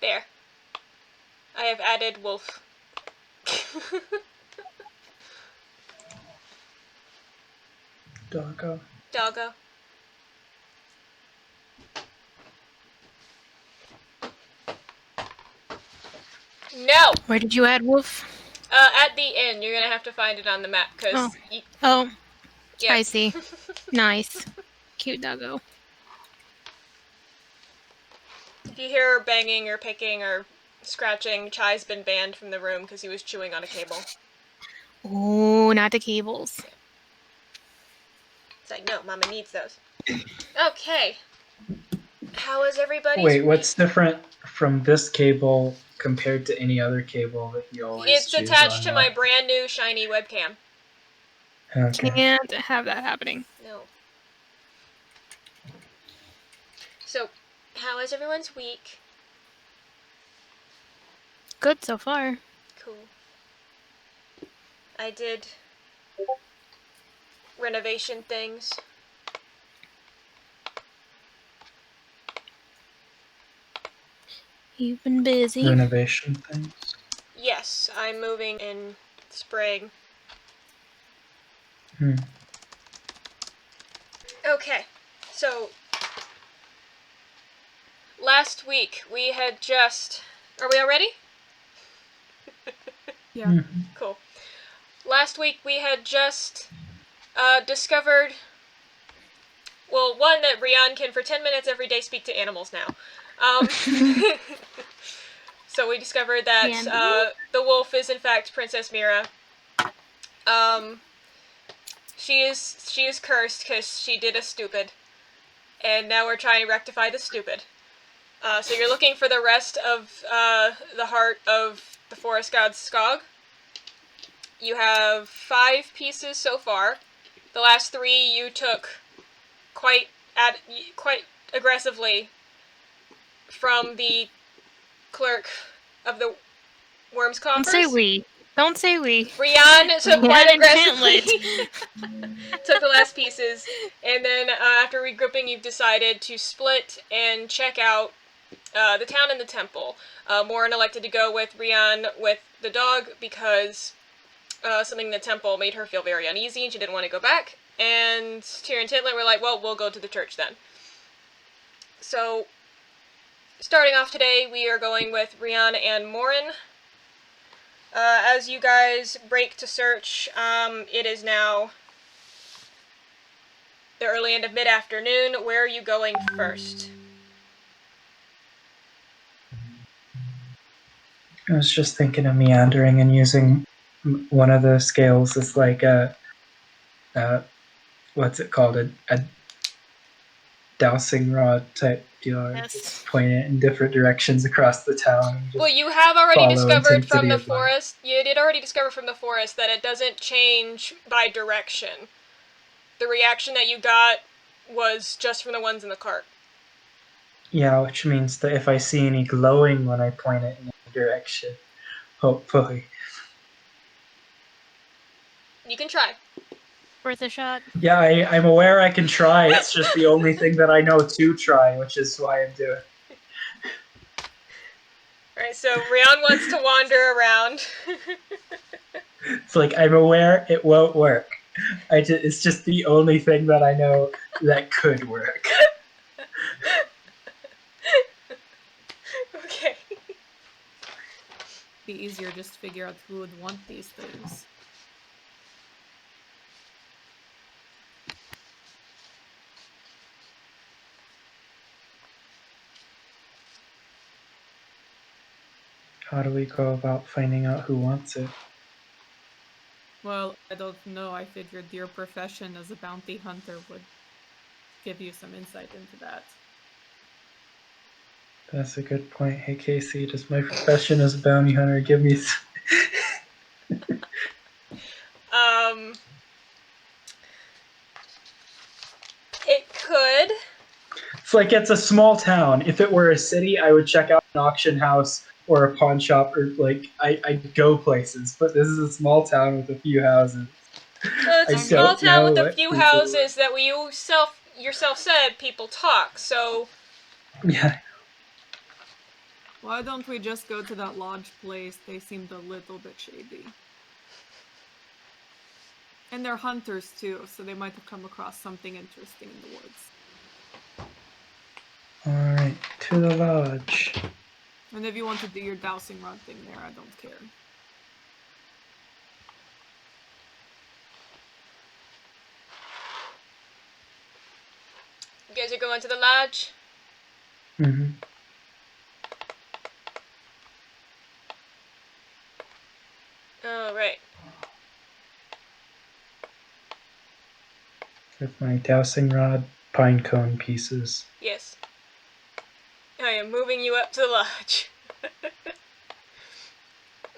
There. I have added wolf. Doggo. Doggo. No! Where did you add wolf? At the inn. You're gonna have to find it on the map, because... Oh. Yep. I see. Nice. Cute doggo. If you hear banging or picking or scratching, Chai's been banned from the room because he was chewing on a cable. Oh, not the cables. It's like, no, Mama needs those. Okay. How is everybody's Wait, week? what's different from this cable compared to any other cable that you always It's choose attached to on my brand new shiny webcam. Okay. Can't have that happening. No. So, how is everyone's week? Good so far. Cool. I did renovation things. You've been busy. Renovation things. Yes, I'm moving in spring. Okay, so last week we had just... Are we all ready? Yeah. Cool. Last week we had just discovered... Well, one, that Rhian can for 10 minutes every day speak to animals now. So we discovered that the wolf is in fact Princess Mira. She is cursed because she did a stupid. And now we're trying to rectify the stupid. So you're looking for the rest of the heart of the forest god Skog. You have 5 pieces so far. The last 3 you took quite aggressively from the clerk of the Worm's Coffers. Don't say we. Rhian took quite aggressively. Tintlet. Took the last pieces, and then after regrouping, you've decided to split and check out the town and the temple. Morrin elected to go with Rhian with the dog because something in the temple made her feel very uneasy and she didn't want to go back. And Tyrenan and Tintlet were like, well, we'll go to the church then. So, starting off today, we are going with Rhian and Morrin. As you guys break to search, it is now the early end of mid-afternoon. Where are you going first? I was just thinking of meandering and using one of the scales as like a what's it called? A dowsing rod type deal. Yes. Just point it in different directions across the town. Well, you have already discovered from the forest. You did already discover from the forest that it doesn't change by direction. The reaction that you got was just from the ones in the cart. Yeah, which means that if I see any glowing when I point it in any direction, hopefully. You can try. Worth a shot. Yeah, I'm aware I can try. It's just the only thing that I know to try, which is why I'm doing it. Alright, so Rhian wants to wander around. It's like, I'm aware it won't work. It's just the only thing that I know that could work. Okay. Be easier just to figure out who would want these things. How do we go about finding out who wants it? Well, I don't know. I figured your profession as a bounty hunter would give you some insight into that. That's a good point. Hey, Casey, does my profession as a bounty hunter give me It could. It's like, it's a small town. If it were a city, I would check out an auction house or a pawn shop, or like I'd go places. But this is a small town with a few houses. Well, it's a small town with a few houses that you yourself said people talk, so... Yeah. Why don't we just go to that lodge place? They seemed a little bit shady. And they're hunters too, so they might have come across something interesting in the woods. Alright, to the lodge. And if you want to do your dowsing rod thing there, I don't care. You guys are going to the lodge? Mm-hmm. Alright. With my dowsing rod, pine cone pieces. Yes. I am moving you up to the lodge.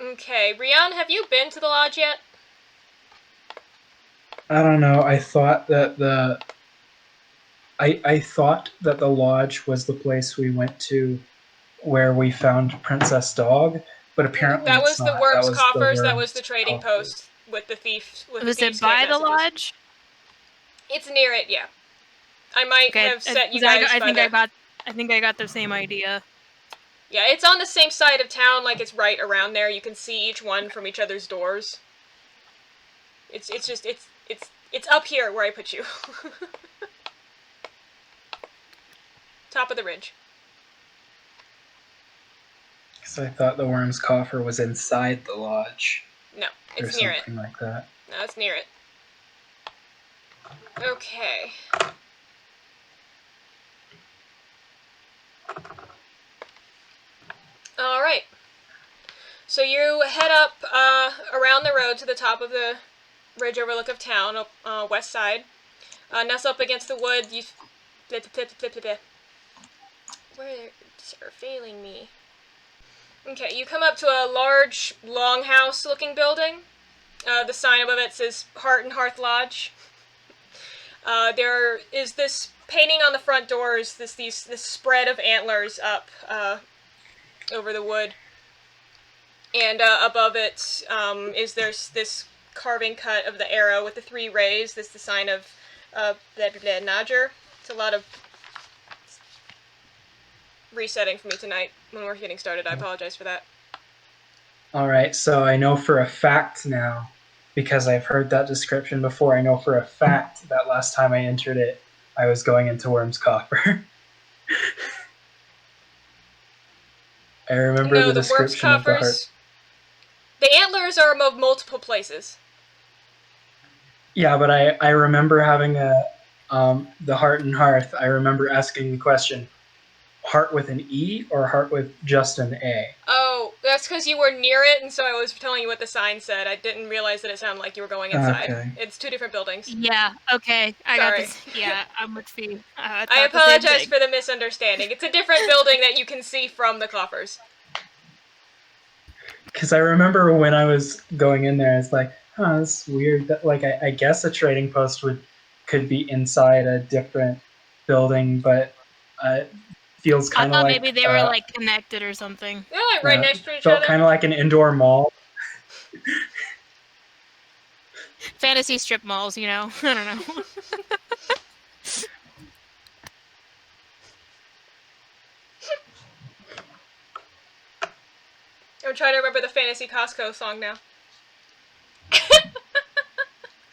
Okay, Rhian, have you been to the lodge yet? I don't know, I thought that I thought that the lodge was the place we went to where we found Princess Dog, but apparently That was it's the not. Worm's That was Coffers, the that was the Worm's trading Coffers. post with the thief with Was the it thieves' by cave the messages. lodge? It's near it, yeah. I might Okay, have set you 'cause guys I by think the... I think I got the same idea. Yeah, it's on the same side of town, like it's right around there. You can see each one from each other's doors. It's up here where I put you. Top of the ridge. Because I thought the Worm's Coffer was inside the lodge. No, Or it's near it. something like that. No, it's near it. Okay. Alright. So you head up around the road to the top of the ridge overlook of town, west side. Nestle up against the wood, you... Words are failing me. Okay, you come up to a large, longhouse-looking building. The sign above it says Heart and Hearth Lodge. There is this painting on the front doors, this spread of antlers up over the wood. And above it there's this carving cut of the arrow with the 3 rays. This is the sign of Nager. It's a lot of resetting for me tonight when we're getting started. I apologize for that. Alright, so I know for a fact now, because I've heard that description before, I know for a fact that last time I entered it, I was going into Worm's Coffer. I remember No, the the Worm's description of the heart. Coffers... The antlers are of multiple places. Yeah, but I remember having the Heart and Hearth. I remember asking the question, heart with an E or heart with just an A? Oh, that's because you were near it, and so I was telling you what the sign said. I didn't realize that it sounded like you were going inside. Okay. It's 2 different buildings. Yeah, okay. I got Sorry. this. Yeah, I'm with you. I thought the same apologize thing. for the misunderstanding. It's a different building that you can see from the coffers. Because I remember when I was going in there, it's like, huh, it's weird. That, like, I guess a trading post could be inside a different building, but feels I kind of thought like... maybe they were like connected or something. They're like right next to each felt other. kind of like an indoor mall. Fantasy strip malls, you know? I don't know. I'm trying to remember the Fantasy Costco song now.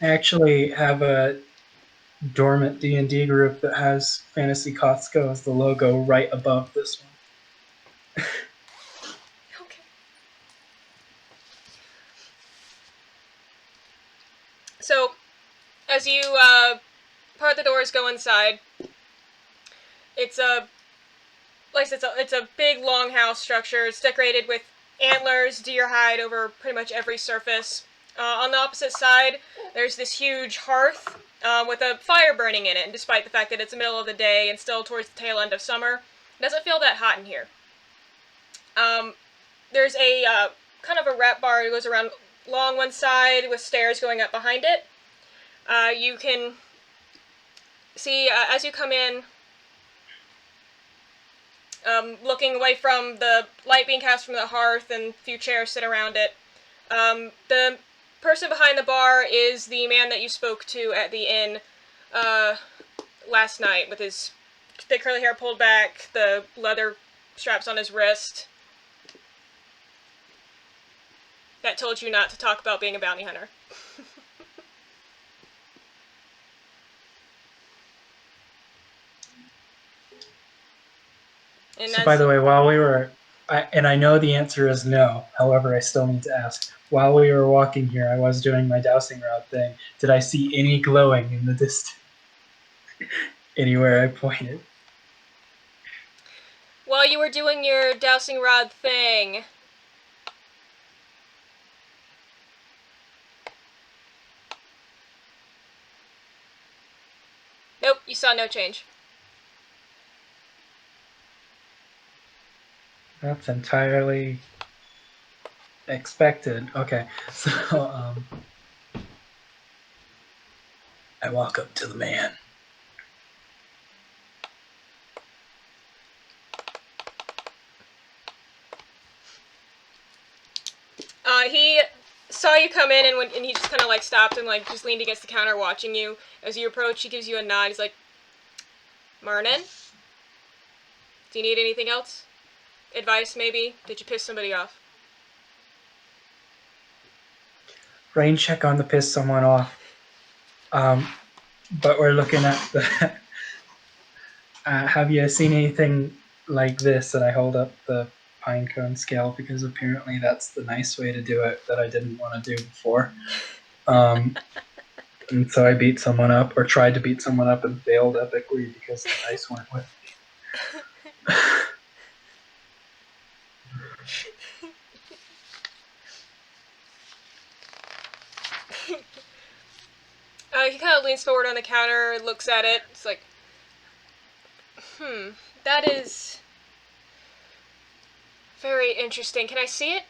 I actually have a dormant D&D group that has Fantasy Costco as the logo right above this one. Okay. So, as you part the doors, go inside. It's a, like I said, it's a big longhouse structure. It's decorated with antlers, deer hide over pretty much every surface. On the opposite side, there's this huge hearth with a fire burning in it. And despite the fact that it's the middle of the day and still towards the tail end of summer, it doesn't feel that hot in here. There's a kind of a wrap bar that goes around along one side with stairs going up behind it. You can see as you come in, looking away from the light being cast from the hearth and a few chairs sit around it. The person behind the bar is the man that you spoke to at the inn last night with his thick curly hair pulled back, the leather straps on his wrist. that told you not to talk about being a bounty hunter. And So, by the way, while we were, and I know the answer is no, however, I still need to ask. While we were walking here, I was doing my dowsing rod thing. Did I see any glowing in the distance? Anywhere I pointed? while you were doing your dowsing rod thing, nope, you saw no change. That's entirely expected. Okay, so I walk up to the man. He saw you come in, and he just kind of like stopped and like just leaned against the counter watching you. As you approach, he gives you a nod. He's like, Morrin? Do you need anything else? Advice, maybe? Did you piss somebody off? Rain check on the piss someone off. But we're looking at the. Have you seen anything like this? And I hold up the pinecone scale because apparently that's the nice way to do it that I didn't want to do before. And so I beat someone up, or tried to beat someone up, and failed epically because the dice weren't with me. He kind of leans forward on the counter, looks at it. It's like, that is very interesting. Can I see it?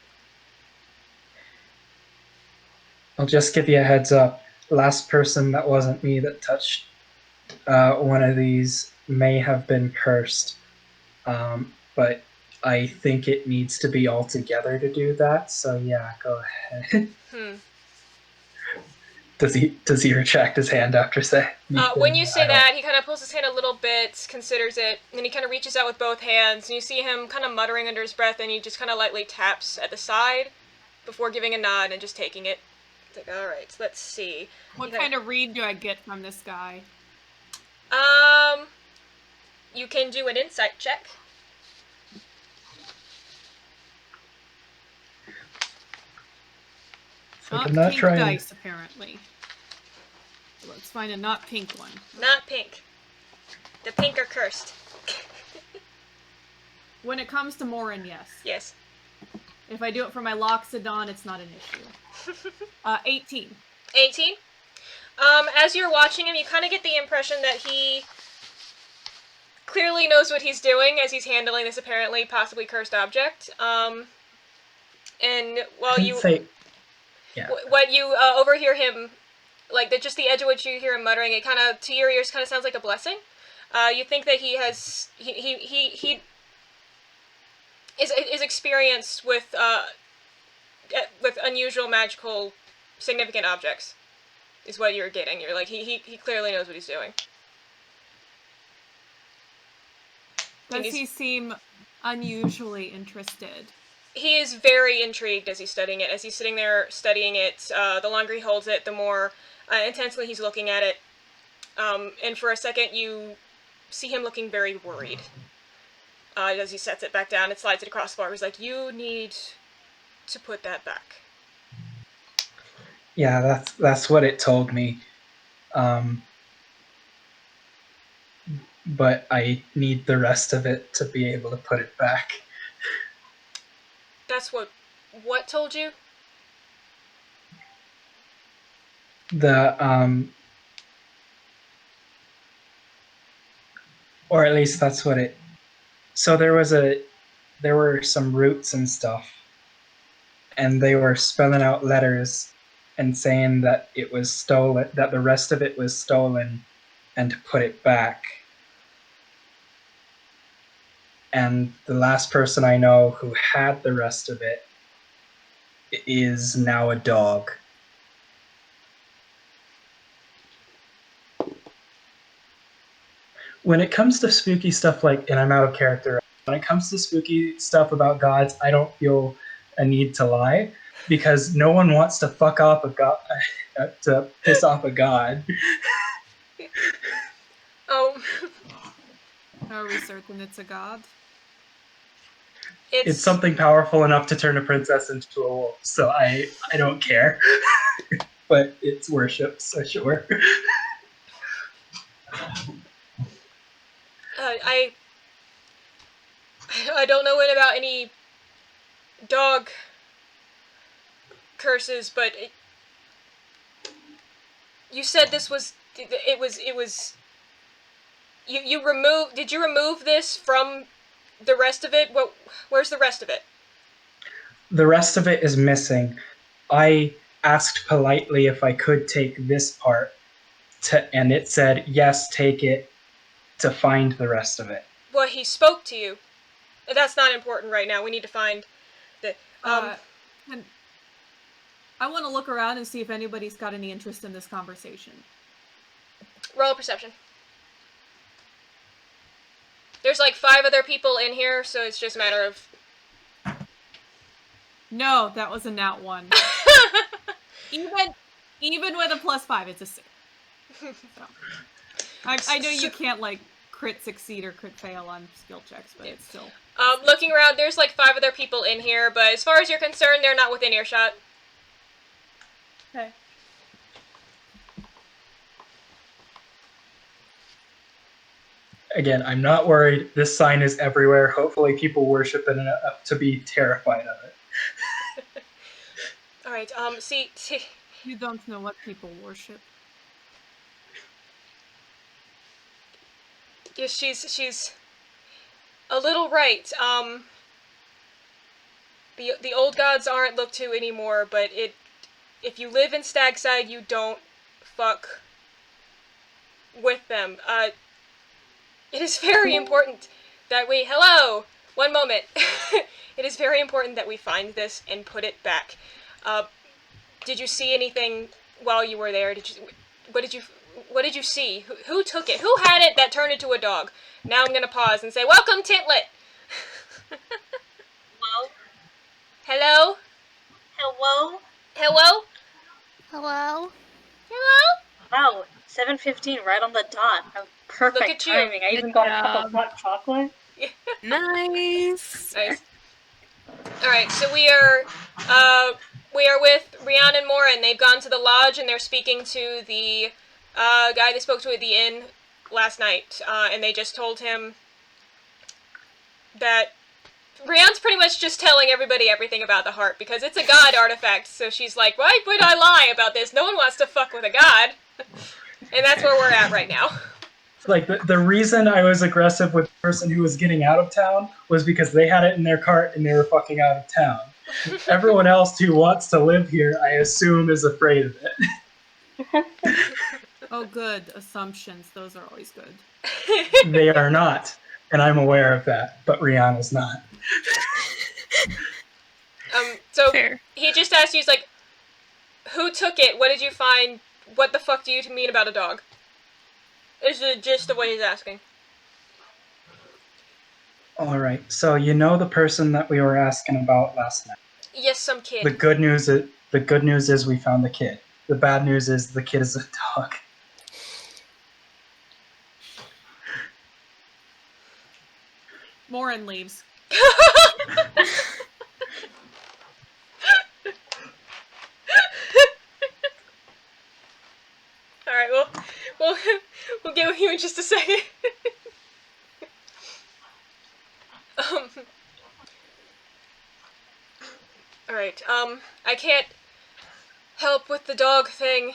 I'll just give you a heads up. Last person that wasn't me that touched one of these may have been cursed. But I think it needs to be all together to do that. So yeah, go ahead. Does he retract his hand after saying? When you say that, he kind of pulls his hand a little bit, considers it, and then he kind of reaches out with both hands, and you see him kind of muttering under his breath, and he just kind of lightly taps at the side before giving a nod and just taking it. It's like, all right, let's see. What kind of read do I get from this guy? You can do an insight check. I'm not pink trying. Dice, apparently. Let's find a not pink one. Not pink. The pink are cursed. When it comes to Morrin, yes. Yes. If I do it for my Loxodon, it's not an issue. 18. 18? As you're watching him, you kind of get the impression that he clearly knows what he's doing as he's handling this apparently possibly cursed object. And while you... Yeah. What you overhear him, like just the edge of what you hear him muttering, it kind of to your ears kind of sounds like a blessing. You think that he has he is experienced with unusual magical significant objects, is what you're getting. You're like he clearly knows what he's doing. Does he seem unusually interested? He is very intrigued as he's studying it. As he's sitting there studying it, the longer he holds it, the more intensely he's looking at it. And for a second, you see him looking very worried. As he sets it back down and slides it across the bar. He's like, you need to put that back. Yeah, that's what it told me. But I need the rest of it to be able to put it back. That's what told you? Or at least that's what it. So there were some roots and stuff, and they were spelling out letters and saying that it was stolen, that the rest of it was stolen, and to put it back. And the last person I know who had the rest of it is now a dog. When it comes to spooky stuff and I'm out of character, when it comes to spooky stuff about gods, I don't feel a need to lie. because no one wants to fuck off a god, to piss off a god. Are we certain it's a god? It's something powerful enough to turn a princess into a wolf, so I don't care. But it's worship, so sure. I don't know about any dog curses, but you said this was you remove. Did you remove this from the rest of it? Where's the rest of it? The rest of it is missing. I asked politely if I could take this part, and it said, yes, take it, to find the rest of it. Well, he spoke to you. That's not important right now. We need to find the... And I want to look around and see if anybody's got any interest in this conversation. Roll a perception. There's like 5 other people in here, so it's just a matter of... No, that was a nat 1. Even with a +5, it's a 6. So. I know you can't, like, crit succeed or crit fail on skill checks, but it's still... looking around, there's like 5 other people in here, but as far as you're concerned, they're not within earshot. Okay. Again, I'm not worried. This sign is everywhere. Hopefully people worship it enough to be terrified of it. Alright, see... You don't know what people worship. Yeah, she's a little right. The old gods aren't looked to anymore, but if you live in Stagside, you don't fuck with them. It is very important that we... Hello! One moment. It is very important that we find this and put it back. Did you see anything while you were there? What did you see? Who took it? Who had it that turned into a dog? Now I'm gonna pause and say, welcome, Tintlet! Hello? Hello? Hello? Hello? Hello? Wow, 7:15, right on the dot. Perfect Look at you. timing. I even Good got a cup job. of hot chocolate. Nice. Nice. Alright, so we are with Rhian and Morrin. They've gone to the lodge and they're speaking to the guy they spoke to at the inn last night. And they just told him that Rhian's pretty much just telling everybody everything about the heart, because it's a god artifact, so she's like, why would I lie about this? No one wants to fuck with a god. And that's where we're at right now. Like, the reason I was aggressive with the person who was getting out of town was because they had it in their cart and they were fucking out of town. Everyone else who wants to live here, I assume, is afraid of it. Oh, good. Assumptions. Those are always good. They are not, and I'm aware of that, but Rhian is not. So Fair. he just asked you, he's like, who took it? What did you find? What the fuck do you mean about a dog? Is the gist of what he's asking. Alright, so you know the person that we were asking about last night. Yes, some kid. The good news is we found the kid. The bad news is the kid is a dog. Morrin leaves. Alright, we'll get with you in just a second. Alright, I can't help with the dog thing.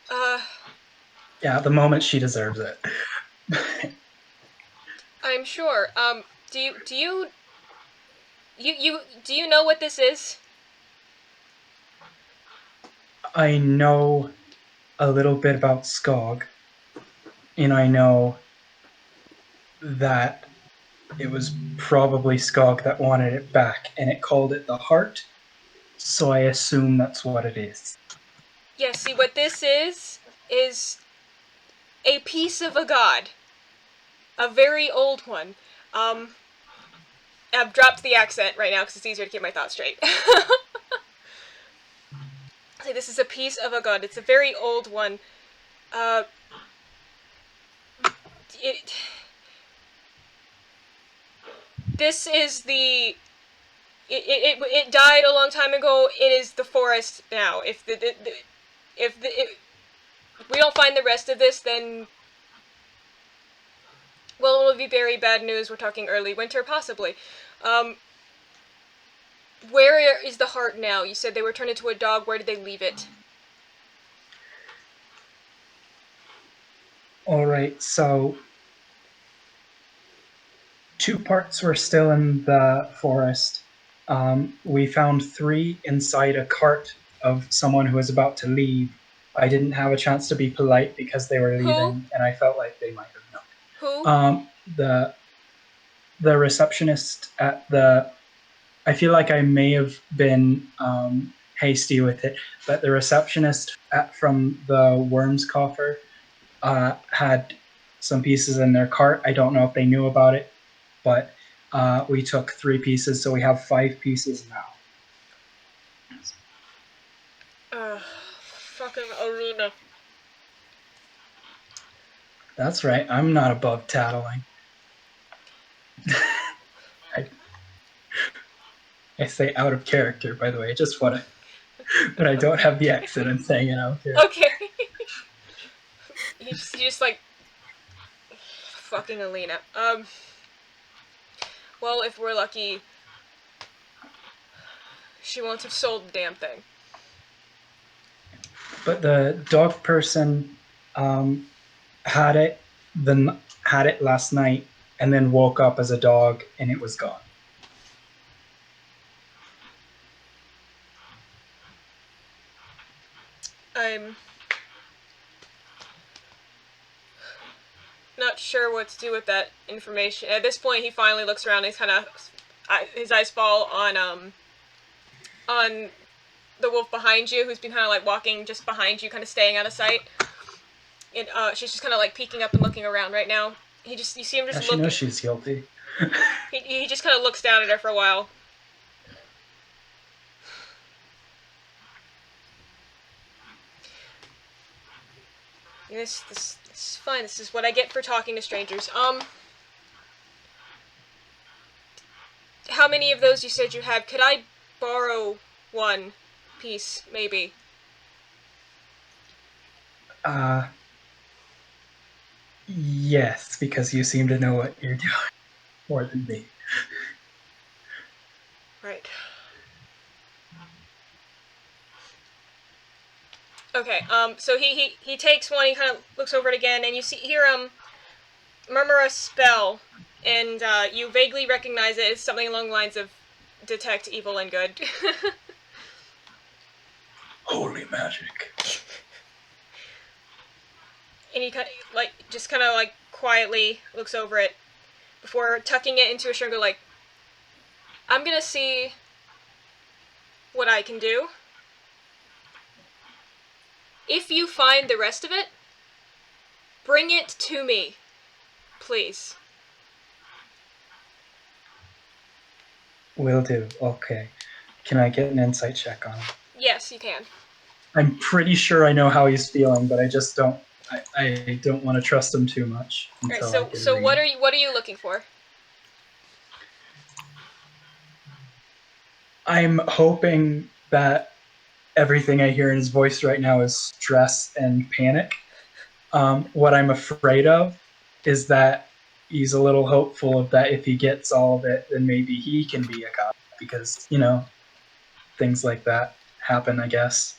Yeah, at the moment she deserves it. I'm sure. Do you know what this is? I know a little bit about Skog, and I know that it was probably Skog that wanted it back, and it called it the heart, so I assume that's what it is. Yeah, see, what this is a piece of a god. A very old one. I've dropped the accent right now because it's easier to keep my thoughts straight. Say, this is a piece of a god. It's a very old one. This is the... It died a long time ago. It is the forest now. If we don't find the rest of this, then... Well, it'll be very bad news. We're talking early winter, possibly. Where is the heart now? You said they were turned into a dog. Where did they leave it? Alright, so 2 parts were still in the forest. We found 3 inside a cart of someone who was about to leave. I didn't have a chance to be polite because they were leaving, and I felt like they might have known. Who? The receptionist at the... I feel like I may have been hasty with it, but the receptionist from the Worms Coffer had some pieces in their cart. I don't know if they knew about it, but we took 3 pieces, so we have 5 pieces now. Fucking Arena. That's right, I'm not above tattling. I say out of character, by the way, just what but I don't have the accent. I'm saying it out here. Okay. you just like fucking Alina. Well, if we're lucky, she won't have sold the damn thing. But the dog person had it last night and then woke up as a dog and it was gone. I'm not sure what to do with that information. At this point, he finally looks around and he's kind of... his eyes fall on the wolf behind you, who's been kind of like walking just behind you, kind of staying out of sight. And she's just kind of like peeking up and looking around right now. You see him just looking. She knows she's guilty. he just kind of looks down at her for a while. This is fine. This is what I get for talking to strangers. How many of those you said you have? Could I borrow 1 piece, maybe? Yes, because you seem to know what you're doing more than me. Right. Okay, so he takes one, he kind of looks over it again, and you hear murmur a spell, and you vaguely recognize it as something along the lines of detect evil and good. Holy magic. And he just kind of quietly looks over it before tucking it into a shirt and go like, I'm gonna see what I can do. If you find the rest of it, bring it to me, please. Will do. Okay. Can I get an insight check on him? Yes, you can. I'm pretty sure I know how he's feeling, but I just don't. I don't want to trust him too much. Alright, so what are you looking for? I'm hoping that everything I hear in his voice right now is stress and panic. What I'm afraid of is that he's a little hopeful of that if he gets all of it, then maybe he can be a god. Because, things like that happen, I guess.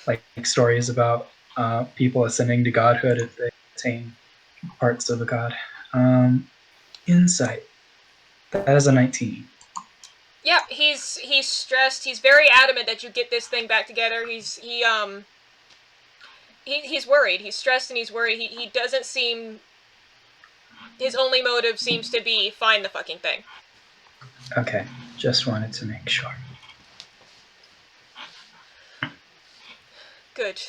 Like stories about people ascending to godhood if they attain parts of a god. Insight. That is a 19. Yeah, he's stressed. He's very adamant that you get this thing back together. He's worried. He's stressed and he's worried. He doesn't seem... His only motive seems to be find the fucking thing. Okay, just wanted to make sure. Good.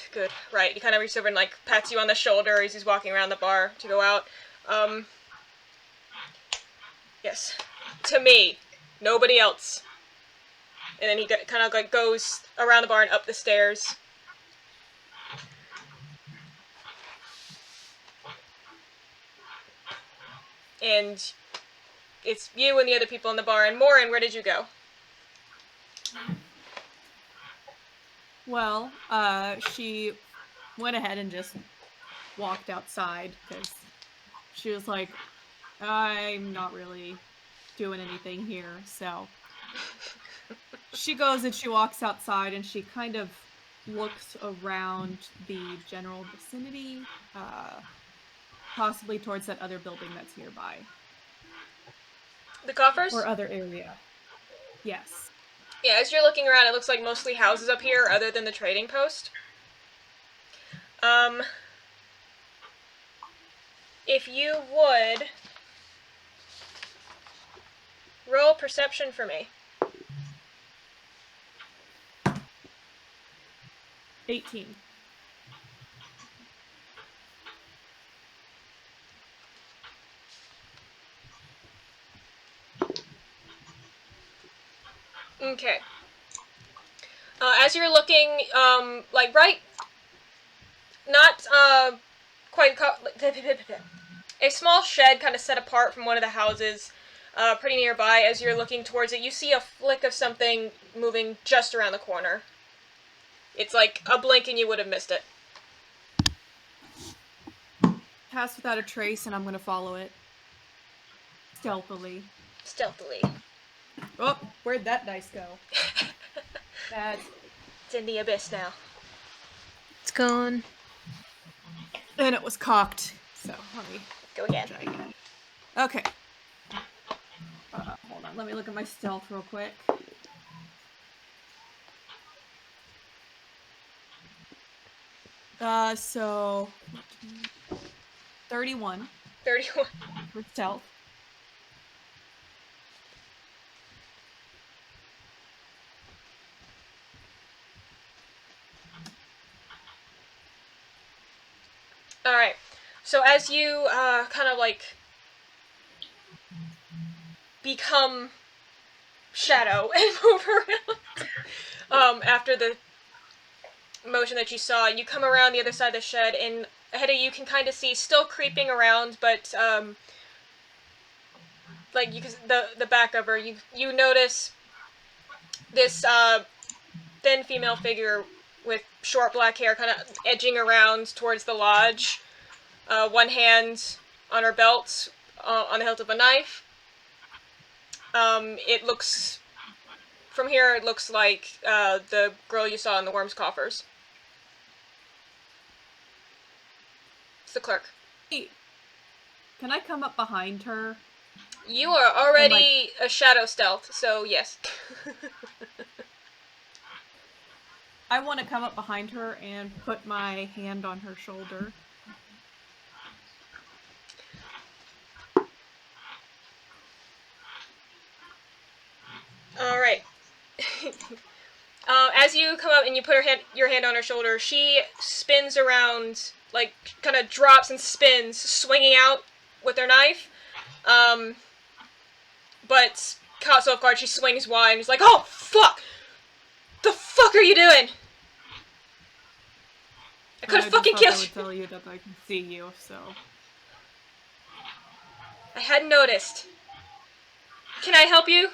Right, he kind of reaches over and pats you on the shoulder as he's walking around the bar to go out. Yes. To me. Nobody else. And then he kind of like goes around the barn, up the stairs. And it's you and the other people in the barn. Morrin, where did you go? Well, she went ahead and just walked outside because she was like, I'm not really doing anything here, so she goes and she walks outside and she kind of looks around the general vicinity, possibly towards that other building that's nearby. The coffers? Or other area. Yes. Yeah, as you're looking around, it looks like mostly houses up here, other than the trading post. If you would roll perception for me. 18. Okay. As you're looking, like right, not quite. A small shed, kind of set apart from one of the houses, pretty nearby. As you're looking towards it, you see a flick of something moving just around the corner. It's like a blink, and you would have missed it. Pass without a trace, and I'm gonna follow it stealthily. Stealthily. Oh, where'd that dice go? Bad. It's in the abyss now. It's gone. And it was cocked. So let me Go again. try again. Okay. Hold on. Let me look at my stealth real quick. So 31 31. for stealth. Alright, so as you kind of like become shadow and move around after the motion that you saw, you come around the other side of the shed, and ahead of you can kind of see, still creeping around, but like you can, the back of her, you notice this thin female figure with short black hair kind of edging around towards the lodge. One hand on her belt, on the hilt of a knife. It looks, from here, it looks like the girl you saw in the worm's coffers. It's the clerk. Hey, can I come up behind her? You are already a shadow stealth, so yes. I want to come up behind her and put my hand on her shoulder. Alright. As you come up and you put your hand on her shoulder, she spins around, like, kind of drops and spins, swinging out with her knife. But caught so off guard, she swings wide and is like, "Oh, fuck! The fuck are you doing? I could have fucking killed you!" I would tell you that I can see you, so... I hadn't noticed. Can I help you?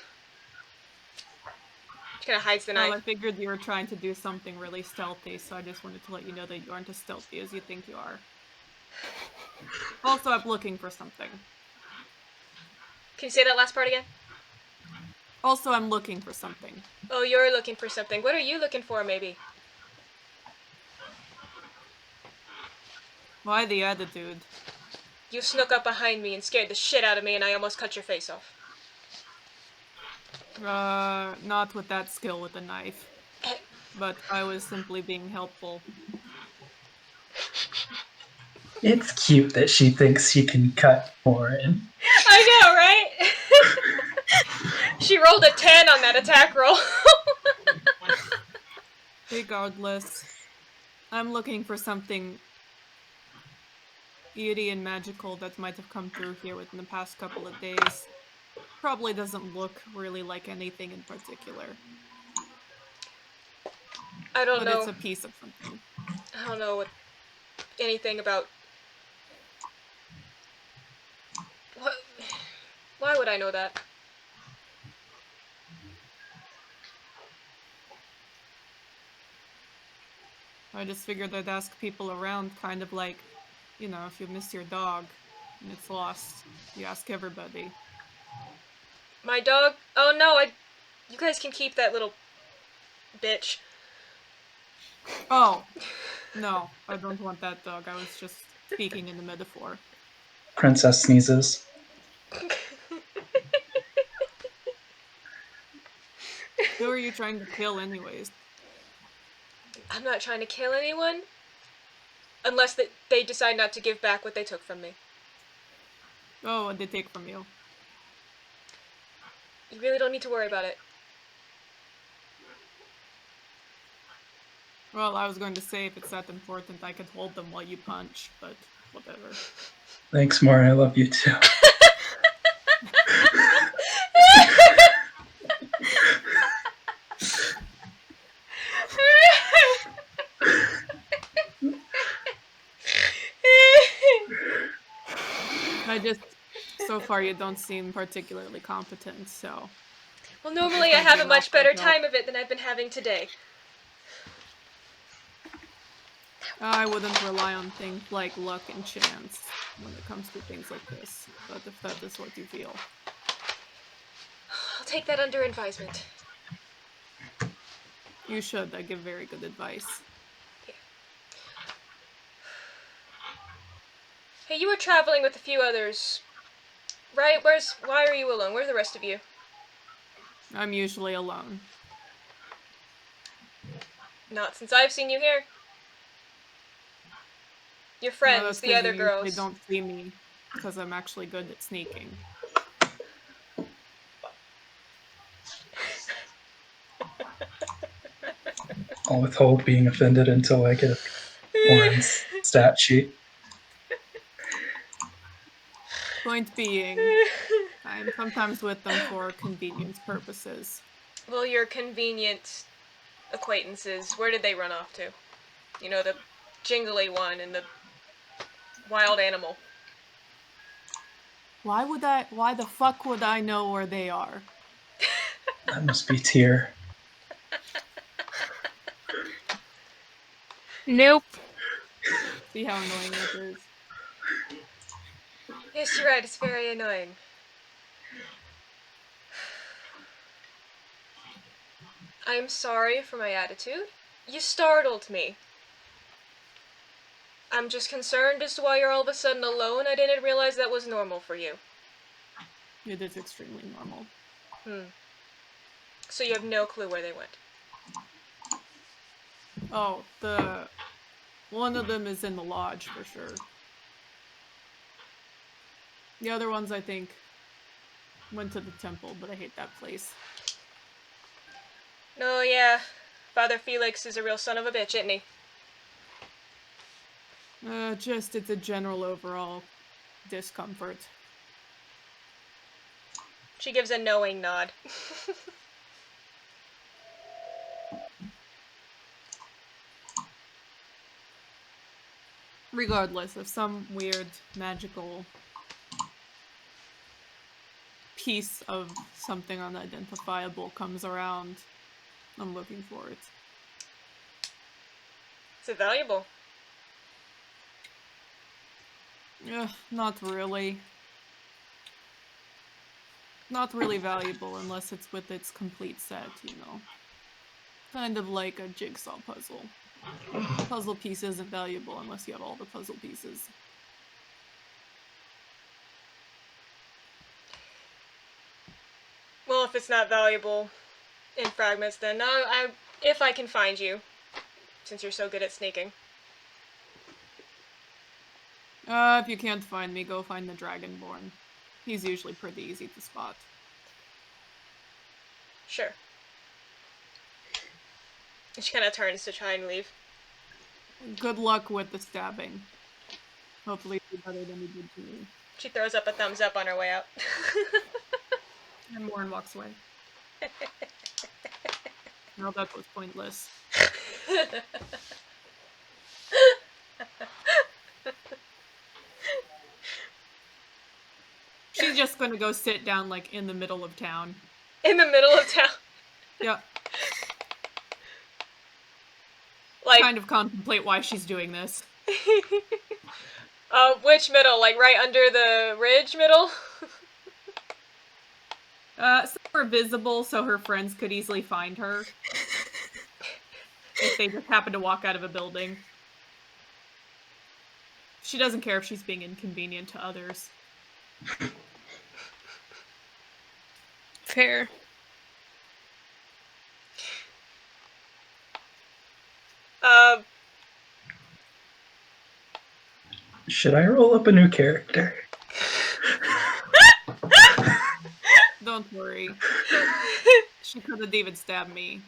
She kind of hides the Well, knife. I figured you were trying to do something really stealthy, so I just wanted to let you know that you aren't as stealthy as you think you are. Also, I'm looking for something. Can you say that last part again? Also, I'm looking for something. Oh, you're looking for something. What are you looking for, maybe? Why the attitude? You snuck up behind me and scared the shit out of me, and I almost cut your face off. Not with that skill with the knife. But I was simply being helpful. It's cute that she thinks she can cut Morrin. I know, right? She rolled a 10 on that attack roll. Regardless, I'm looking for something eerie and magical that might have come through here within the past couple of days. probably doesn't look really like anything in particular. I don't But know. it's a piece of something. I don't know anything about. What? Why would I know that? I just figured I'd ask people around, kind of like, you know, if you miss your dog and it's lost, you ask everybody. My dog? Oh no, you guys can keep that little bitch. Oh, no, I don't want that dog. I was just speaking in the metaphor. Princess sneezes. Who are you trying to kill anyways? I'm not trying to kill anyone. Unless they decide not to give back what they took from me. Oh, what did they take from you? You really don't need to worry about it. Well, I was going to say if it's that important, I could hold them while you punch, but whatever. Thanks, Morrin. I love you too. So far you don't seem particularly competent, so... Well, normally I have a much better time of it than I've been having today. I wouldn't rely on things like luck and chance when it comes to things like this, but if that is what you feel. I'll take that under advisement. You should. I give very good advice. Yeah. Hey, you were traveling with a few others, right? Why are you alone? Where's the rest of you? I'm usually alone. Not since I've seen you here. Your friends, the other girls. They don't see me because I'm actually good at sneaking. I'll withhold being offended until I get Morrin's stat sheet. Point being, I'm sometimes with them for convenience purposes. Well, your convenient acquaintances, where did they run off to? You know, the jingly one and the wild animal. Why the fuck would I know where they are? That must be Tyr. Nope. See how annoying that is? Yes, you're right, it's very annoying. I'm sorry for my attitude. You startled me. I'm just concerned as to why you're all of a sudden alone. I didn't realize that was normal for you. It is extremely normal. So you have no clue where they went? Oh, one of them is in the lodge for sure. The other ones, I think, went to the temple, but I hate that place. No, yeah. Father Felix is a real son of a bitch, isn't he? It's a general overall discomfort. She gives a knowing nod. Regardless, if some weird magical piece of something unidentifiable comes around, I'm looking for it. Is it valuable? Not really. Not really valuable unless it's with its complete set, you know. Kind of like a jigsaw puzzle. A puzzle piece isn't valuable unless you have all the puzzle pieces. Well, if it's not valuable in fragments, then if I can find you, since you're so good at sneaking. If you can't find me, go find the Dragonborn. He's usually pretty easy to spot. Sure. And she kind of turns to try and leave. Good luck with the stabbing. Hopefully it's better than you did to me. She throws up a thumbs up on her way out. And Morrin walks away. No, that was pointless. She's just gonna go sit down, like, in the middle of town. In the middle of town. Yeah. Like, Kind of contemplate why she's doing this. which middle? Like right under the ridge middle? Somewhere visible so her friends could easily find her. If they just happen to walk out of a building. She doesn't care if she's being inconvenient to others. Fair. Should I roll up a new character? Don't worry. She could have even stabbed me.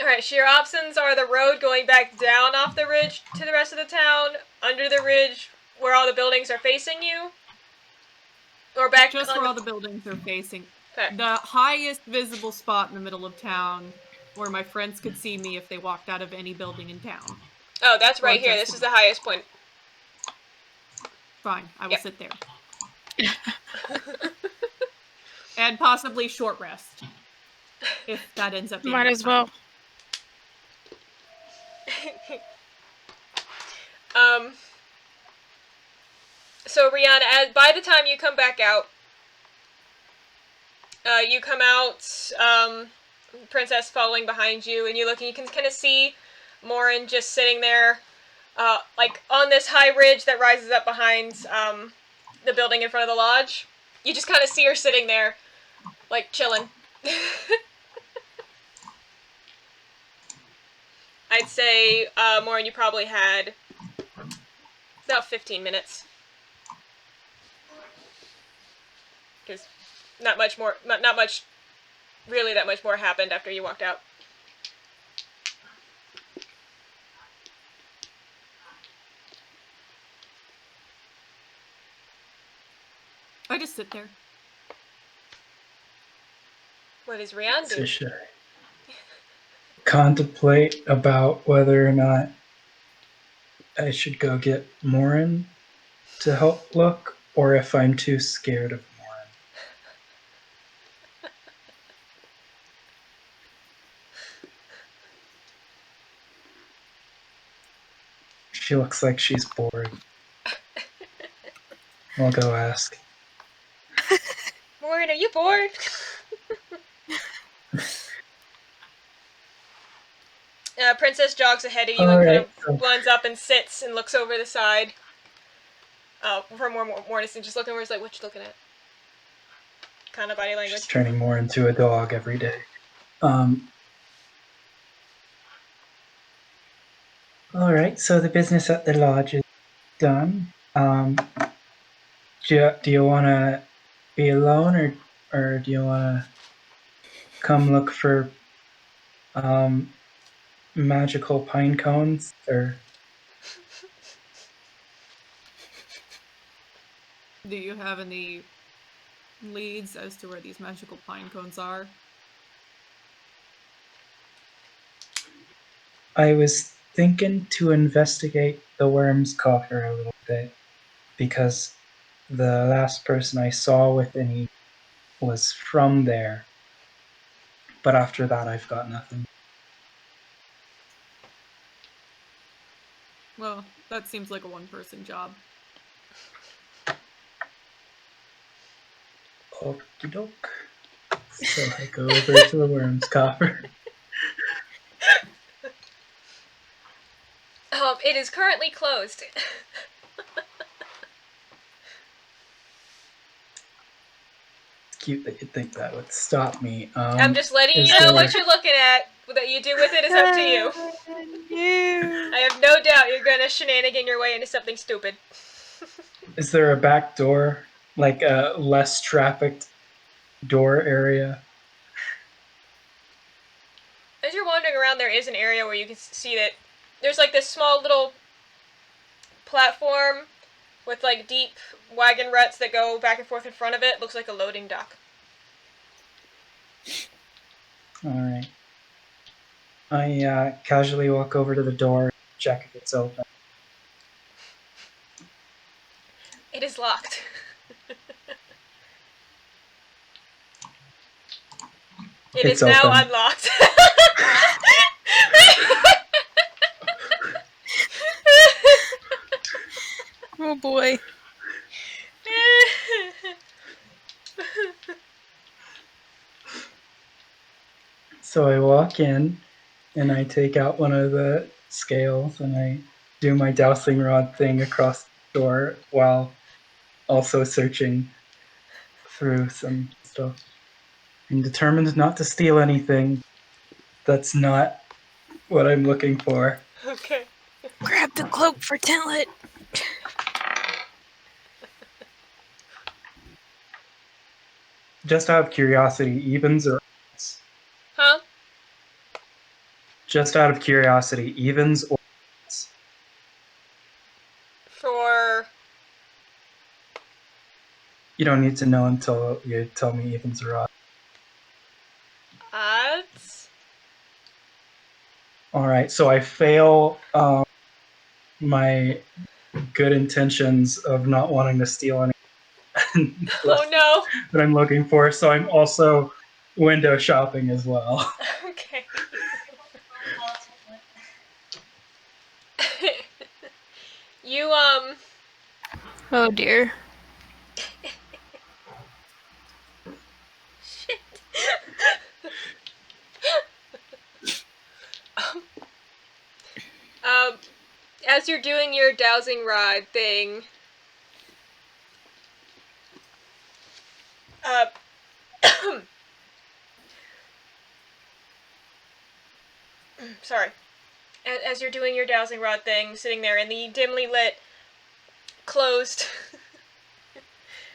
Alright, so your options are the road going back down off the ridge to the rest of the town, under the ridge where all the buildings are facing you, or back Just on where the... all the buildings are facing. Okay. The highest visible spot in the middle of town where my friends could see me if they walked out of any building in town. Oh, that's right Or here. just This is the highest point. Fine, I will Yep. sit there. And possibly short rest. If that ends up being Might enough as time. well. So Rhian, by the time you come back out, you come out, Princess following behind you, and you look and you can kind of see Morrin just sitting there, like on this high ridge that rises up behind the building in front of the lodge. You just kind of see her sitting there, like chilling. I'd say, Morrin, you probably had about 15 minutes. Because not much more, not much, really that much more happened after you walked out. I just sit there. What does Rhian So do? should I contemplate about whether or not I should go get Morrin to help look, or if I'm too scared of Morrin? She looks like she's bored. I'll go ask. Morrin, are you bored? Princess jogs ahead of you and kind of runs up and sits and looks over the side. For Morrin, just looking where he's like, what you looking at? Kind of body language. She's turning more into a dog every day. Alright, so the business at the lodge is done. Do you want to be alone, or do you want to come look for magical pine cones? Or Do you have any leads as to where these magical pine cones are? I was thinking to investigate the worm's coffer a little bit, because the last person I saw with any was from there. But after that, I've got nothing. Well, that seems like a one-person job. Okie doke. So I go over to the worm's coffer. It is currently closed. It's cute that you'd think that would stop me. I'm just letting is you know there- what you're looking at. What you do with it is up to you. I have no doubt you're gonna shenanigan your way into something stupid. Is there a back door, like a less trafficked door area? As you're wandering around, there is an area where you can see that there's like this small little platform with like deep wagon ruts that go back and forth in front of it. Looks like a loading dock. All right. I casually walk over to the door, check if it's open. It is locked. It It's is now open. unlocked. Oh boy. So I walk in, and I take out one of the scales, and I do my dowsing rod thing across the door while also searching through some stuff. I'm determined not to steal anything. That's not what I'm looking for. Okay. Grab the cloak for Tintlet. Just out of curiosity, evens or odds? Huh? Just out of curiosity, evens or odds? For... You don't need to know until you tell me evens or odds. odds? Alright, so I fail my good intentions of not wanting to steal any Oh no. that I'm looking for, so I'm also window shopping as well. Okay. You, Oh dear. Shit. As you're doing your dowsing rod thing, sorry. As you're doing your dowsing rod thing, sitting there in the dimly lit, closed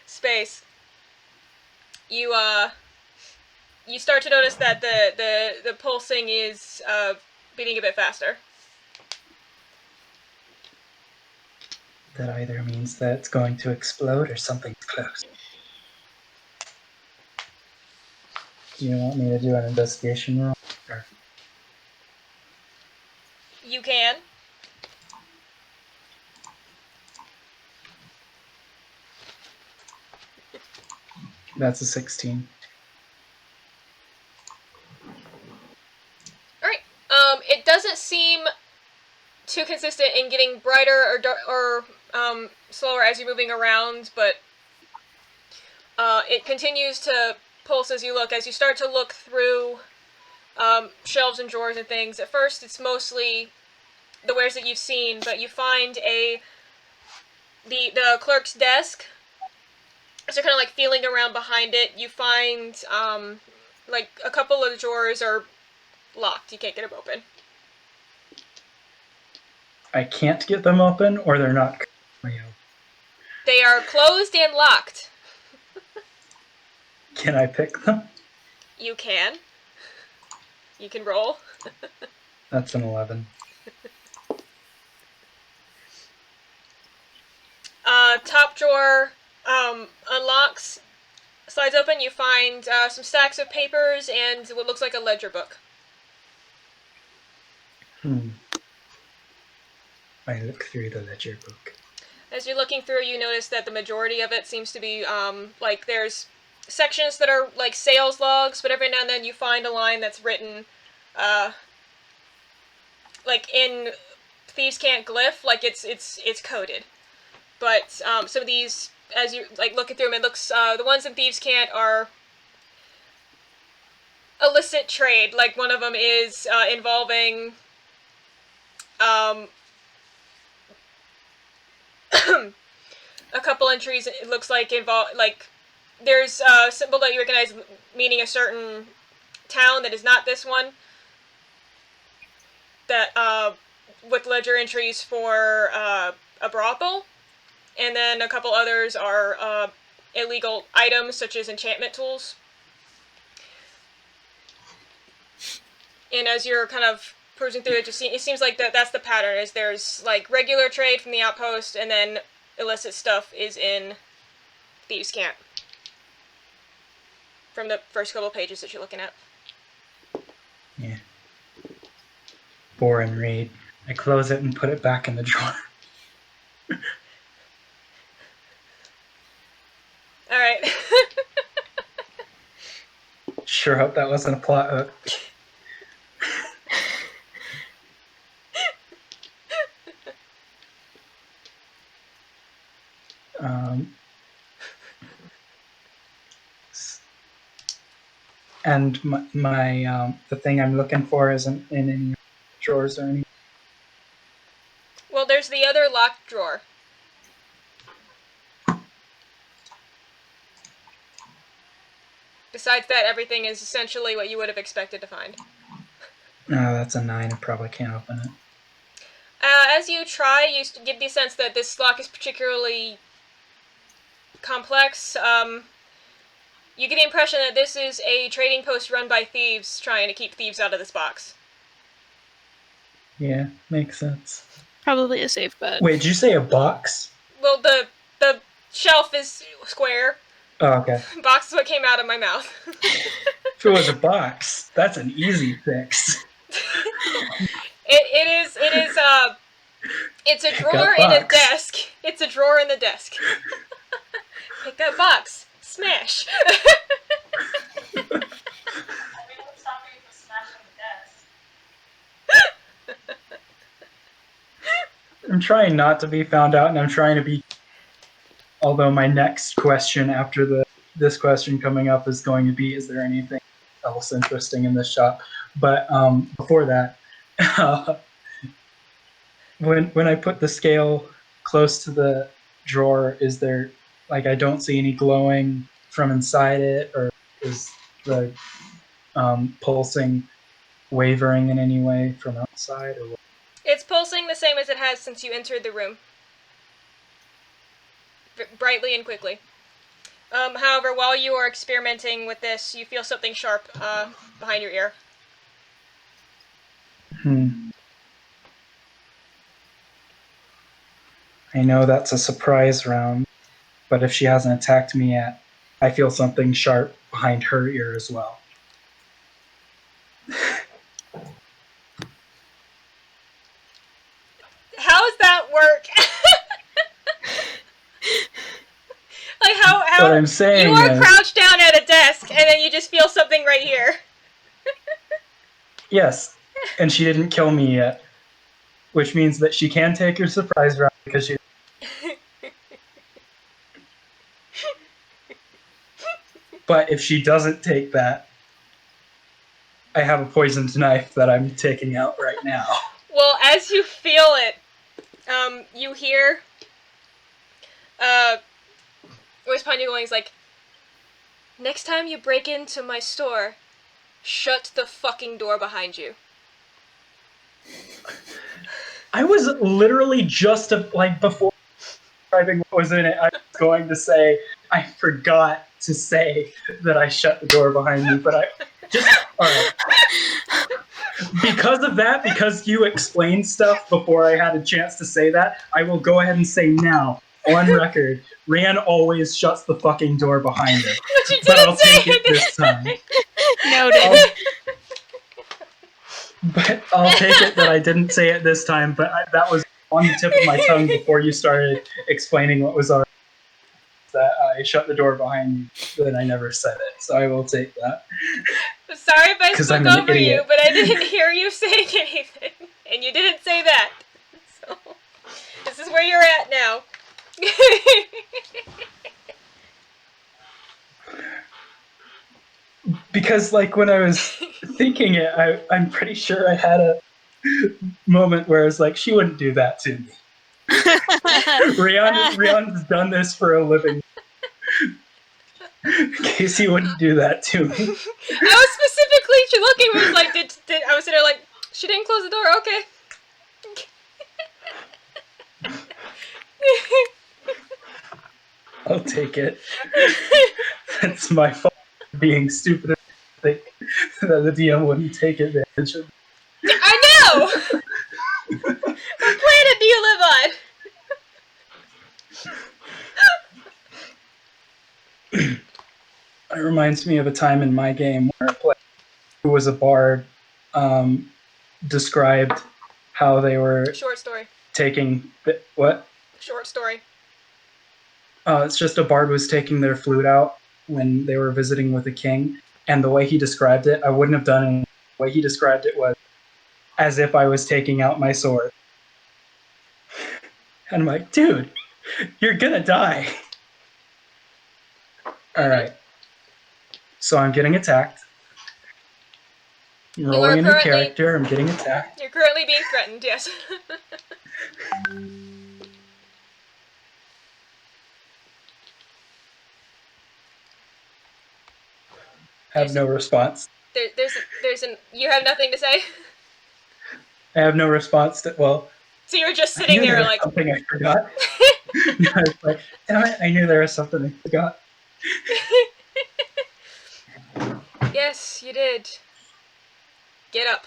space, you start to notice that the pulsing is beating a bit faster. That either means that it's going to explode or something's close. Do you want me to do an investigation roll? Or You can. that's a 16. Alright. It doesn't seem too consistent in getting brighter or slower as you're moving around, but it continues to pulse as you look. As you start to look through shelves and drawers and things, at first it's mostly the wares that you've seen, but you find the clerk's desk. So kind of like feeling around behind it, you find like a couple of the drawers are locked. You can't get them open. I can't get them open, or they're not currently open. They are closed and locked. Can I pick them? You can. You can roll. That's an 11. Top drawer unlocks, slides open. You find some stacks of papers and what looks like a ledger book. I look through the ledger book. As you're looking through, you notice that the majority of it seems to be like there's sections that are like sales logs, but every now and then you find a line that's written like in Thieves' Cant glyph, like it's coded. But some of these, as you like looking through them, it looks the ones in Thieves' Cant are illicit trade. Like one of them is involving a couple entries. It looks like there's a symbol that you recognize meaning a certain town that is not this one. That with ledger entries for a brothel, and then a couple others are illegal items such as enchantment tools. And as you're kind of perusing through it, it seems like that's the pattern. Is there's like regular trade from the outpost, and then illicit stuff is in Thieves' Camp. From the first couple pages that you're looking at. Yeah. Boring read. I close it and put it back in the drawer. Alright. Sure hope that wasn't a plot hook. And my the thing I'm looking for isn't in any drawers or anything. Well, there's the other locked drawer. Besides that, everything is essentially what you would have expected to find. No, that's a 9. I probably can't open it. As you try, you get the sense that this lock is particularly complex. You get the impression that this is a trading post run by thieves trying to keep thieves out of this box. Yeah, makes sense. Probably a safe bet. Wait, did you say a box? Well, the shelf is square. Oh, okay. Box is what came out of my mouth. If it was a box, that's an easy fix. It's a drawer in a desk. It's a drawer in the desk. Pick that box. Smash. I'm trying not to be found out, and I'm trying to be... Although my next question after this question coming up is going to be, is there anything else interesting in this shop? But before that, when I put the scale close to the drawer, is there, like, I don't see any glowing from inside it, or is the pulsing wavering in any way from outside? Or what? It's pulsing the same as it has since you entered the room. Brightly and quickly. However, while you are experimenting with this, you feel something sharp behind your ear. I know that's a surprise round, but if she hasn't attacked me yet, I feel something sharp behind her ear as well. How does that work? Like how what I'm saying you are is, crouched down at a desk and then you just feel something right here. Yes, and she didn't kill me yet, which means that she can take her surprise round because she... But if she doesn't take that, I have a poisoned knife that I'm taking out right now. Well, as you feel it, you hear voice behind you going, is like, next time you break into my store, shut the fucking door behind you. I was literally just, before describing what was in it, I was going to say, I forgot to say that I shut the door behind me, but I just, alright. Because of that, because you explained stuff before I had a chance to say that, I will go ahead and say now, on record, Rhian always shuts the fucking door behind her. But I'll take it this time. Noted. But I'll take it that I didn't say it this time, but that was on the tip of my tongue before you started explaining what was already. That I shut the door behind me, then I never said it, so I will take that. Sorry if I spoke over idiot. you, but I didn't hear you saying anything, and you didn't say that. So, this is where you're at now. Because, when I was thinking it, I'm pretty sure I had a moment where I was like, she wouldn't do that to me. Rhiannon's done this for a living. Casey wouldn't do that to me. I was specifically looking, was like, did I was sitting there like, she didn't close the door, okay. I'll take it. It's my fault for being stupid. I think that the DM wouldn't take advantage of. I know! What planet do you live on? It reminds me of a time in my game where a player who was a bard described how they were Short story. taking what? Short story. It's just a bard was taking their flute out when they were visiting with a king, and the way he described it, I wouldn't have done it. The way he described it was as if I was taking out my sword. And I'm like, dude, you're gonna die. All right. So I'm getting attacked. I'm rolling a new character. I'm getting attacked. You're currently being threatened, yes. Have no response. You have nothing to say? I have no response to, well... So you're just sitting there like... something I forgot. No, I was like, damn it, I knew there was something I forgot. Yes, you did. Get up.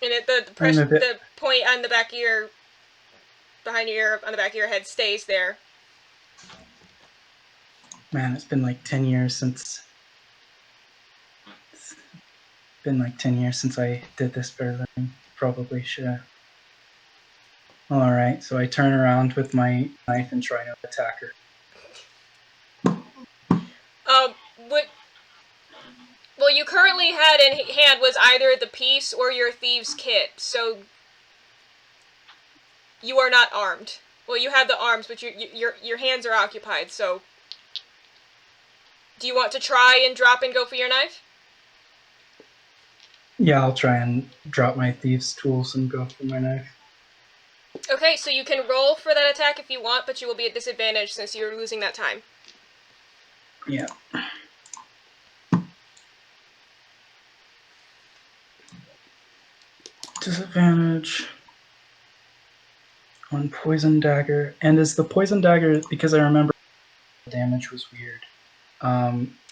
And the point on the back of your... behind your ear, on the back of your head stays there. Man, it's been like 10 years since... It's been like 10 years since I did this better than probably should have. Alright, so I turn around with my knife and try to attack her. What you currently had in hand was either the piece or your thieves' kit, so you are not armed. Well, you have the arms, but your hands are occupied, so... Do you want to try and drop and go for your knife? Yeah, I'll try and drop my thieves' tools and go for my knife. Okay, so you can roll for that attack if you want, but you will be at disadvantage since you're losing that time. Yeah. Disadvantage on poison dagger. And is the poison dagger, because I remember the damage was weird.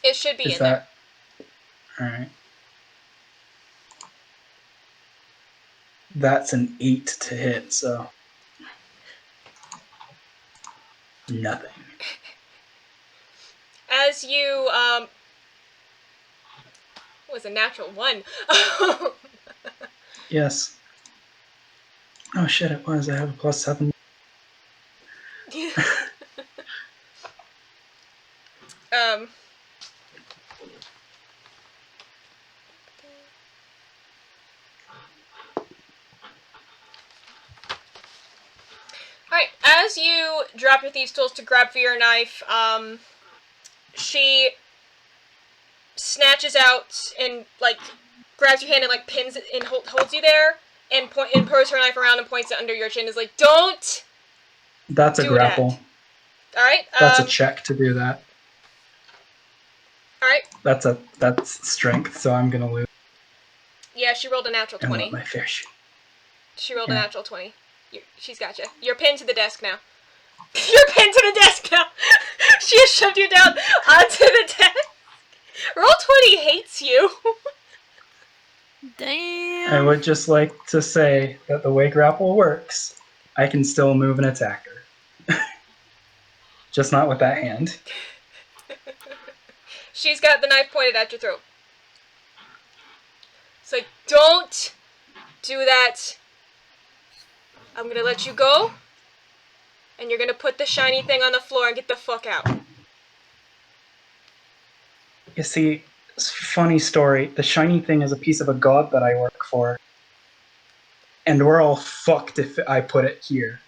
It should be is in that... there. Alright. That's an 8 to hit, so... Nothing. As you, it was a natural 1. Yes. Oh shit, it was. I have a +7. Alright, as you drop your thieves' tools to grab for your knife, she snatches out and, like, grabs your hand and, like, pins it and holds you there, and pulls her knife around and points it under your chin, is like, don't That's a grapple. Alright, That's a check to do that. Alright. That's strength, so I'm gonna lose. Yeah, she rolled a natural 20. I want my fair share. She rolled a natural 20. She's got you. You're pinned to the desk now. You're pinned to the desk now! She has shoved you down onto the desk! Roll20 hates you! Damn. I would just like to say that the way grapple works, I can still move and attack her. Just not with that hand. She's got the knife pointed at your throat. It's like, don't do that. I'm gonna let you go. And you're gonna put the shiny thing on the floor and get the fuck out. You see, funny story, the shiny thing is a piece of a god that I work for. And we're all fucked if I put it here.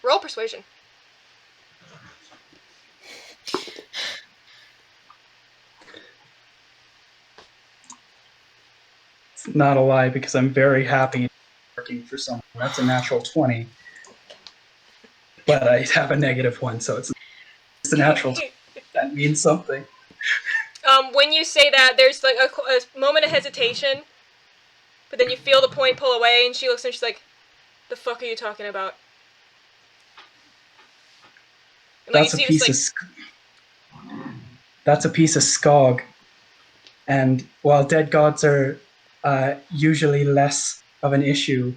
Roll persuasion. It's not a lie because I'm very happy working for someone. That's a natural 20. But I have a -1, so it's a natural 20. That means something. When you say that, there's like a moment of hesitation, but then you feel the point pull away, and she looks and she's like, "The fuck are you talking about?" And, like, That's a piece of Skog. And while dead gods are usually less of an issue,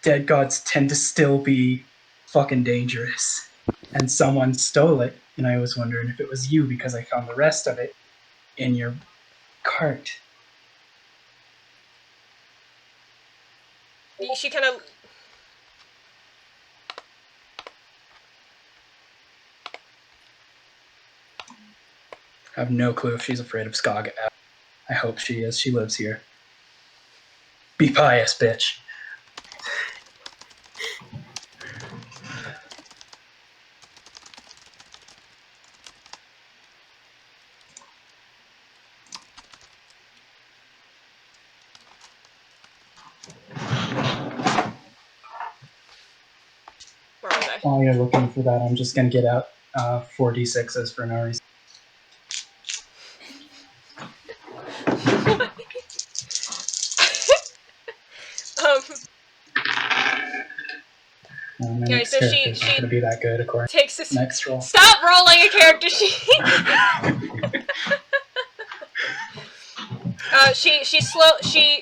dead gods tend to still be fucking dangerous. And someone stole it, and I was wondering if it was you because I found the rest of it in your cart. She kind of... I have no clue if she's afraid of Skog. I hope she is. She lives here. Be pious, bitch. Where was I? While you're looking for that, I'm just going to get out 4d6s for no reason. My Okay, next so character's not she going to be that good, according takes to this... the next roll. Stop rolling a character sheet!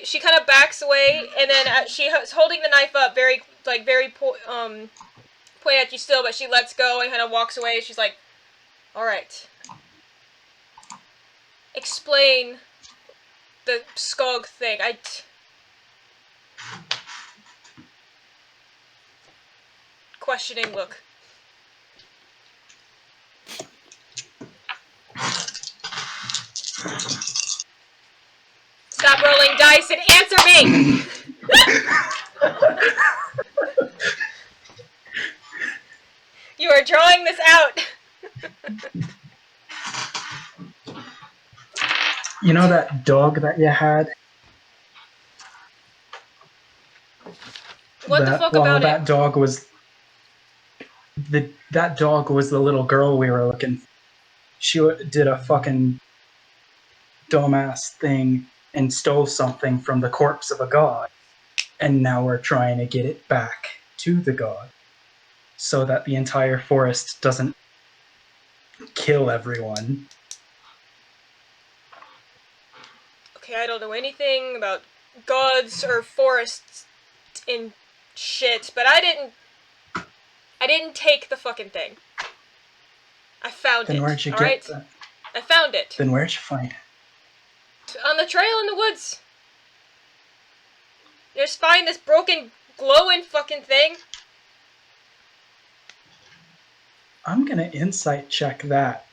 She kind of backs away, and then she's holding the knife up very point at you still, but she lets go and kind of walks away. She's like, all right, explain the Skog thing. Questioning look. Stop rolling dice and answer me! You are drawing this out. You know that dog that you had? What the fuck about that it? dog was... That dog was the little girl we were looking for. She did a fucking dumbass thing and stole something from the corpse of a god. And now we're trying to get it back to the god so that the entire forest doesn't kill everyone. Okay, I don't know anything about gods or forests and shit, but I didn't take the fucking thing. I found it. Then where'd you get alright? that? I found it. Then where'd you find it? On the trail in the woods. Just find this broken, glowing fucking thing. I'm gonna insight check that.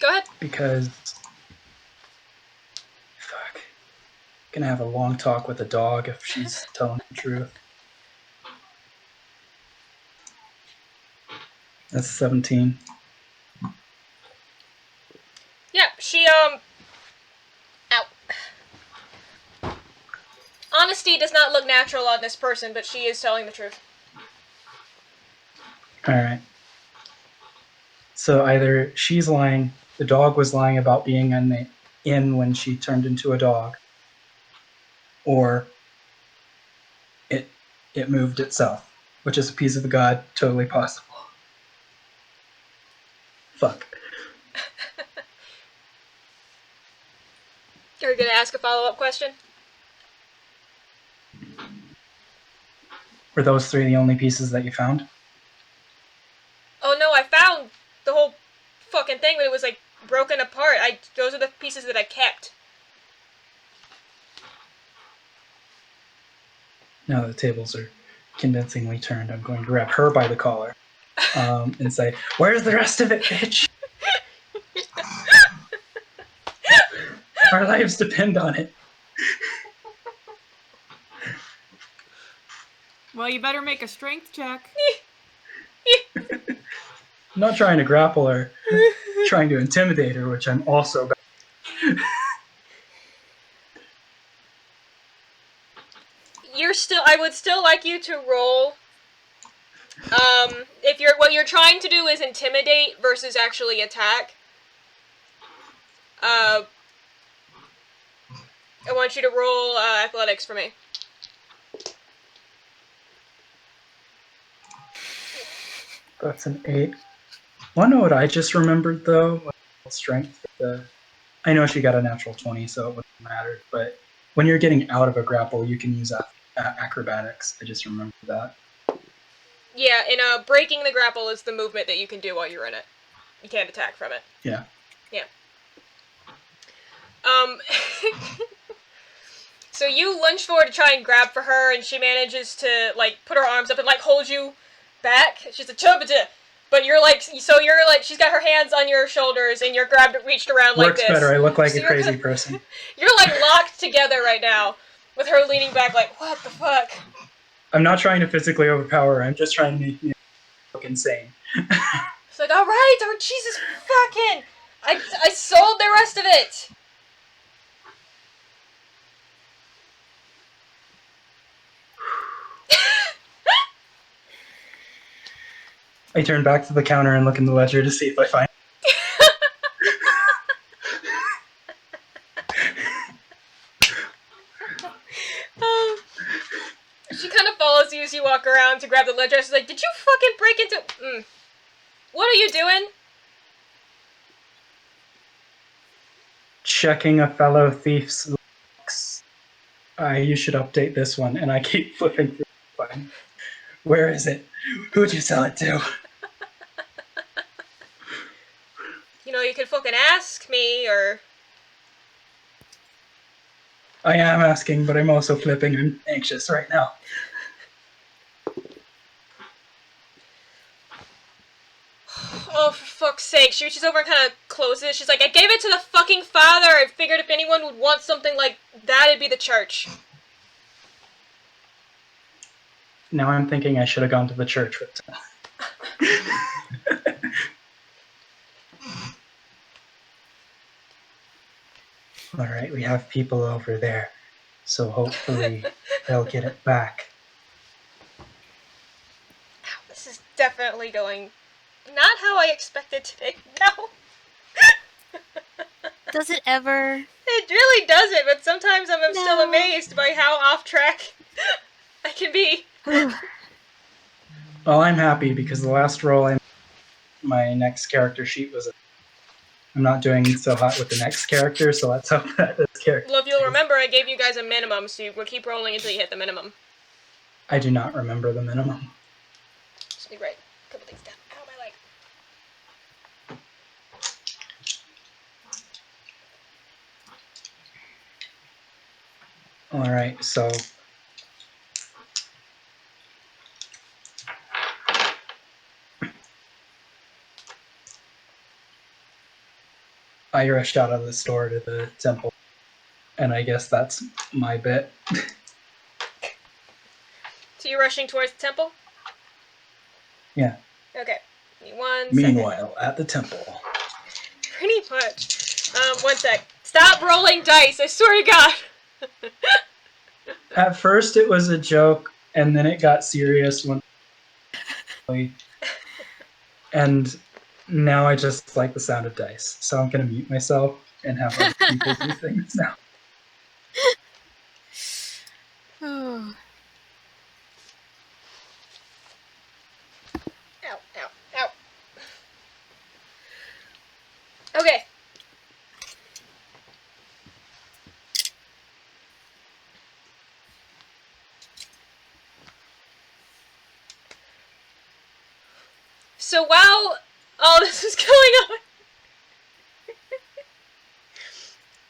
Go ahead. Because... Fuck. Gonna have a long talk with the dog if she's telling the truth. That's 17. Yeah, she, Ow. Honesty does not look natural on this person, but she is telling the truth. Alright. So either she's lying, the dog was lying about being in the inn when she turned into a dog, or it moved itself, which is a piece of the god, totally possible. Fuck. Are you gonna ask a follow-up question? Were those three the only pieces that you found? Oh no, I found the whole fucking thing, but it was like broken apart. Those are the pieces that I kept. Now that the tables are convincingly turned, I'm going to grab her by the collar and say, "Where's the rest of it, bitch? Our lives depend on it." Well, you better make a strength check. I'm not trying to grapple her, trying to intimidate her, which I'm also bad. I would still like you to roll. If what you're trying to do is intimidate versus actually attack. I want you to roll athletics for me. That's an 8. Want to know what I just remembered, though? Strength. I know she got a natural 20, so it wouldn't matter. But when you're getting out of a grapple, you can use acrobatics. I just remember that. Yeah, and breaking the grapple is the movement that you can do while you're in it. You can't attack from it. Yeah. Yeah. So you lunge forward to try and grab for her, and she manages to, like, put her arms up and, like, hold you back. She's like, "Chubba-da." But you're like, she's got her hands on your shoulders, and you're reached around like Works this. better. I look like So a crazy person. You're, like, locked together right now, with her leaning back like, what the fuck? I'm not trying to physically overpower her. I'm just trying to make me look insane. It's like, alright, oh, Jesus fucking... I sold the rest of it! I turn back to the counter and look in the ledger to see if I find She kind of follows you as you walk around to grab the ledger. She's like, did you fucking break into... What are you doing? checking a fellow thief's looks. You should update this one. And I keep flipping through. Where is it? Who'd you sell it to? You know, you could fucking ask me, or... I am asking, but I'm also flipping. I'm anxious right now. Oh, for fuck's sake. She reaches over and kind of closes it. She's like, I gave it to the fucking father. I figured if anyone would want something like that, it'd be the church. Now I'm thinking I should have gone to the church with them. Alright, we have people over there. So hopefully they'll get it back. This is definitely going not how I expected today. No. Does it ever? It really doesn't, but sometimes I'm still amazed by how off track I can be. Well, I'm happy because the last roll my next character sheet was I'm not doing so hot with the next character, so let's hope that this character... Well, if you'll remember, I gave you guys a minimum, so you will keep rolling until you hit the minimum. I do not remember the minimum. Just be right. A couple things down. Ow, my leg. Alright, so... I rushed out of the store to the temple, and I guess that's my bit. So you're rushing towards the temple? Yeah. Okay. Give me 1 second. Meanwhile, at the temple. Pretty much. 1 sec. Stop rolling dice, I swear to God! At first it was a joke, and then it got serious when... And now I just like the sound of dice. So I'm gonna mute myself and have other people do things now. Oh. Ow, ow, ow. Okay. So while all this is going on,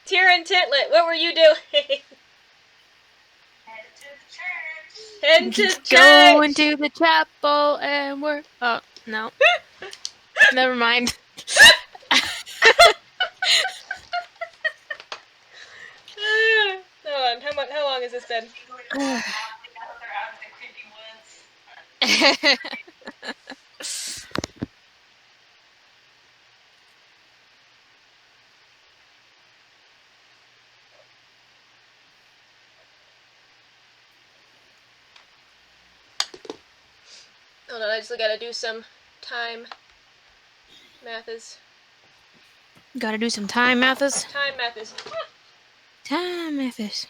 Tyrinan Tintlet, what were you doing? Head to church. Go into the chapel and work. Oh, no. Never mind. Hold on, how long has this been? Hold on, I just gotta do some time maths. Gotta do some time, Mathis. Time maths. Time, Mathis.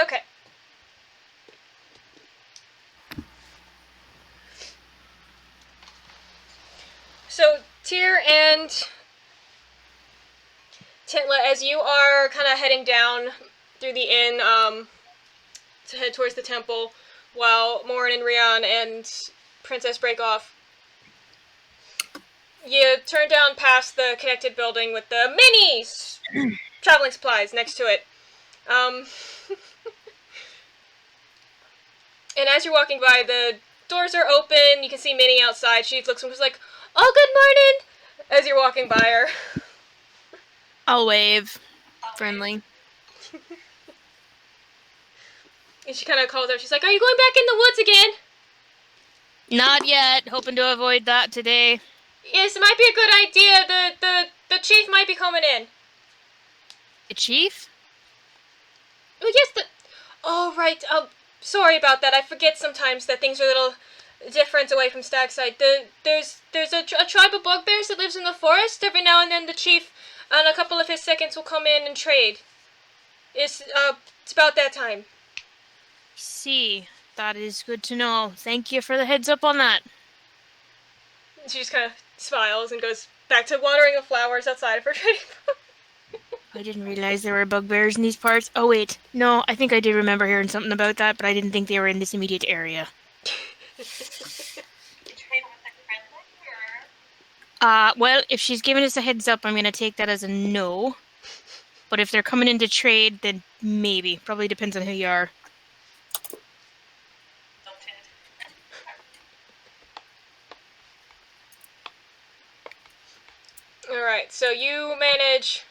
Okay. And Tintlet, as you are kind of heading down through the inn to head towards the temple, while Morrin and Rhian and Princess break off, you turn down past the connected building with the mini traveling supplies next to it. And as you're walking by, the doors are open. You can see Minnie outside. She looks and was like, "Oh, good morning!" As you're walking by her. I'll wave. Friendly. And she kind of calls out. She's like, "Are you going back in the woods again?" Not yet. Hoping to avoid that today. Yes, it might be a good idea. The chief might be coming in. The chief? Oh, yes, Oh, right. Sorry about that. I forget sometimes that things are a little different away from Stagside. There's a tribe of bugbears that lives in the forest. Every now and then the chief and a couple of his seconds will come in and trade. It's about that time. See. That is good to know. Thank you for the heads up on that. She just kind of smiles and goes back to watering the flowers outside of her trading post. I didn't realize there were bugbears in these parts. Oh, wait. No, I think I did remember hearing something about that, but I didn't think they were in this immediate area. You trade with a friendly, or? Well, if she's giving us a heads up, I'm going to take that as a no. But if they're coming in to trade, then maybe. Probably depends on who you are. Alright, so you manage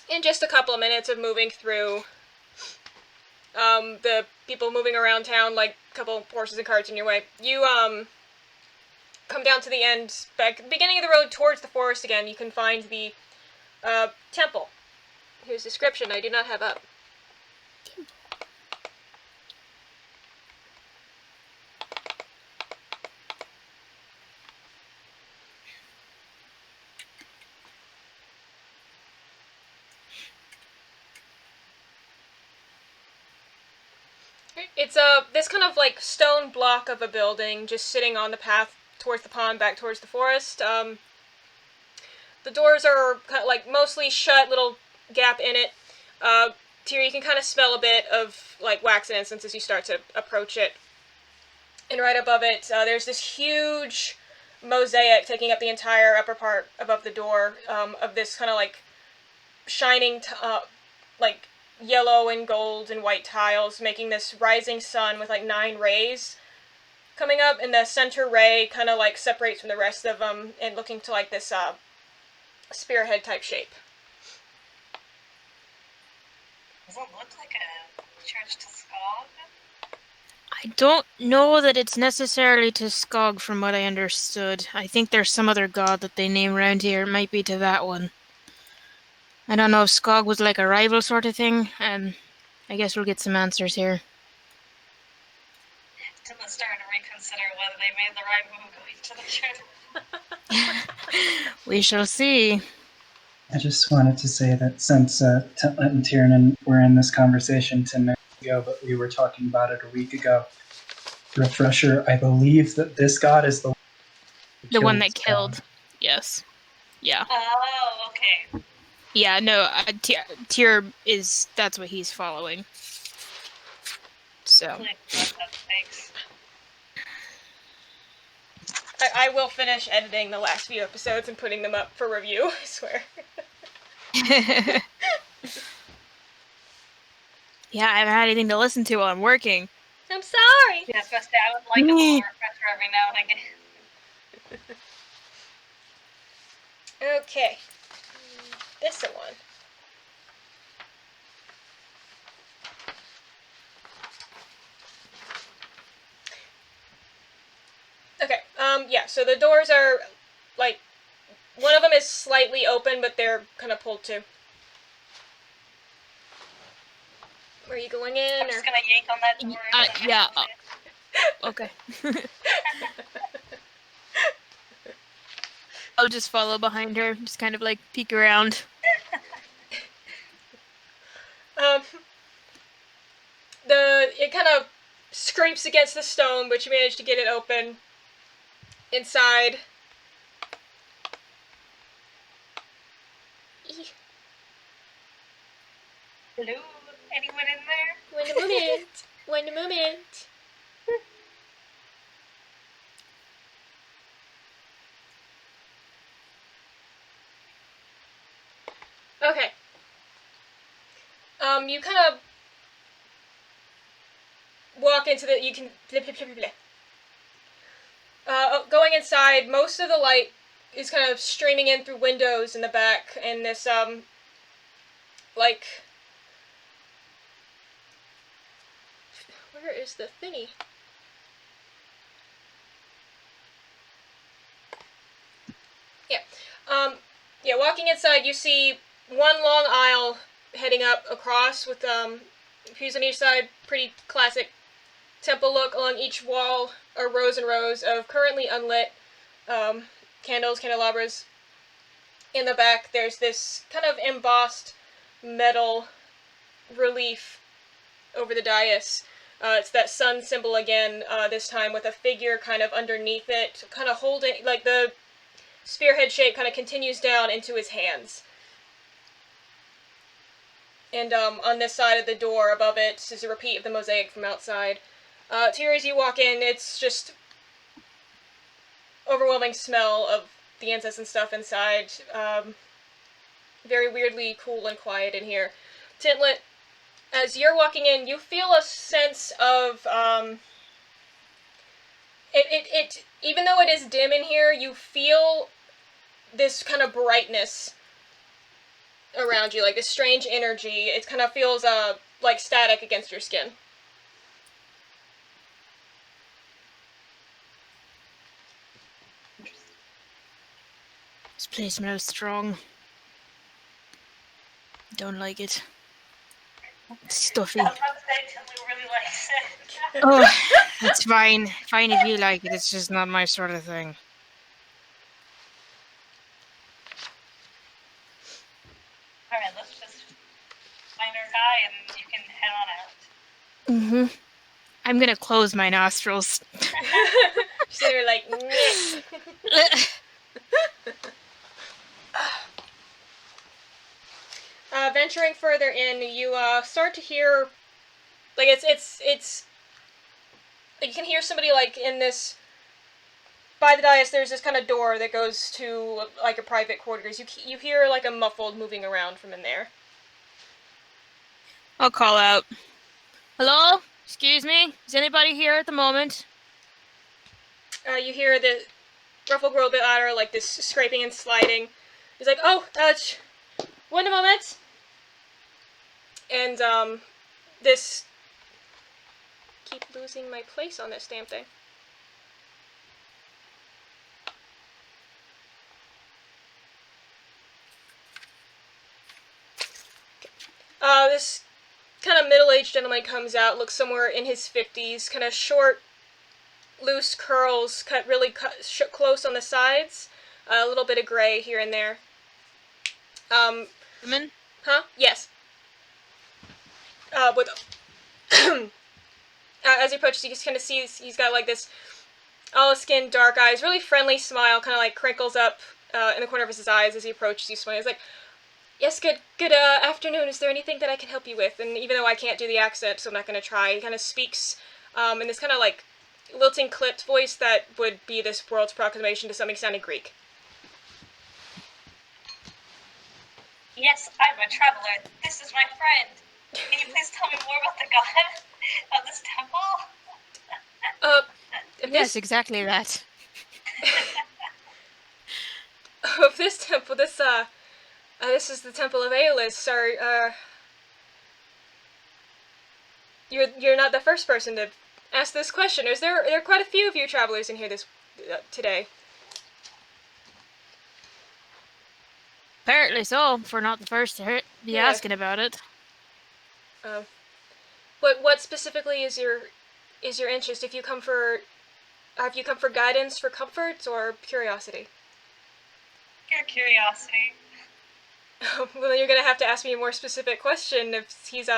in just a couple of minutes of moving through the people moving around town, like a couple horses and carts in your way. You come down to the end, back at the beginning of the road towards the forest again. You can find the temple, whose description I do not have up. It's this kind of like stone block of a building just sitting on the path towards the pond, back towards the forest. The doors are kind of like mostly shut, little gap in it. Here you can kind of smell a bit of like wax and incense as you start to approach it. And right above it, there's this huge mosaic taking up the entire upper part above the door of this kind of like shining, like yellow and gold and white tiles, making this rising sun with like 9 rays coming up, and the center ray kind of like separates from the rest of them and looking to like this spearhead type shape. Does it look like a church to Skog? I don't know that it's necessarily to Skog from what I understood. I think there's some other god that they name around here. It might be to that one. I don't know if Skog was like a rival sort of thing. I guess we'll get some answers here. Tintlet's starting to reconsider whether they made the right move going to the church. We shall see. I just wanted to say that since Tintlet and Tyrenan were in this conversation 10 minutes ago, but we were talking about it a week ago. Refresher, I believe that this god is the one that killed. Yes. Yeah. Oh, okay. Yeah, no, Tyr is, that's what he's following. So. Thanks. I will finish editing the last few episodes and putting them up for review, I swear. Yeah, I haven't had anything to listen to while I'm working. I'm sorry! Yeah, I was going to say, I would like a little refresher every now and again. Okay. This one. Okay, yeah, so the doors are, like, one of them is slightly open, but they're kind of pulled too. Are you going in, I'm or? just going to yank on that door. Yeah, okay. I'll just follow behind her, just kind of like peek around. It kind of scrapes against the stone, but you manage to get it open. inside. Hello? Anyone in there? One moment. One moment. Okay. You kind of walk into the. You can. Going inside, most of the light is kind of streaming in through windows in the back, and this like. Where is the thingy? Yeah. Yeah, walking inside, you see one long aisle heading up across with pews on each side. Pretty classic temple look. Along each wall are rows and rows of currently unlit candles, candelabras. In the back, there's this kind of embossed metal relief over the dais. It's that sun symbol again, this time with a figure kind of underneath it, kind of holding, like the spearhead shape kind of continues down into his hands. And on this side of the door above it is a repeat of the mosaic from outside. Here as you walk in, it's just overwhelming smell of the incense and stuff inside. Very weirdly cool and quiet in here. Tintlet, as you're walking in, you feel a sense of it even though it is dim in here, you feel this kind of brightness around you, like this strange energy. It kind of feels like static against your skin. This place smells strong. Don't like it. It's stuffy. I was about to say, Tinley really likes it. Oh, it's fine. Fine if you like it. It's just not my sort of thing. Alright, let's just find our guy and you can head on out. I'm gonna close my nostrils. So you're like, venturing further in, you start to hear, like it's you can hear somebody like in this. By the dais, there's this kind of door that goes to like a private quarters. You hear like a muffled moving around from in there. I'll call out. Hello? Excuse me? Is anybody here at the moment? You hear the ruffle grow a bit louder, like this scraping and sliding. He's like, oh, one moment. And this. Keep losing my place on this damn thing. This kind of middle-aged gentleman comes out, looks somewhere in his 50s, kind of short, loose curls, cut close on the sides, a little bit of gray here and there. Women? Huh? Yes. With as he approaches, you just kind of see he's got like this olive skin, dark eyes, really friendly smile, kind of like crinkles up in the corner of his eyes as he approaches you. Smiling. He's like, "Yes, good afternoon. Is there anything that I can help you with?" And even though I can't do the accent, so I'm not going to try, he kind of speaks in this kind of like lilting, clipped voice that would be this world's proclamation to some extent in Greek. Yes, I'm a traveler. This is my friend. Can you please tell me more about the god of this temple? Yes, exactly that. Of this temple, this is the temple of Aeolus, sir. You're not the first person to ask this question. There are quite a few of you travelers in here today. Apparently so, if we're not the first to be asking about it. What specifically is your interest? Have you come for guidance, for comfort, or curiosity? Pure curiosity. Well, you're gonna have to ask me a more specific question if he's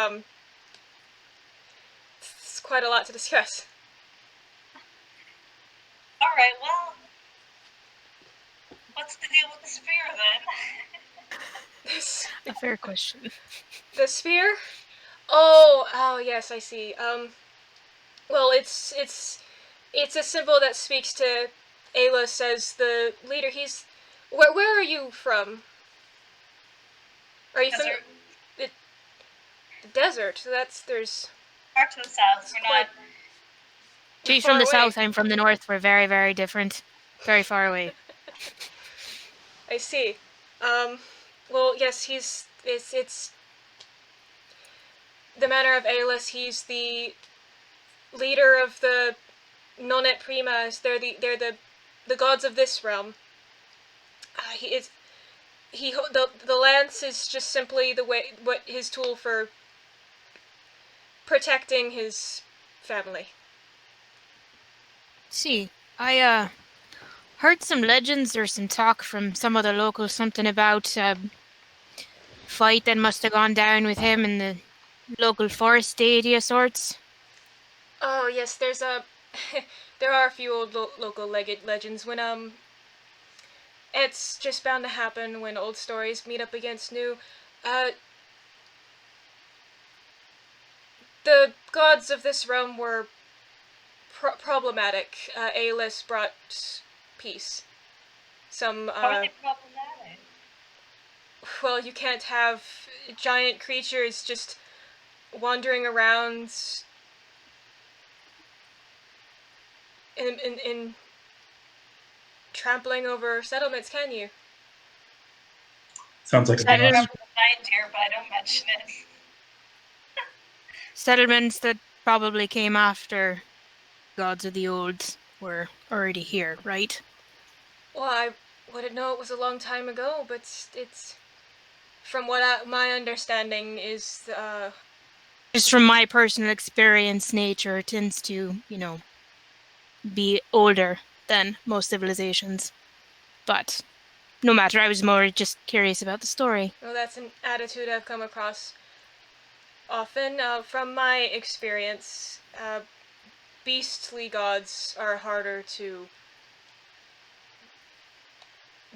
it's quite a lot to discuss. Alright, well, What's the deal with the spear then? A fair question. The spear? Oh, yes, I see. Well, it's a symbol that speaks to Aelus as the leader. Where are you from? Are you from Desert. the desert? So there's Far to the south. We're quite not. She's far from the away. south, I'm from the north. We're very, very different. Very far away. I see. Well, yes, it's the manner of Aelus. He's the leader of the Nonet Primas. They're the gods of this realm. The lance is just simply what his tool for protecting his family. See, I heard some legends or some talk from some of the locals, something about fight that must have gone down with him and the local forest deity of sorts. Oh yes, there's a there are a few old local legends when it's just bound to happen when old stories meet up against new. Uh, the gods of this realm were problematic. Aelus brought peace. Some How are they problematic? well, you can't have giant creatures just wandering around in trampling over settlements, can you? Sounds like a I boss. remember the giant deer, but I don't mention it. Settlements that probably came after gods of the old were already here, right? Well, I wouldn't know it was a long time ago, but it's from what my understanding is. Just from my personal experience, nature tends to, be older than most civilizations. But no matter, I was more just curious about the story. Well, that's an attitude I've come across often. From my experience, beastly gods are harder to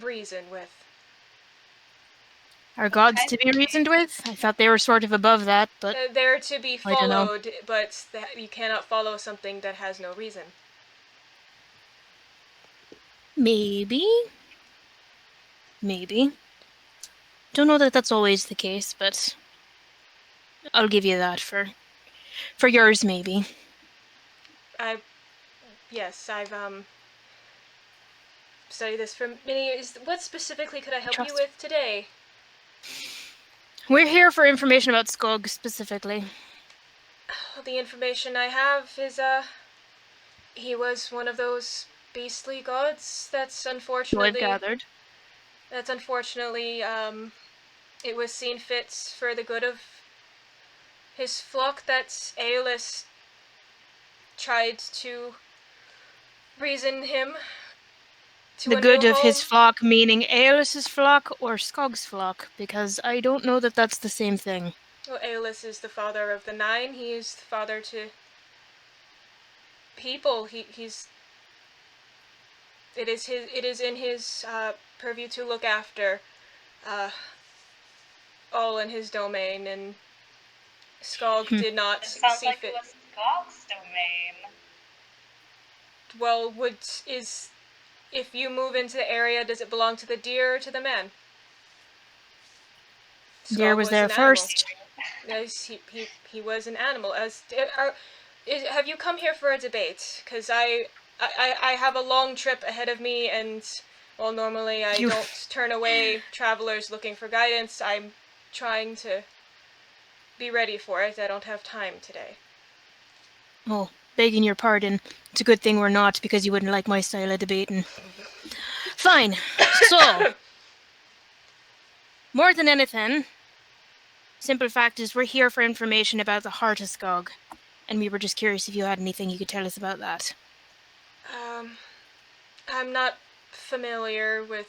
reason with. Are gods to be reasoned with? I thought they were sort of above that, but They're to be I don't know. followed, but you cannot follow something that has no reason. maybe. Don't know that that's always the case, but I'll give you that for yours, maybe. Yes, I've studied this for many years. What specifically could I help you Trust. with today? We're here for information about Skog specifically. The information I have is he was one of those beastly gods. So I've gathered. That's unfortunately it was seen fit for the good of his flock that Aelus tried to reason him to The a good new of his home. flock meaning Aeolus's flock or Skog's flock, because I don't know that that's the same thing. Well, Aelus is the father of the nine. He is the father to people. He's it is in his purview to look after all in his domain, and Skog did not It sounds see like fit. it was Skog's domain. Well, if you move into the area, does it belong to the deer or to the man? Deer Skog was there an animal. first. Yes, he was an animal. Have you come here for a debate? Because I have a long trip ahead of me, and well, normally I don't turn away travelers looking for guidance. I'm trying to be ready for it. I don't have time today. Oh, begging your pardon. It's a good thing we're not, because you wouldn't like my style of debating. Fine. So, more than anything, simple fact is we're here for information about the heart of Skog, and we were just curious if you had anything you could tell us about that. I'm not familiar with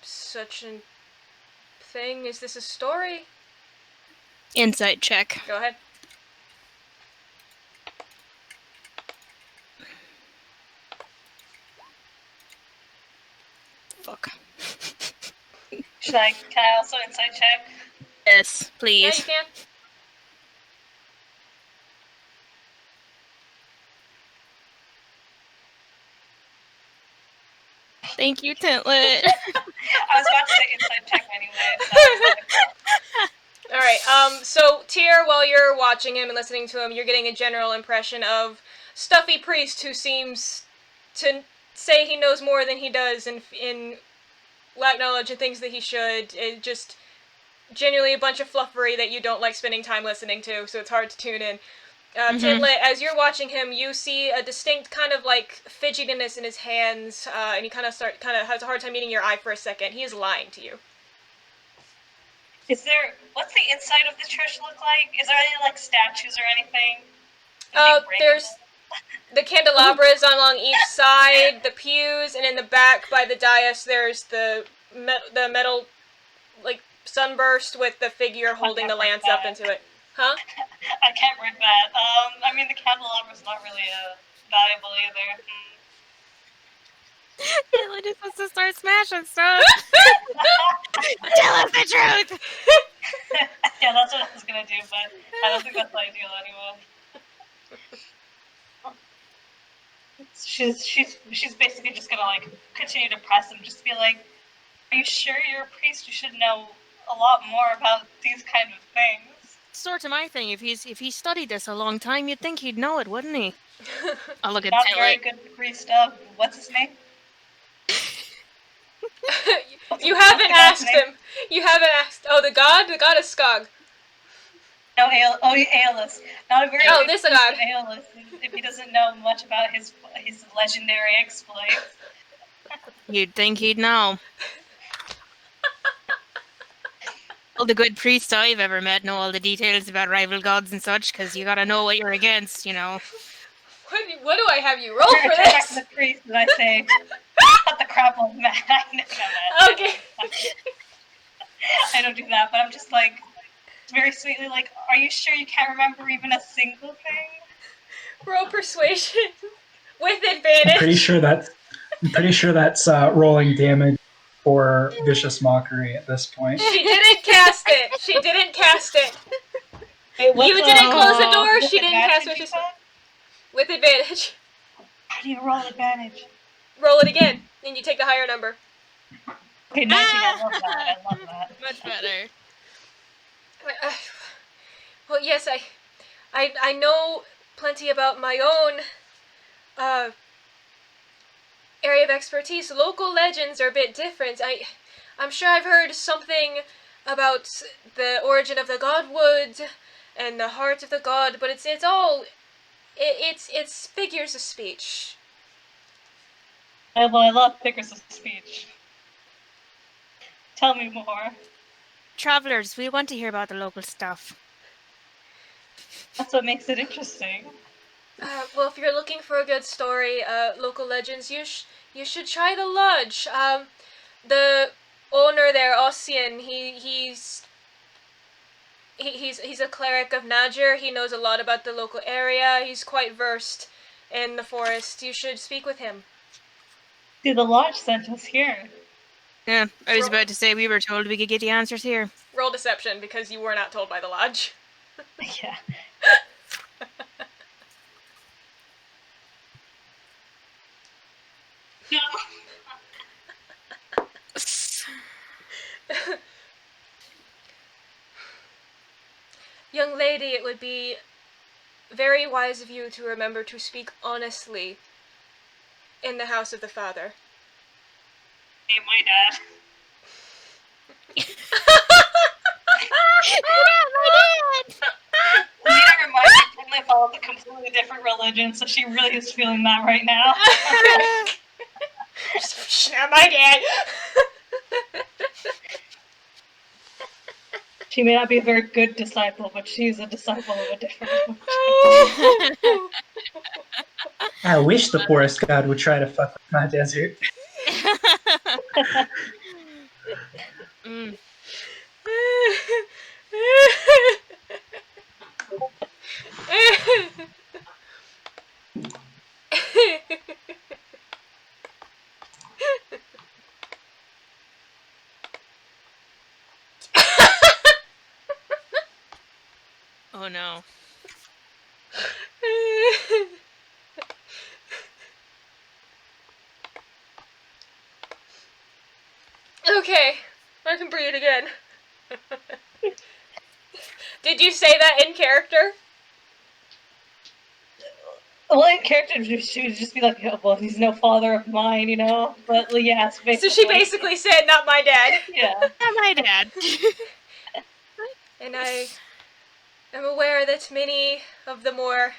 such a thing. Is this a story? Insight check. Go ahead. Fuck. Can I also insight check? Yes, Yeah, please. you can. Thank you, Tintlet. I was about to say insight check anyway, so I was like, All right. So Tyr, while you're watching him and listening to him, you're getting a general impression of stuffy priest who seems to say he knows more than he does, and in lack knowledge and things that he should. It just genuinely a bunch of fluffery that you don't like spending time listening to, so it's hard to tune in. Tintlet, as you're watching him, you see a distinct kind of like fidgetiness in his hands, and he kind of has a hard time meeting your eye for a second. He is lying to you. what's the inside of the church look like? Is there any like statues or anything? There's the candelabras along each side, the pews, and in the back by the dais there's the metal like sunburst with the figure holding the lance up into it. Huh? I can't read that. I mean the candelabra's not really valuable either. Tintlet is supposed to start smashing stuff. Tell us the truth. Yeah, that's what I was gonna do, but I don't think that's ideal anyway. She's basically just gonna like continue to press him, just be like, "Are you sure you're a priest? You should know a lot more about these kind of things." Sort of my thing. If he studied this a long time, you'd think he'd know it, wouldn't he? I'll look at Not a very Tintlet. good priest. What's his name? You haven't asked him. You haven't asked. Oh, the god? The god is Skog. No, Aeolus. Not a very Oh, good this priest god. of Aeolus if he doesn't know much about his legendary exploits. You'd think he'd know. All the good priests I've ever met know all the details about rival gods and such, because you gotta know what you're against, you know. What do I have you roll for Turn back this? to the priest and I say, "Cut the crap old man." I know that. Okay. I don't do that, but I'm just like, very sweetly like, "Are you sure you can't remember even a single thing?" Roll persuasion with advantage. I'm pretty sure that's rolling damage for vicious mockery at this point. She didn't cast it. She didn't cast it. Wait, You didn't close the door. with She didn't cast advantage, vicious you said? with advantage. How do you roll advantage? Roll it again, and you take the higher number. Okay, 19. I love that. I love that. Much better. Well, yes, I know plenty about my own area of expertise. Local legends are a bit different. I'm sure I've heard something about the origin of the godwood and the heart of the god, but it's figures of speech. Well, I love figures of speech. Tell me more. Travelers, we want to hear about the local stuff. That's what makes it interesting. Well, if you're looking for a good story, local legends, you should try the lodge. The owner there, Ossian, he's a cleric of Nadir. He knows a lot about the local area. He's quite versed in the forest. You should speak with him. See, the lodge sent us here. Yeah, I was about to say we were told we could get the answers here. Roll deception because you were not told by the lodge. Yeah. Young lady, it would be very wise of you to remember to speak honestly in the house of the Father. Hey, my dad. Nina reminds me Tintlet followed a completely different religion, so she really is feeling that right now. My dad. She may not be a very good disciple, but she's a disciple of a different religion. I wish the forest god would try to fuck with my desert. Mm. Oh no. Okay, I can breathe again. Did you say that in character? Well, in character, she would just be like, oh, well, he's no father of mine, you know? But, yes, basically. So she basically said, not my dad. Yeah. Not my dad. And I am aware that many of the more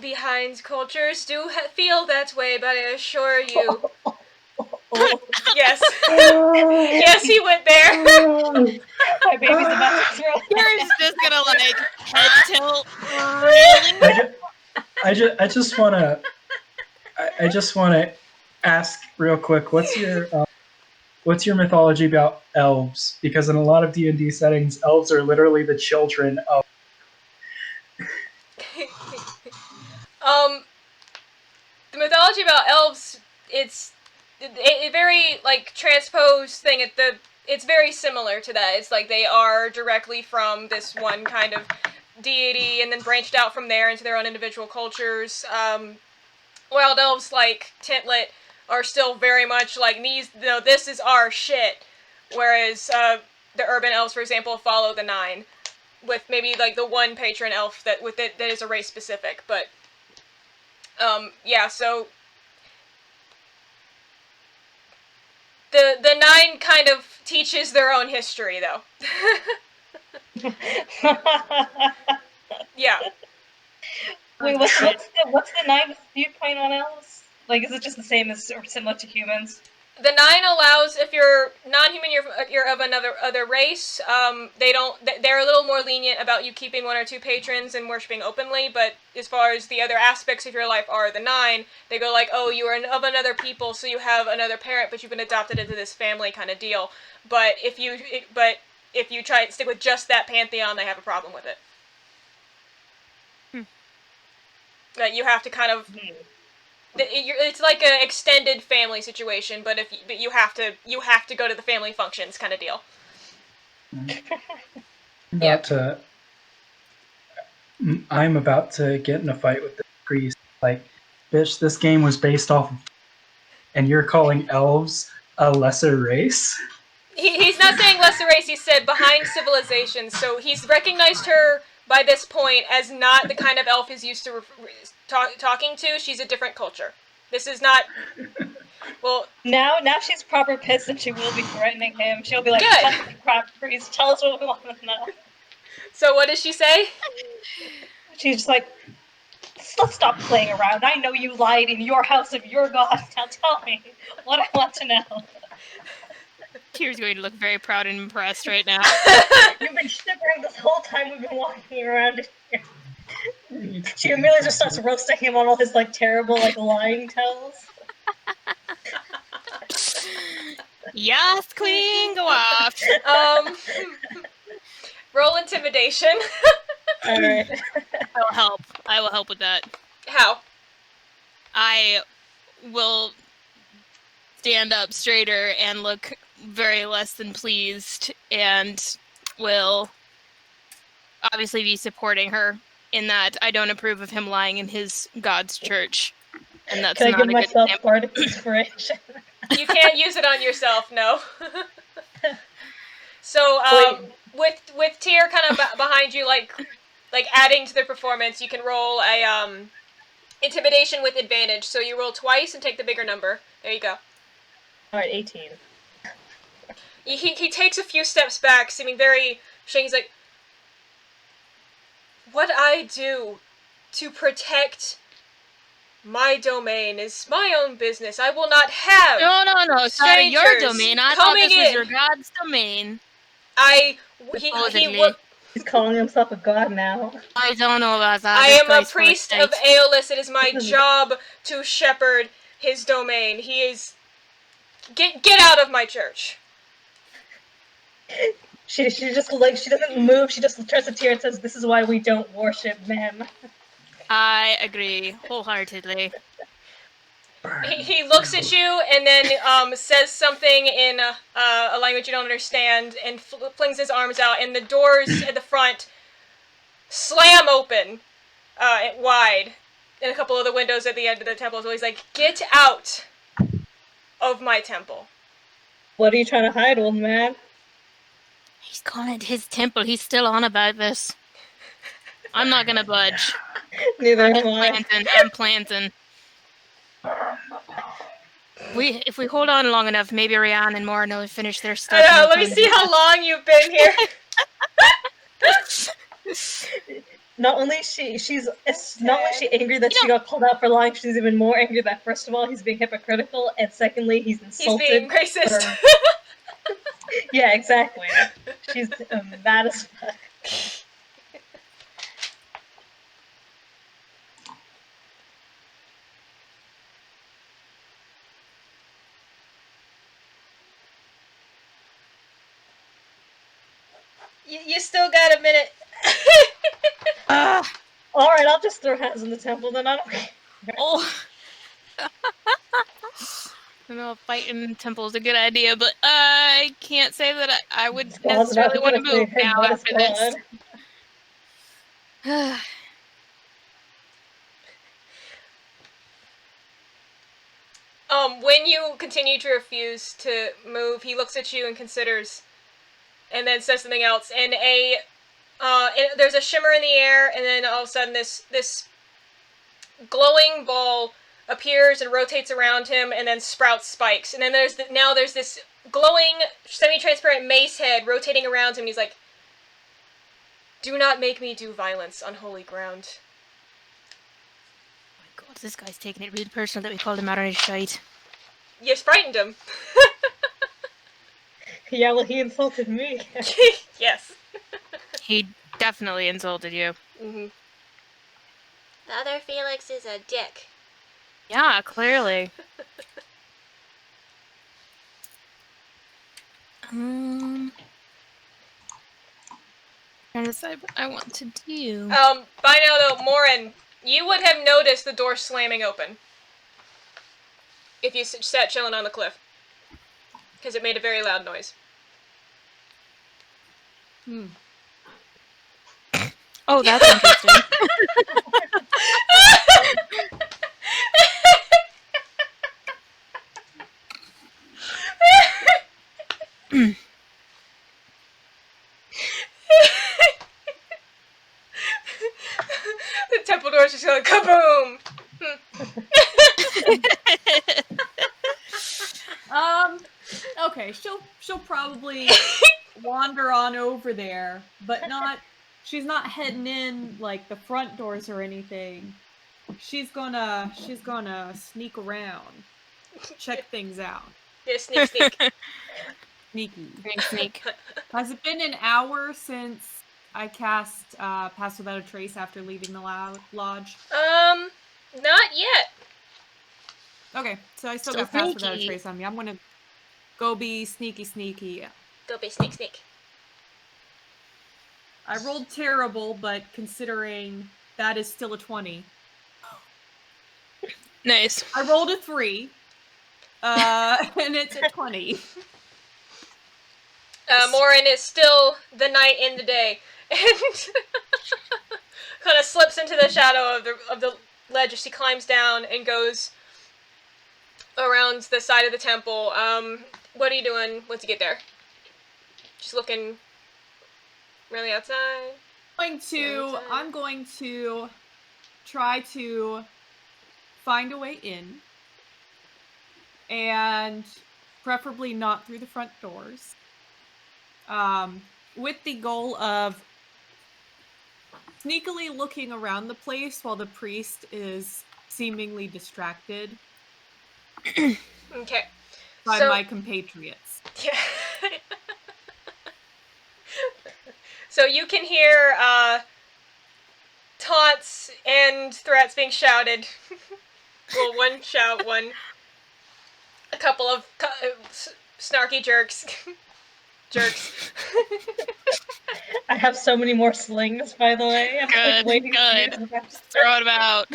behind cultures do feel that way, but I assure you... Yes. Yes, he went there. My baby's about to throw it. Yours is just gonna like head tilt really. I just wanna ask real quick. What's your mythology about elves? Because in a lot of D&D settings, elves are literally the children of. The mythology about elves, it's a very, like, transposed thing. It's very similar to that. It's like they are directly from this one kind of deity and then branched out from there into their own individual cultures. Wild elves like Tintlet are still very much like, this is our shit. Whereas the urban elves, for example, follow the Nine, with maybe like the one patron elf that is a race specific. But yeah, so the Nine kind of teaches their own history, though. Yeah. Wait, what's the Nine's viewpoint on elves? Like, is it just the same as or similar to humans? The Nine allows, if you're non-human, you're of other race. They're a little more lenient about you keeping one or two patrons and worshiping openly. But as far as the other aspects of your life are the Nine, they go like, oh, you are of another people, so you have another parent, but you've been adopted into this family kind of deal. But if you try to stick with just that pantheon, they have a problem with it. That you have to kind of. It's like an extended family situation, but you have to go to the family functions kind of deal. I'm about to get in a fight with the priest. Like, bitch, this game was based off of, and you're calling elves a lesser race? He's not saying lesser race. He said behind civilization. So he's recognized her by this point as not the kind of elf he's used to talking to. She's a different culture. This is not. Well, now she's proper pissed and she will be threatening him. She'll be like, good. "Shut the crap, priest. Tell us what we want to know." So what does she say? She's just like, let's stop playing around. I know you lied in your house of your god. Now tell me what I want to know. Tyr's going to look very proud and impressed right now. You've been shivering this whole time we've been walking around here. She immediately just starts roasting him on all his like terrible like lying tells. Yes, queen, go off. Roll intimidation. All right. I will help with that. How? I will stand up straighter and look very less than pleased, and will obviously be supporting her in that I don't approve of him lying in his god's church, and that's Can not I give a myself good part of inspiration? You can't use it on yourself, no. So, with Tyr kind of behind you, like adding to the performance, you can roll a intimidation with advantage. So you roll twice and take the bigger number. There you go. All right, 18. He takes a few steps back, seeming very shaken. He's like, what I do to protect my domain is my own business. I will not have No, it's not your domain. I thought this was your god's domain. He's calling himself a god now. I don't know about that. I am a priest of Aeolus. It is my job to shepherd his domain. He is... Get out of my church. She just like, she doesn't move, she just turns to Tyr and says, "This is why we don't worship men." I agree wholeheartedly. He looks at you and then says something in a language you don't understand and flings his arms out, and the doors at the front slam open wide, and a couple of the windows at the end of the temple. So he's like, "Get out of my temple." What are you trying to hide, old man? He's gone into his temple. He's still on about this. I'm not gonna budge. Neither am I. I'm planting. If we hold on long enough, maybe Rhian and Morrin will finish their stuff. I know, let me see how long you've been here. Not only is she's not only she angry that she got called out for lying, she's even more angry that first of all he's being hypocritical, and secondly he's insulted. He's being racist. Yeah, exactly. She's mad as fuck. You still got a minute. Alright, I'll just throw hands in the temple then. I don't care. Oh. I know fighting in temple is a good idea, but I can't say that I would necessarily want to move now after this. When you continue to refuse to move, he looks at you and considers, and then says something else. And there's a shimmer in the air, and then all of a sudden this glowing ball appears and rotates around him, and then sprouts spikes. And then there's this glowing, semi-transparent mace head rotating around him, and he's like, "Do not make me do violence on holy ground." Oh my god, this guy's taking it real personal that we called him out on his shite. You frightened him. Yeah, well, he insulted me. Yes. He definitely insulted you. Mm-hmm. The other Felix is a dick. Yeah, clearly. Trying to decide what I want to do. By now though, Morrin, you would have noticed the door slamming open if you sat chilling on the cliff, because it made a very loud noise. Oh, that's interesting. The temple doors just go kaboom! Okay, she'll probably wander on over there, but she's not heading in like the front doors or anything. She's gonna sneak around, check things out. Yeah, sneak. Sneaky. Sneak. Has it been an hour since I cast Pass Without a Trace after leaving the lodge? Not yet. Okay, so I still Still got Pass Without a sneaky. Trace on me. I'm gonna go be sneaky. Go be sneak. I rolled terrible, but considering that is still a 20. Nice. I rolled a 3. And it's a 20. Morrin is still the night in the day, and kind of slips into the shadow of the ledge as she climbs down and goes around the side of the temple. What are you doing once you get there? Just looking really outside? I'm going to try to find a way in, and preferably not through the front doors, with the goal of sneakily looking around the place while the priest is seemingly distracted Okay. by my compatriots. Yeah. So you can hear taunts and threats being shouted. Well, one shout, a couple of snarky jerks. I have so many more slings, by the way. I'm Good, waiting good. to use them. Throw it out.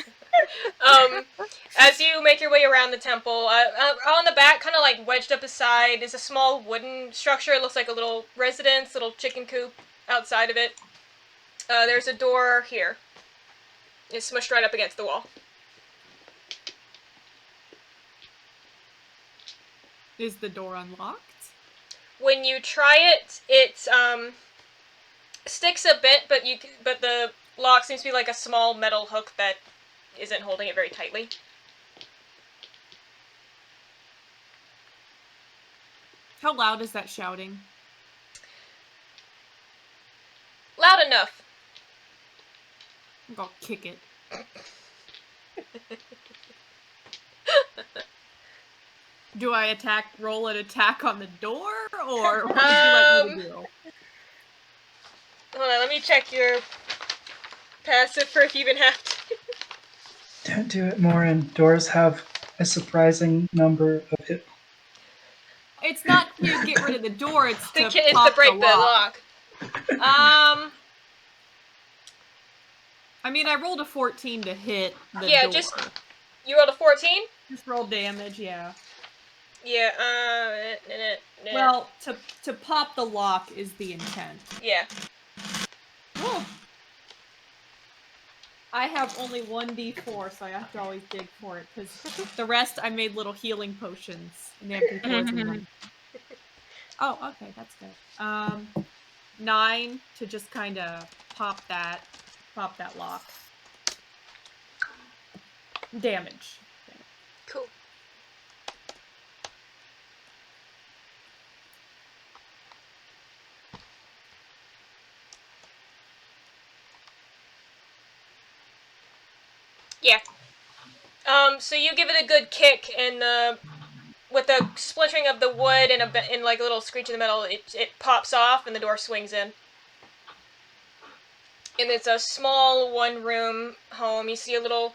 As you make your way around the temple, on the back, kind of like wedged up aside, is a small wooden structure. It looks like a little residence, little chicken coop outside of it. There's a door here. It's smushed right up against the wall. Is the door unlocked? When you try it, it sticks a bit, but the lock seems to be like a small metal hook that isn't holding it very tightly. How loud is that shouting? Loud enough. I'm gonna kick it. Do I roll an attack on the door, or what would you like me to do? Hold on, let me check your passive for if you even have to. Don't do it, Morrin. Doors have a surprising number of hit. It's not to get rid of the door, it's to break the lock. I mean, I rolled a 14 to hit the door. Yeah, you rolled a 14? Just roll damage, yeah. Yeah, Well, to pop the lock is the intent. Yeah. Oh. I have only 1d4, so I have to always dig for it, because the rest I made little healing potions, and they have d4s in them. Oh, okay, that's good. 9 to just kind of pop that lock. Damage. Cool. Yeah. So you give it a good kick, and with the splintering of the wood and like a little screech in the metal, it pops off, and the door swings in. And it's a small one-room home. You see a little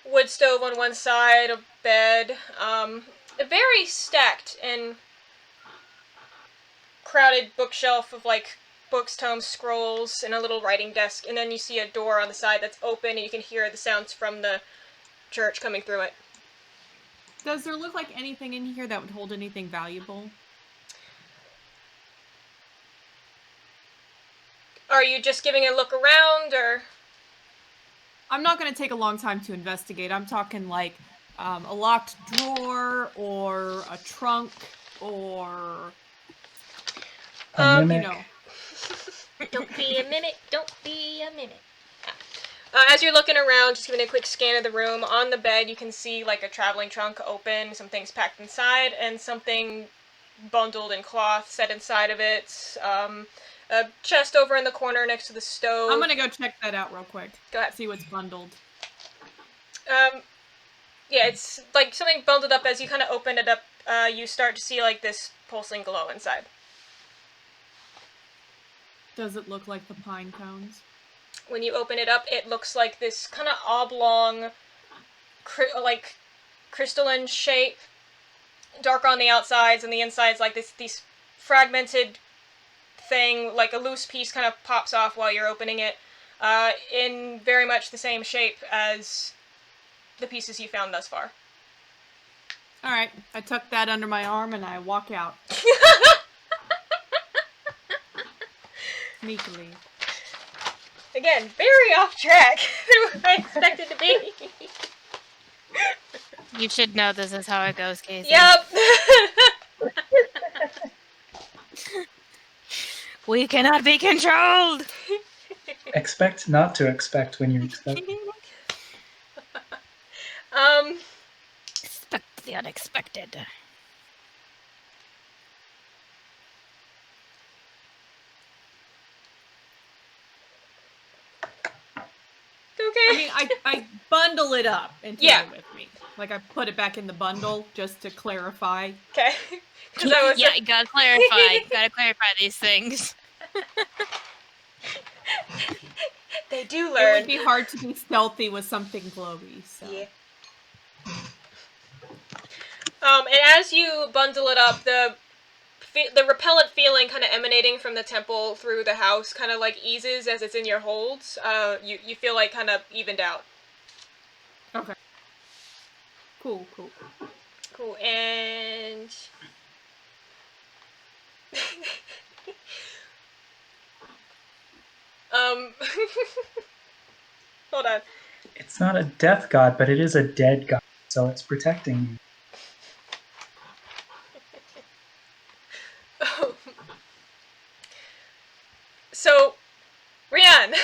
wood stove on one side, a bed, a very stacked and crowded bookshelf of like books, tomes, scrolls, and a little writing desk. And then you see a door on the side that's open, and you can hear the sounds from the church coming through it. Does there look like anything in here that would hold anything valuable? Are you just giving a look around, or? I'm not going to take a long time to investigate. I'm talking like a locked drawer, or a trunk, or... A mimic. You know. Don't be a mimic, don't be a mimic. As you're looking around, just giving a quick scan of the room, on the bed you can see like a traveling trunk open, some things packed inside, and something bundled in cloth set inside of it. A chest over in the corner next to the stove. I'm gonna go check that out real quick. Go ahead. See what's bundled. Yeah, it's like something bundled up. As you kind of open it up, you start to see like this pulsing glow inside. Does it look like the pine cones? When you open it up, it looks like this kind of oblong, like crystalline shape, darker on the outsides, and the insides like these fragmented thing, like a loose piece kind of pops off while you're opening it, in very much the same shape as the pieces you found thus far. Alright, I tuck that under my arm and I walk out. Sneakily. Again, very off track than what I expected to be. You should know this is how it goes, Casey. Yep. We cannot be controlled! Expect not to expect when you expect. Expect the unexpected. Okay. I mean, I bundle it up and take it with me. Like, I put it back in the bundle just to clarify. Okay. Yeah, you gotta clarify. Gotta clarify these things. They do It learn. would be hard to be stealthy with something glowy, so. Yeah. And as you bundle it up, the repellent feeling kind of emanating from the temple through the house kind of like eases as it's in your holds. You feel like kind of evened out. Okay. Cool. Cool, and... Hold on. It's not a death god, but it is a dead god, so it's protecting you. So, Rhian,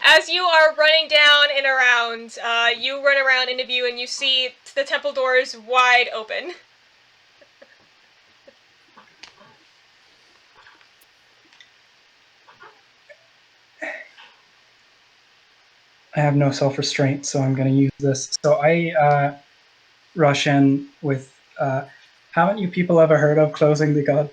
as you are running down and around, you run around into view and you see the temple doors wide open. I have no self-restraint, so I'm going to use this. So I rush in with, haven't you people ever heard of closing the god?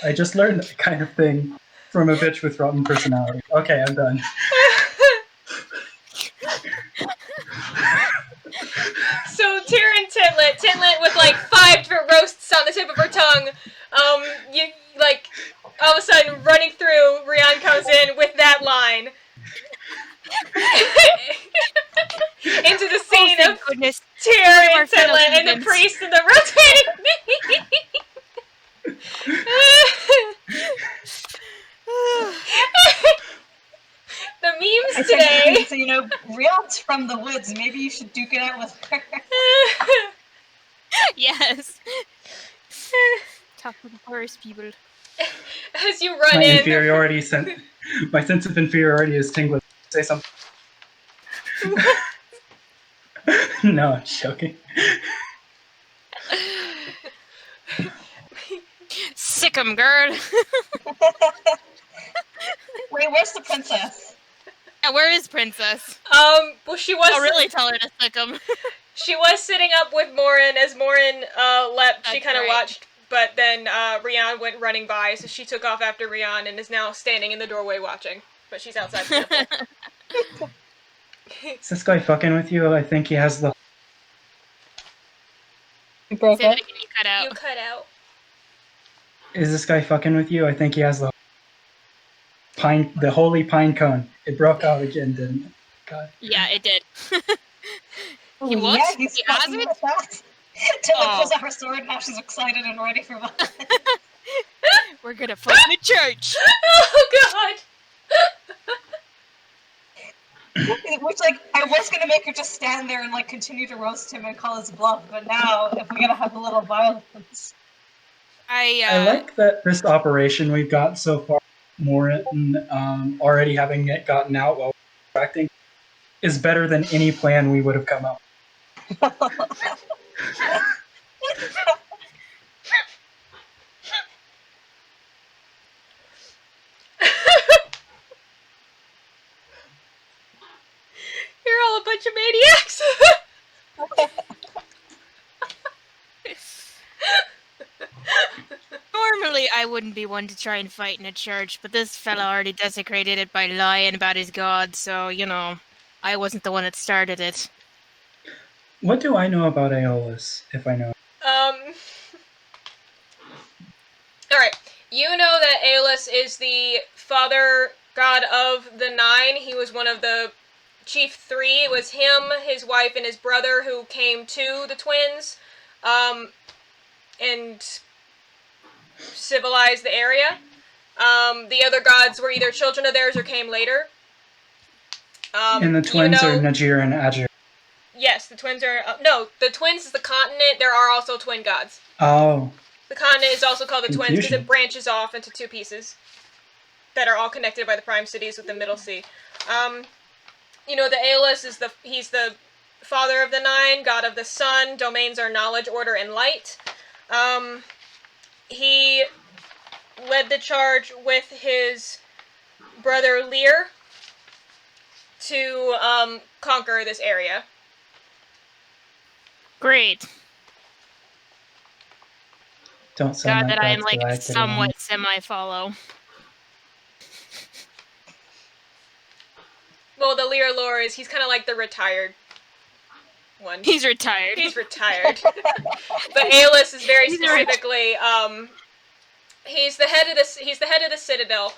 I just learned that kind of thing from a bitch with rotten personality. Okay, I'm done. So Tyrion Tintlet with like 5 different roasts on the tip of her tongue, you like all of a sudden running through, Rhian comes in with that line. Into the scene of goodness. Tyrion Tintlet and the priest and the rotating The memes today. So, Rhian's from the woods. Maybe you should duke it out with her. Yes. Top of the forest, people. As you run My in. inferiority my sense of inferiority is tingling. Say something. No, I'm joking. Sick 'em, girl. Wait, where's the princess? Yeah, where is Princess? Well, she was. I'll really tell her to sick 'em. She was sitting up with Morrin. As Morrin leapt, she kind of watched, but then Rhian went running by, so she took off after Rhian and is now standing in the doorway watching. But she's outside the temple. Is this guy fucking with you? I think he has the... You broke Say that up? again, you cut out. You cut out. Is this guy fucking with you? I think he has the holy pine cone. It broke out again, didn't it? God. Yeah, it did. Oh, what? yeah, he's He has fucking it? with that. Tintlet pulls out her sword, now she's excited and ready for violence. We're gonna fight in the church. Oh god. Which, I was gonna make her just stand there and, continue to roast him and call his bluff, but now, if we're gonna have a little violence... I like that this operation we've got so far, Morrin, already having it gotten out while we're acting, is better than any plan we would have come up with. You're all a bunch of maniacs. Normally, I wouldn't be one to try and fight in a church, but this fella already desecrated it by lying about his god, so, I wasn't the one that started it. What do I know about Aeolus, if I know? Alright. You know that Aeolus is the father god of the 9. He was one of the chief 3. It was him, his wife, and his brother who came to the twins, and civilized the area. The other gods were either children of theirs or came later. And the twins are Najir and Ajir. Yes, the twins are... no, the twins is the continent. There are also twin gods. Oh. The continent is also called the twins because it branches off into 2 pieces that are all connected by the prime cities with the Middle Sea. The Aeolus is he's the father of the 9, god of the sun. Domains are knowledge, order, and light. He led the charge with his brother Lear to conquer this area. Great. Don't sound God, that I am that's somewhat semi-follow. Well, the Lear lore is he's kind of like the retired one. He's retired. He's retired. But Aeolus is very specifically, he's the head of the Citadel.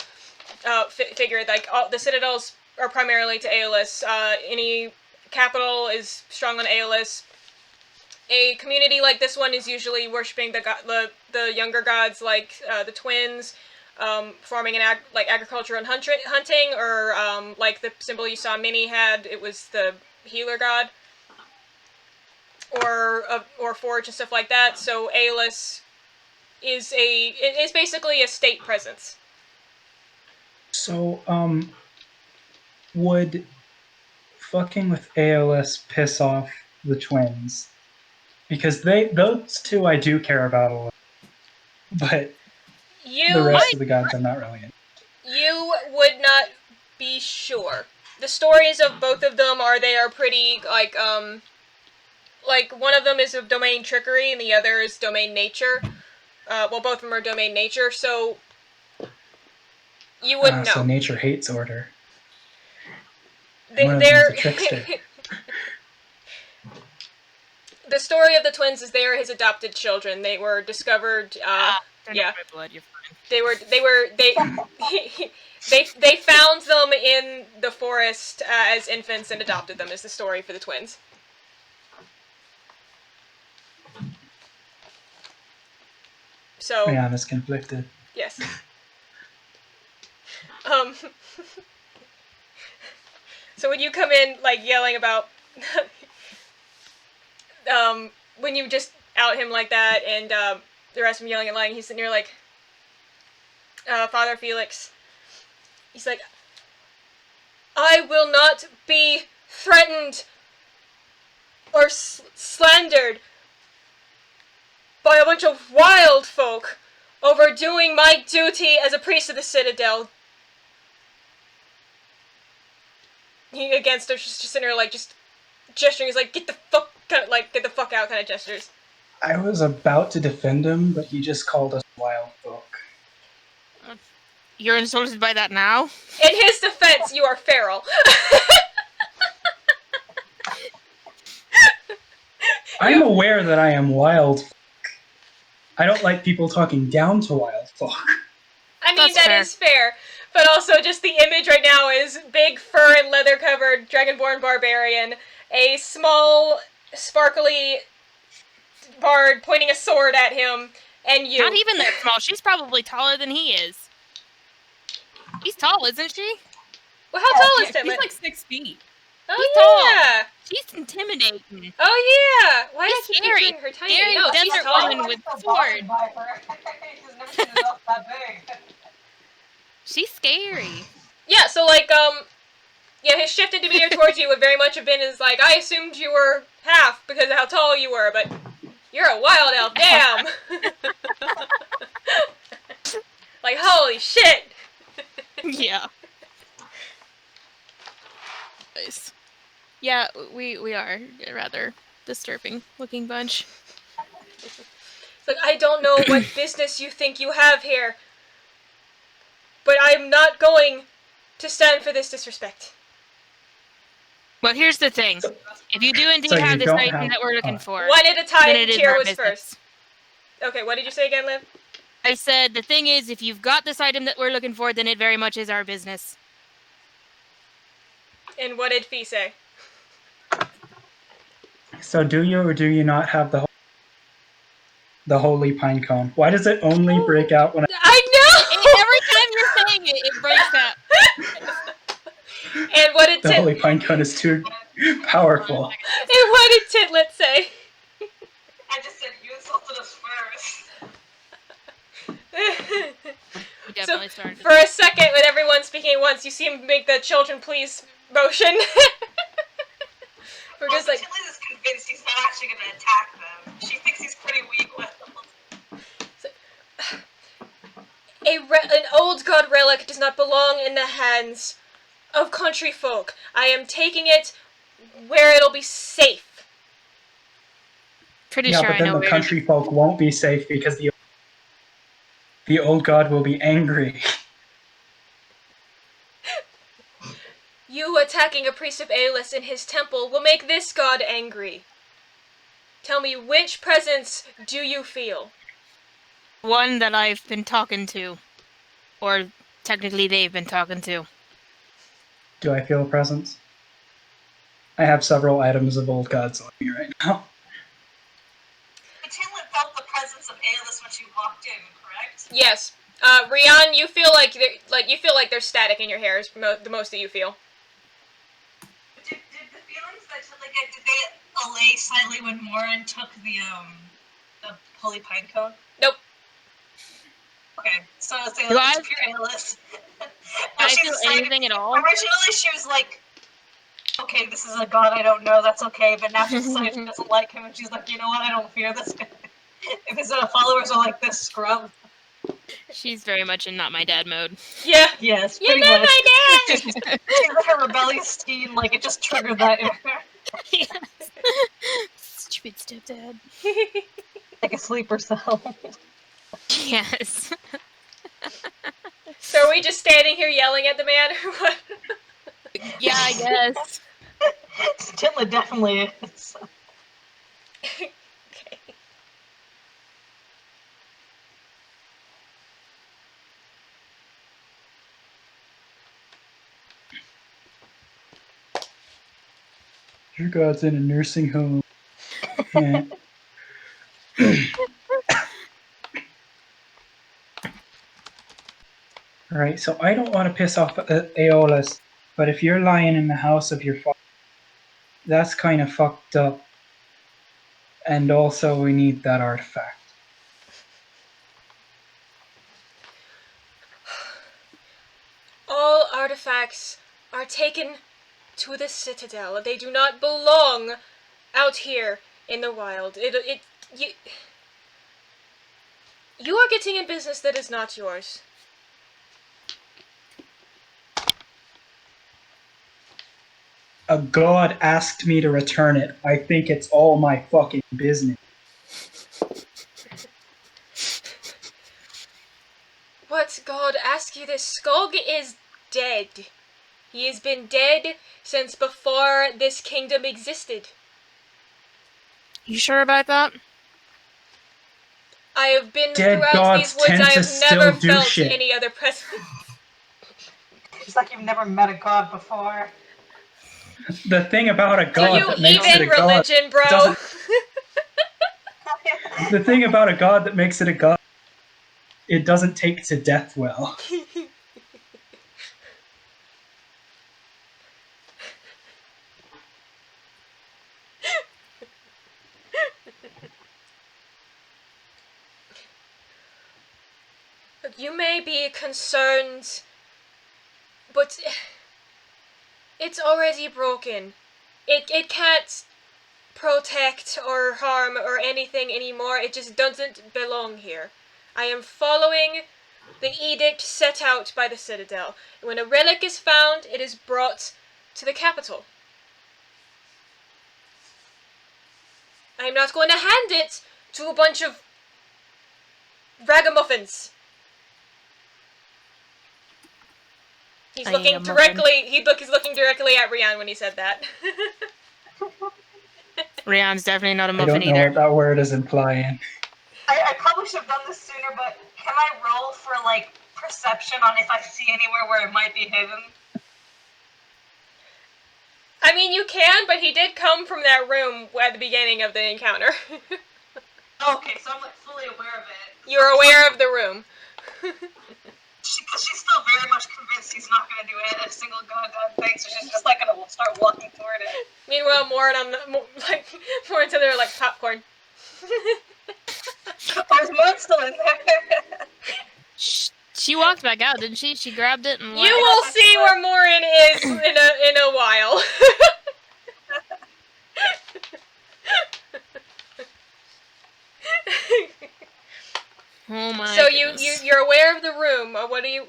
figured, like, all the citadels are primarily to Aeolus. Any capital is strong on Aeolus. A community like this one is usually worshipping the younger gods, like the twins, farming and agriculture and hunting, or like the symbol you saw Minnie had, it was the healer god, or forge and stuff like that. So Aeolus is basically a state presence. So, would fucking with Aeolus piss off the twins? Because those two I do care about a lot. But the rest of the gods I'm not really in. You would not be sure. The stories of both of them they are pretty, like one of them is of domain trickery and the other is domain nature. Well, both of them are domain nature, so you wouldn't know. So nature hates order. They're a trickster. The story of the twins is they are his adopted children. They were discovered. They're not my blood. You're fine. They found them in the forest as infants and adopted them. Is the story for the twins. So Rhian is conflicted. Yes. So when you come in, like, yelling about, when you just out him like that, and the rest of him yelling and lying, he's sitting there like, Father Felix, he's like, I will not be threatened or slandered by a bunch of wild folk over doing my duty as a priest of the Citadel. He against her, just sitting there, like, just gesturing. He's like, get the fuck out kind of gestures. I was about to defend him, but he just called us wild folk. You're insulted by that now? In his defense, you are feral. I'm aware that I am wild folk. I don't like people talking down to wild folk. I mean, that is fair. But also, just the image right now is big fur and leather-covered dragonborn barbarian, a small, sparkly bard pointing a sword at him, and you. Not even that small. She's probably taller than he is. He's tall, isn't she? Well, how tall is Tintlet? He's like 6 feet. Oh, yeah! She's intimidating. Oh, yeah! Why is She's he scary. picturing her tiny? Scary No, she's desert tall. woman with sword. He's never seen it that big. She's scary. Yeah, so, like, his shift into demeanor towards you would very much have been as, like, I assumed you were half because of how tall you were, but you're a wild elf, damn! Like, holy shit! Yeah. Nice. Yeah, we are a rather disturbing looking bunch. It's like, I don't know what business you think you have here, but I'm not going to stand for this disrespect. Well, here's the thing. If you do indeed have this item that we're looking for, one at a time, then it is Tyr our was business. first. Okay, what did you say again, Liv? I said, the thing is, if you've got this item that we're looking for, then it very much is our business. And what did Fee say? So do you or do you not have the holy pine cone? Why does it only break out when I know! Every time you're saying it, it breaks out. And what did the holy pine cone is too powerful? And what did Tintlet say? I just said, you insulted us first. We definitely started. For a second, with everyone speaking at once, you see him make the children please motion. We're just like... Tintlet is convinced he's not actually going to attack them. She thinks he's pretty weak with them. An old god relic does not belong in the hands of country folk. I am taking it where it'll be safe. Pretty Yeah, sure but I know then the where country folk won't be safe because the old god will be angry. You attacking a priest of Aeolus in his temple will make this god angry. Tell me, which presence do you feel? one that I've been talking to. Or technically they've been talking to. Do I feel a presence? I have several items of old gods on me right now. Tintlet felt the presence of Aelys when she walked in, correct? Yes. Rhian, you feel like there's static in your hair is the most that you feel. Did the feelings that Tintlet get, did they allay slightly when Morrin took the holy pine cone? Nope. Okay, so it's Do I- pure Aelys. I feel anything at all? Originally she was like, okay, this is a god I don't know, that's okay, but now she's decided she doesn't like him, and she's like, you know what, I don't fear this guy. If his followers are like this scrub. She's very much in not my dad mode. Yeah. Yes, You're pretty not much. my dad! She's like a rebellious teen, like it just triggered that in her. Yes. Stupid stepdad. Like a sleeper cell. Yes. So are we just standing here yelling at the man, or what? Yeah, I guess. Tintlet definitely is. Okay. Your god's in a nursing home. Yeah. Alright, so I don't want to piss off Aeolus, but if you're lying in the house of your father, that's kind of fucked up. And also, we need that artifact. All artifacts are taken to the Citadel. They do not belong out here in the wild. You are getting in business that is not yours. A god asked me to return it. I think it's all my fucking business. What god asked you this? Skog is dead. He has been dead since before this kingdom existed. You sure about that? I have been Dead throughout gods these woods. tend I to have still never do felt shit. any other presence. It's like you've never met a god before. The thing about a Do god you that makes it even a god religion, bro? doesn't. The thing about a god that makes it a god, it doesn't take to death well. You may be concerned, but it's already broken. It can't protect or harm or anything anymore. It just doesn't belong here. I am following the edict set out by the Citadel. When a relic is found, it is brought to the capital. I am not going to hand it to a bunch of ragamuffins. He's looking directly. He's looking directly at Rhian when he said that. Rhiann's definitely not a I muffin don't know either. what that word is implying. I probably should have done this sooner, but can I roll for, like, perception on if I see anywhere where it might be hidden? I mean, you can, but he did come from that room at the beginning of the encounter. Okay, so I'm, like, fully aware of it. You're aware of the room. Because she's still very much convinced he's not going to do a single goddamn thing, so she's just, like, going to start walking toward it. Meanwhile, Morrin to there like popcorn. There's Morrin still in there. She walked back out, didn't she? She grabbed it and You left. will see where Morrin is in a while. Oh my So goodness. you're aware of the room. What are you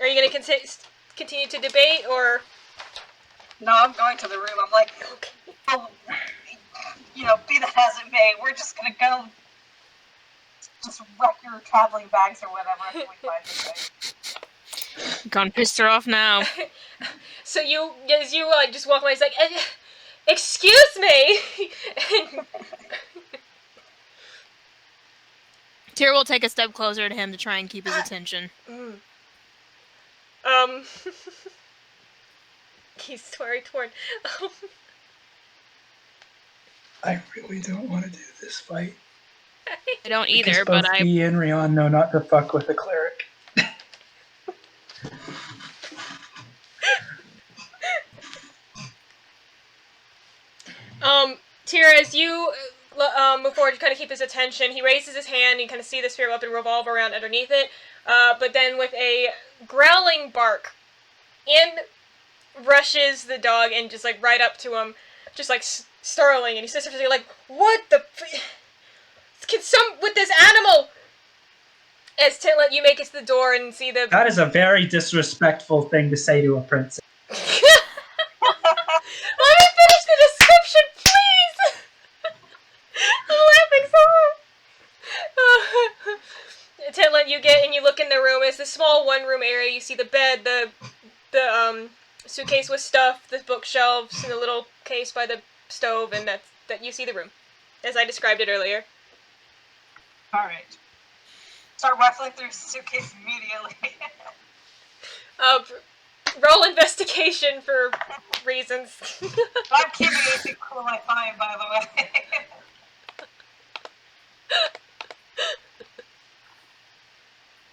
going to continue to debate, or? No, I'm going to the room. I'm like, oh, you know, be that as it may, we're just going to go just wreck your traveling bags or whatever if we find this thing. Gone pissed her off now. So as you just walk away, he's like, excuse me. Tyr will take a step closer to him to try and keep his attention. He's very torn. I really don't want to do this fight. I don't Because either, both but I. me and Rhian know not to fuck with a cleric. Tira, as you move forward to kind of keep his attention, he raises his hand, and you kind of see the spirit weapon revolve around underneath it, but then with a growling bark, in rushes the dog and just, like, right up to him, just, like, snarling, and he says something like, "What the can some with this animal?" As Tintlet, you make it to the door and see the... That is a very disrespectful thing to say to a princess. Let me finish the description, please! I'm laughing so hard. Tintlet, you get and you look in the room. It's a small one-room area. You see the bed, the suitcase with stuff, the bookshelves, and the little case by the stove, and that you see the room, as I described it earlier. Alright. Start rifling through his suitcase immediately. Roll investigation for reasons. I'm keeping anything cool I find, by the way.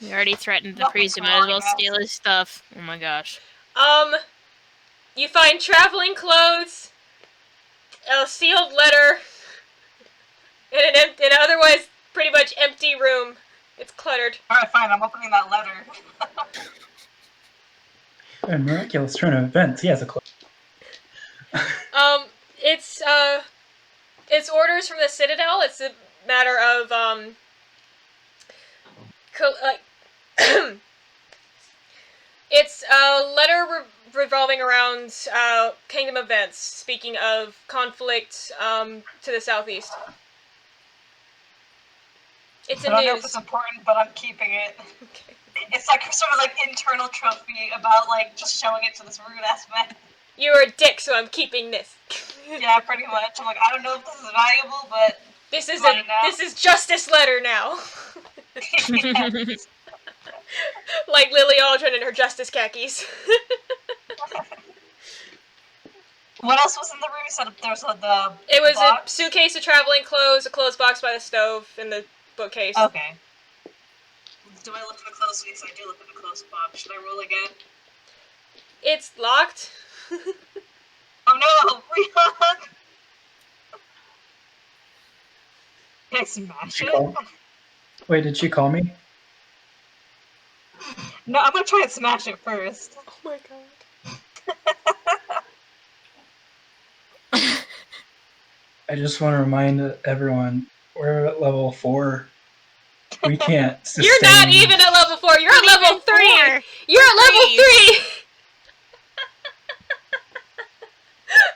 We already threatened the Nothing priest. We cool, might as I well guess. steal his stuff. Oh my gosh. You find traveling clothes, a sealed letter, and an otherwise pretty much empty room. It's cluttered. Alright, fine, I'm opening that letter. A miraculous turn of events. He has a clue. It's orders from the Citadel. It's a matter of, it's a letter revolving around, kingdom events, speaking of conflict, to the southeast. It's I in don't know if news. it's important, but I'm keeping it. Okay. It's like sort of like internal trophy about like just showing it to this rude ass man. You're a dick, so I'm keeping this. Yeah, pretty much. I'm like, I don't know if this is valuable, but This is mine now. this is justice letter now. Yeah. Like Lily Aldrin in her justice khakis. What else was in the room? You said there was the It was box? a suitcase of traveling clothes, a clothes box by the stove, and the bookcase. Okay. Do I look in the clothes? Yes, I do look in the clothes box. Should I roll again? It's locked. Oh no! Rhian! Can I smash She it? called. Wait, did she call me? No, I'm gonna try and smash it first. Oh my god. I just want to remind everyone, we're at level 4. We can't sustain... You're not even at level 4. You're at level 3. You're at level 3.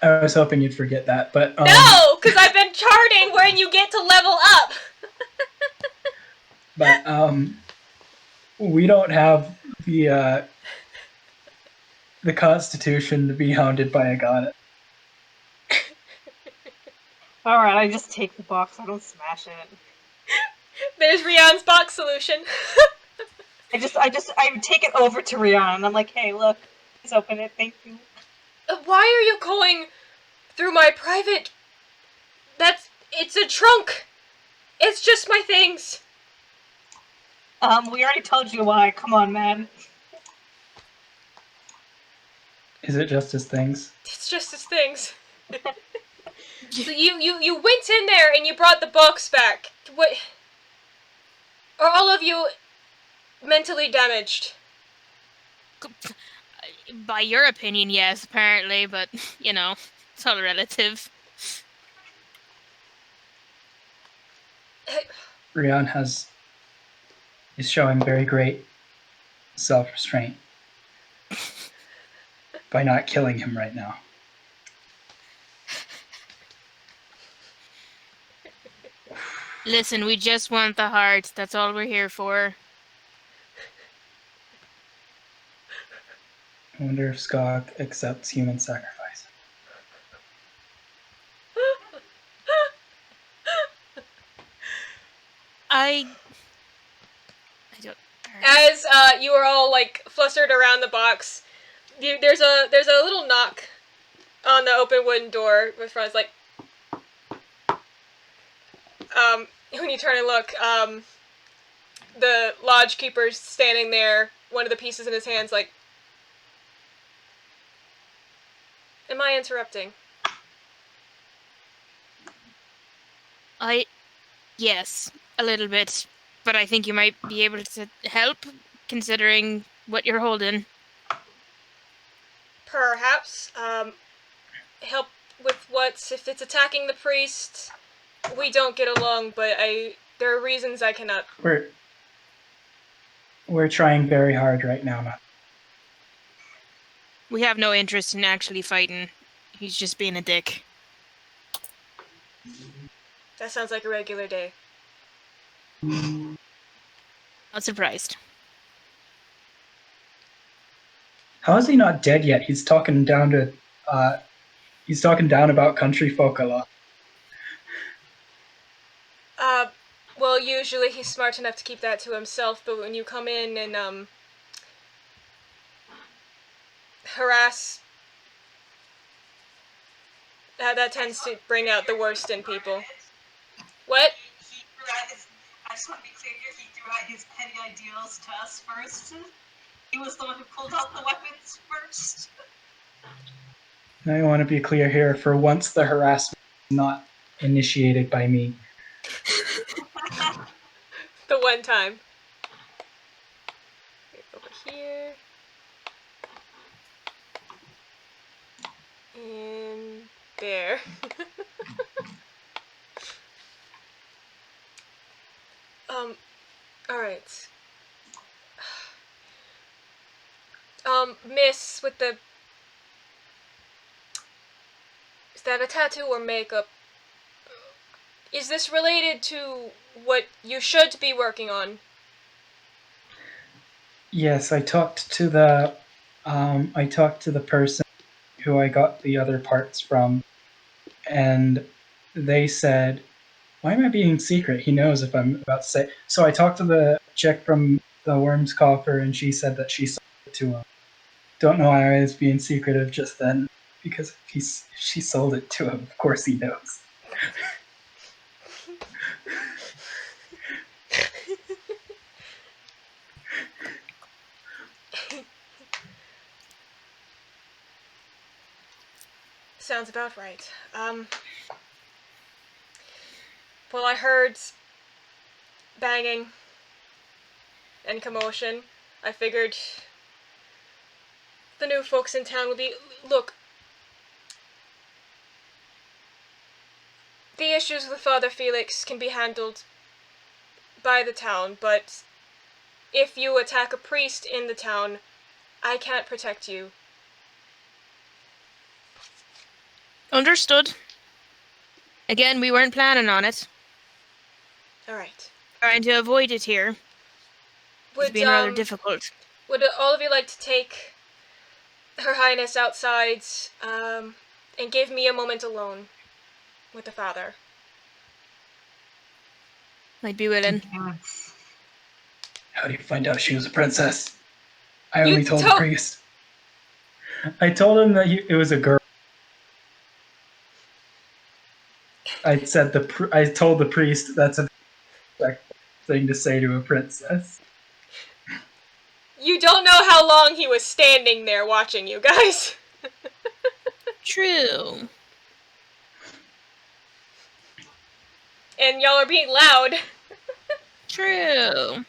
I was hoping you'd forget that, but... No, because I've been charting when you get to level up. But, we don't have the constitution to be hounded by a goddess. Alright, I just take the box, I don't smash it. There's Rhiannon's box solution. I take it over to Rhian and I'm like, hey, look, please open it, thank you. Why are you going through my private... It's a trunk. It's just my things. We already told you why, come on, man. Is it just his things? It's just his things. So you went in there and you brought the box back. What? Are all of you mentally damaged? By your opinion, yes, apparently, but, you know, it's all relative. Rhian is showing very great self-restraint by not killing him right now. Listen, we just want the heart. That's all we're here for. I wonder if Skog accepts human sacrifice. I don't... As you are all like flustered around the box, there's a little knock on the open wooden door with front. Like, when you turn and look, the lodge keeper's standing there, one of the pieces in his hands, like, am I interrupting? Yes, a little bit, but I think you might be able to help, considering what you're holding. Perhaps, help with what? If it's attacking the priest, we don't get along, but there are reasons I cannot. We're trying very hard right now, Matt. We have no interest in actually fighting. He's just being a dick. That sounds like a regular day. Not surprised. How is he not dead yet? He's talking down about country folk a lot. Well, usually he's smart enough to keep that to himself, but when you come in and, harass, that tends to bring out the worst in people. What? I just want to be clear here, he threw out his petty ideals to us first. He was the one who pulled out the weapons first. I want to be clear here. For once, the harassment is not initiated by me. The one time. Over here. And there. Alright. Miss with the... Is that a tattoo or makeup? Is this related to what you should be working on? Yes, I talked to the person who I got the other parts from, and they said, why am I being secret? He knows if I'm about to say. So I talked to the chick from the Worm's Coffer, and she said that she sold it to him. Don't know why I was being secretive just then, because if she sold it to him, of course he knows. Sounds about right. Well, I heard banging and commotion. I figured the new folks in town would be... Look, the issues with Father Felix can be handled by the town, but if you attack a priest in the town, I can't protect you. Understood. Again, we weren't planning on it. Alright. Trying to avoid it here. It's been rather difficult. Would all of you like to take Her Highness outside, and give me a moment alone with the father? I'd be willing. How do you find out she was a princess? I only told the priest. I told him that it was a girl. I told the priest that's a thing to say to a princess. You don't know how long he was standing there watching you guys. True. And y'all are being loud. True.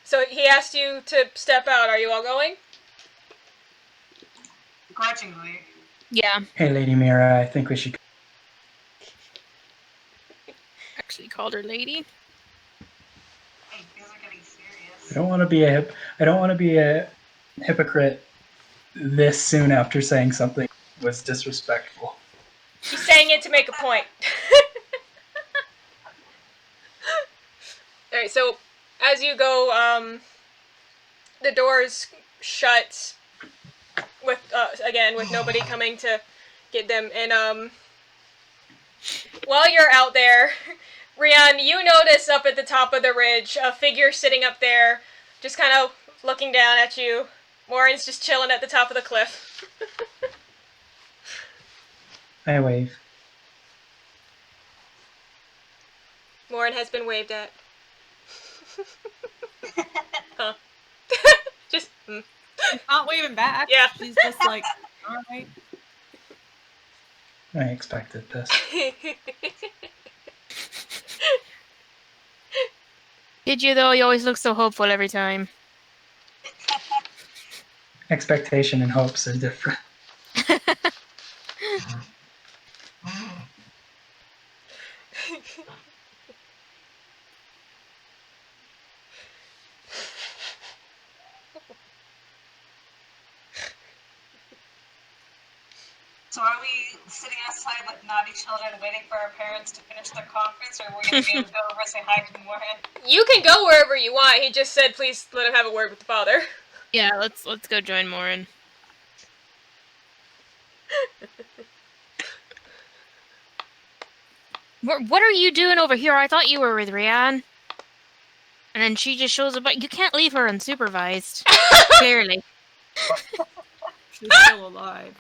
So he asked you to step out. Are you all going? Grudgingly. Yeah. Hey, Lady Mira, I think we should... Actually called her lady. Hey, these are getting serious. I don't want to be a hypocrite this soon after saying something was disrespectful. She's saying it to make a point. Alright, so as you go, the doors shut with, again, with nobody coming to get them, and, while you're out there, Rhian, you notice up at the top of the ridge a figure sitting up there, just kind of looking down at you. Morrin's just chilling at the top of the cliff. I wave. Morrin has been waved at. Huh. Just, She's not waving back. Yeah. She's just like, all right. I expected this. Did you, though? You always look so hopeful every time. Expectation and hopes are different. So are we sitting outside like naughty children waiting for our parents to finish their conference, or are we going to be able to go over and say hi to Morrin? You can go wherever you want. He just said please let him have a word with the father. Yeah, let's go join Morrin. What are you doing over here? I thought you were with Rhian. And then she just shows up. You can't leave her unsupervised. Clearly. She's still alive.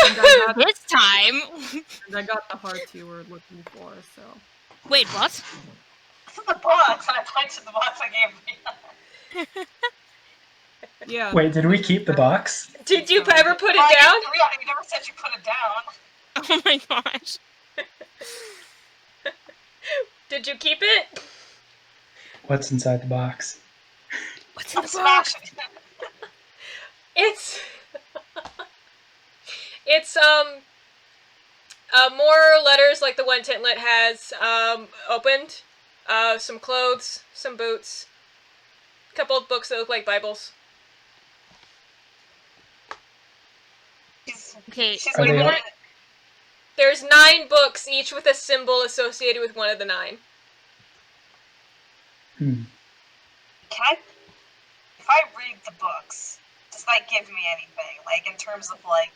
And This time. I got the heart you were looking for, so. Wait, what? The box, and I pointed to the box I gave Rhian. Yeah. Wait, did we keep the box? Did you ever put it Oh, down? Rhian, you never said you put it down. Oh my gosh. Did you keep it? What's inside the box? What's in the Smash box? it. It's more letters like the one Tintlet has opened. Some clothes, some boots, a couple of books that look like Bibles. Okay, She's Are they like, all- There's 9 books, each with a symbol associated with one of the 9. Hmm. if I read the books, does that give me anything? Like, in terms of, like,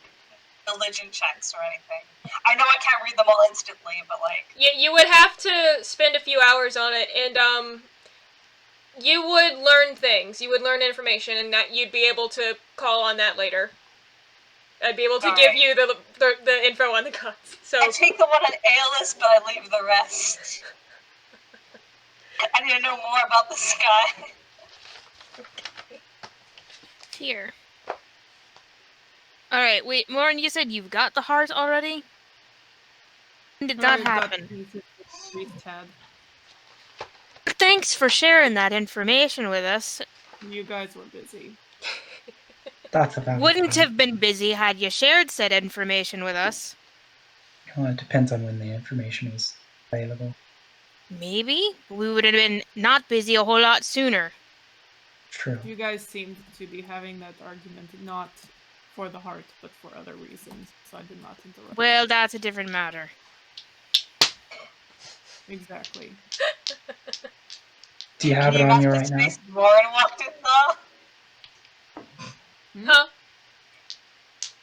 religion checks or anything? I know I can't read them all instantly, but, like... You would have to spend a few hours on it, and, you would learn things. You would learn information, and that you'd be able to call on that later. I'd be able to give you the info on the gods. So I take the one on Aeolus, but I leave the rest. I need to know more about the sky. here. Alright, wait, Morrin, you said you've got the heart already? When did that I've got happen? pieces of priest head. Thanks for sharing that information with us. You guys were busy. That's a valid Wouldn't point. have been busy had you shared said information with us. Well, it depends on when the information is available. Maybe. We would have been not busy a whole lot sooner. True. You guys seemed to be having that argument not for the heart, but for other reasons, so I did not interrupt. Well, that's a different matter. Exactly. Do you have it on you right now? Morrin walked in, though. Huh?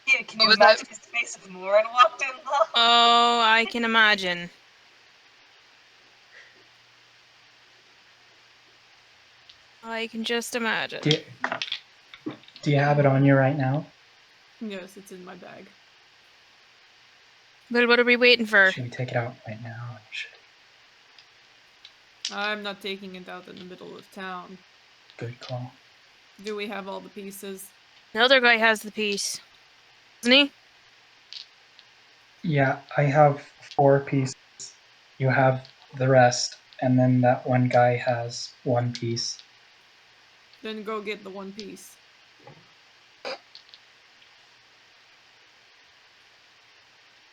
Yeah, can you What was that? imagine his face if Morrin walked in, though? Oh, I can imagine. I can just imagine. Do you have it on you right now? Yes, it's in my bag. Well, what are we waiting for? Should we take it out right now? I'm not taking it out in the middle of town. Good call. Do we have all the pieces? The other guy has the piece. Doesn't he? Yeah, I have 4 pieces. You have the rest, and then that one guy has 1 piece. Then go get the one piece.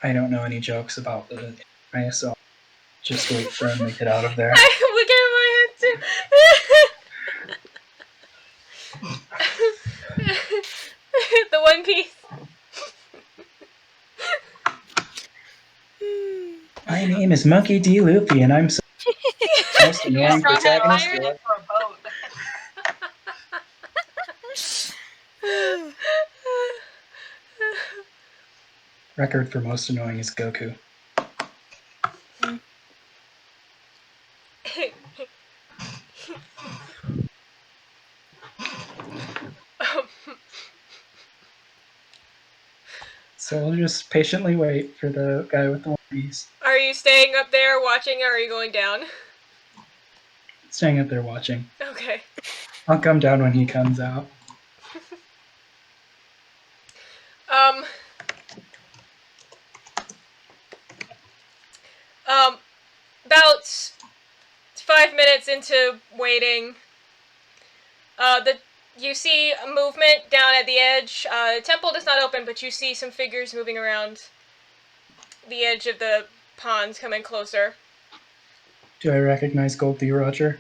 I don't know any jokes about the anime, so just wait for him to get out of there. Look at my head too. The one piece. My name is Monkey D. Luffy, and I'm so most annoying protagonist. Hired him for a boat. Record for most annoying is Goku. So we'll just patiently wait for the guy with the one piece. Are you staying up there watching, or are you going down? Staying up there watching. Okay. I'll come down when he comes out. About 5 minutes into waiting, you see a movement down at the edge. The temple does not open, but you see some figures moving around the edge of the pond, coming closer. Do I recognize Goldie Roger?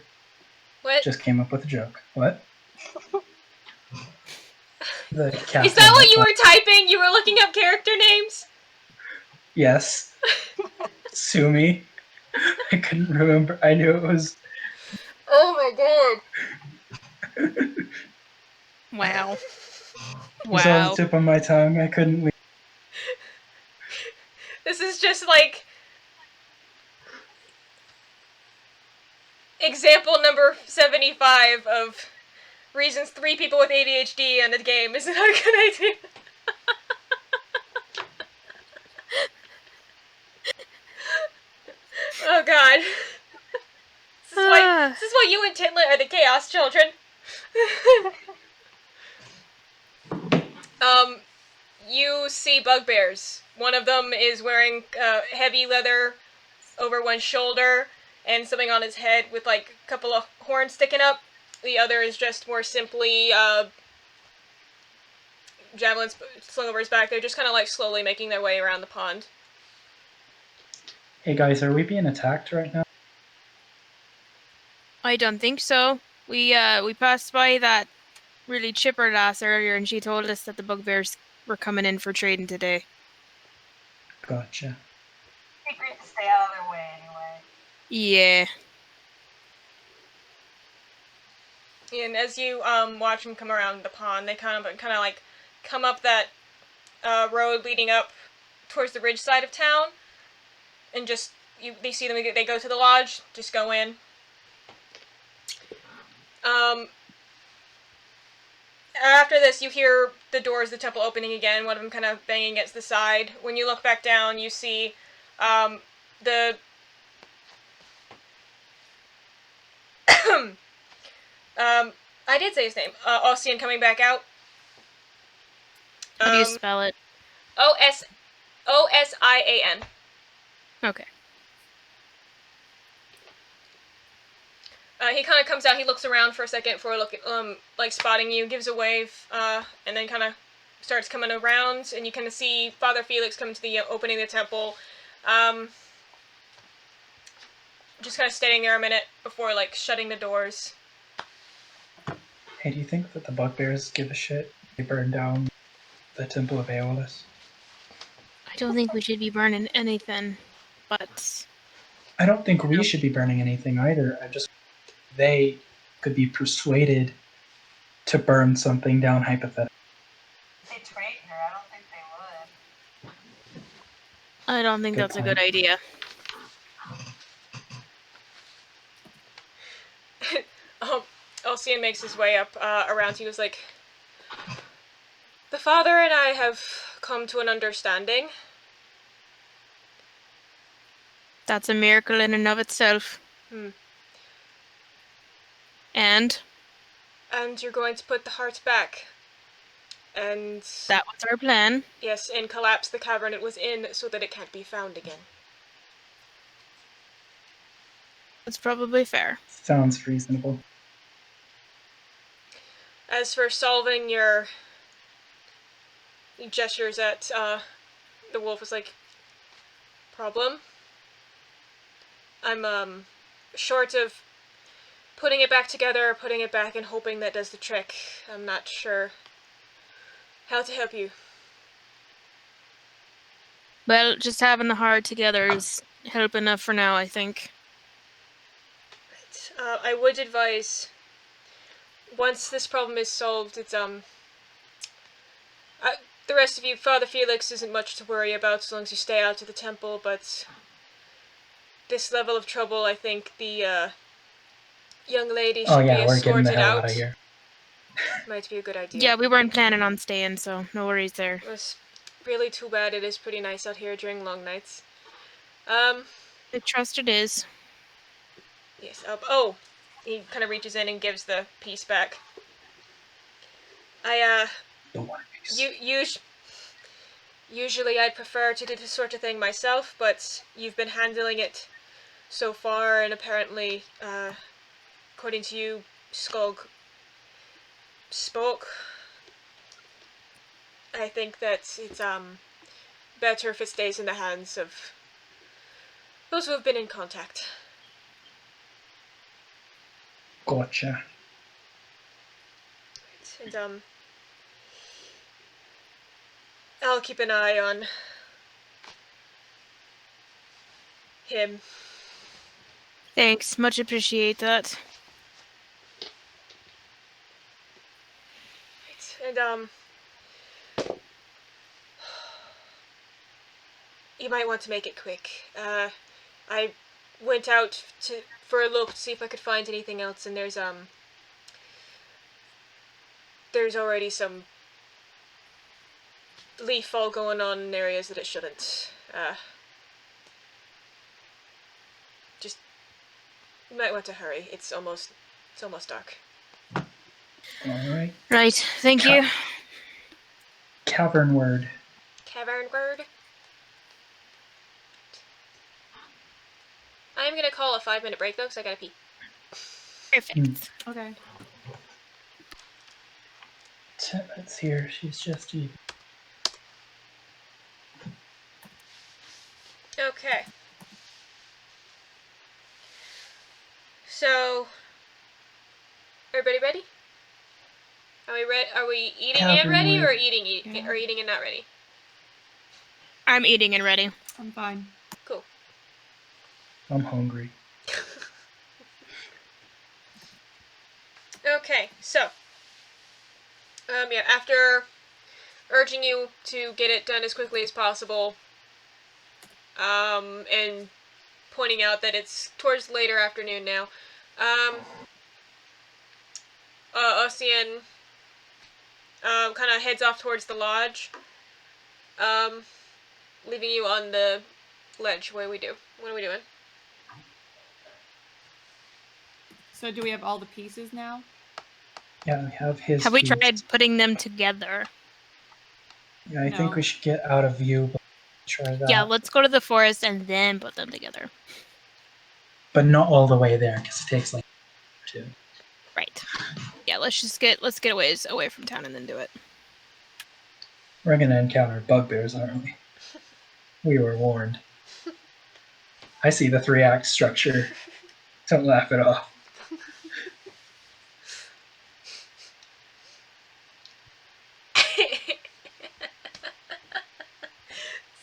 What? Just came up with a joke. What? The Is captain that what of you the- were typing? You were looking up character names? Yes. Sue me. I couldn't remember. I knew it was. Oh my god. Wow. It was on the Wow. tip of my tongue. I couldn't leave. This is just like example number 75 of reasons 3 people with ADHD in a game isn't a good idea. Oh god. This is why you and Tintlet are the Chaos Children. You see bugbears. One of them is wearing heavy leather over one shoulder and something on his head with like a couple of horns sticking up. The other is just more simply javelins slung over his back. They're just kind of like slowly making their way around the pond. Hey guys, are we being attacked right now? I don't think so. We passed by that really chipper lass earlier, and she told us that the bugbears were coming in for trading today. Gotcha. Be great to stay out of their way anyway. Yeah. And as you watch them come around the pond, they kind of like come up that road leading up towards the ridge side of town, and just they see them. They go to the lodge. Just go in. After this, you hear the doors of the temple opening again. One of them kind of banging against the side. When you look back down, you see the I did say his name. Ossian coming back out. How do you spell it? Osian. Okay. He kind of comes out. He looks around for a second for like spotting you. Gives a wave, and then kind of starts coming around. And you kind of see Father Felix come to the opening of the temple. Just kind of staying there a minute before like shutting the doors. Hey, do you think that the bugbears give a shit? They burn down the Temple of Aeolus? I don't think we should be burning anything, but I don't think we should be burning anything either. I just they could be persuaded to burn something down hypothetically. They trade her. I don't think they would. I don't think Good that's a point. good idea. Ossian makes his way up around. He was like, "The Father and I have come to an understanding." That's a miracle in and of itself. And And you're going to put the heart back. And that was our plan. yes, and collapse the cavern it was in so that it can't be found again. That's probably fair. Sounds reasonable. As for solving your gestures at the wolf was like, problem? I'm short of putting it back together, putting it back and hoping that does the trick. I'm not sure how to help you. Well, just having the heart together is help enough for now, I think. I would advise, once this problem is solved, it's the rest of you, Father Felix isn't much to worry about as long as you stay out of the temple, but this level of trouble, I think the young lady Oh should yeah, be we're getting the escorted hell out. out of here. Might be a good idea. Yeah, we weren't planning on staying, so no worries there. It was really too bad. It is pretty nice out here during long nights. I trust it is. Yes. Oh, he kind of reaches in and gives the piece back. Don't want a piece. Usually I'd prefer to do this sort of thing myself, but you've been handling it so far, and apparently, according to you, Skog spoke. I think that it's better if it stays in the hands of those who have been in contact. Gotcha. And I'll keep an eye on him. Thanks, much appreciate that. And you might want to make it quick. I went out for a look to see if I could find anything else, and there's already some leaf fall going on in areas that it shouldn't. Just you might want to hurry. It's almost dark. Alright. Right, thank you. Cavern word. Cavern word. I'm gonna call a 5-minute break though, because I gotta pee. Perfect. Okay. Tintlet's here. She's just eating. Okay. So, everybody ready? Are we eating and Cavern ready, or word. Yeah. or eating and not ready? I'm eating and ready. I'm fine. Cool. I'm hungry. Okay, so, after urging you to get it done as quickly as possible, and pointing out that it's towards later afternoon now, Ossian, kind of heads off towards the lodge, leaving you on the ledge. What are we doing? So do we have all the pieces now? Yeah, we have his. Have we piece. tried putting them together? Yeah, I think No. we should get out of view. But try that. Yeah, let's go to the forest and then put them together. But not all the way there, because it takes like 2. Right. Yeah, let's get a ways away from town and then do it. We're gonna encounter bugbears, aren't we? We were warned. I see the 3-act structure. Don't laugh it off.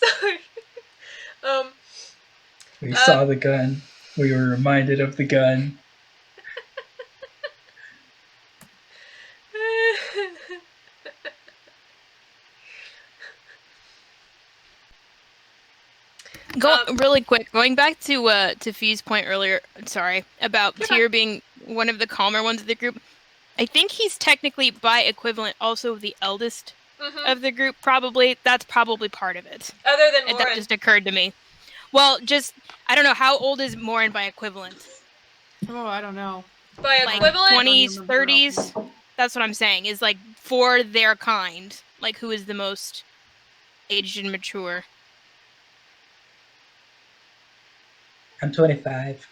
Sorry. We saw the gun. We were reminded of the gun. Really quick, going back to Fee's point earlier, sorry, about Tyr being one of the calmer ones of the group. I think he's technically, by equivalent, also the eldest of the group, probably. That's probably part of it. Other than That Morrin. just occurred to me. Well, I don't know, how old is Morrin by equivalent? Oh, I don't know. By Like equivalent, 20s, 30s? That's what I'm saying, is like, for their kind, like, who is the most aged and mature? I'm 25.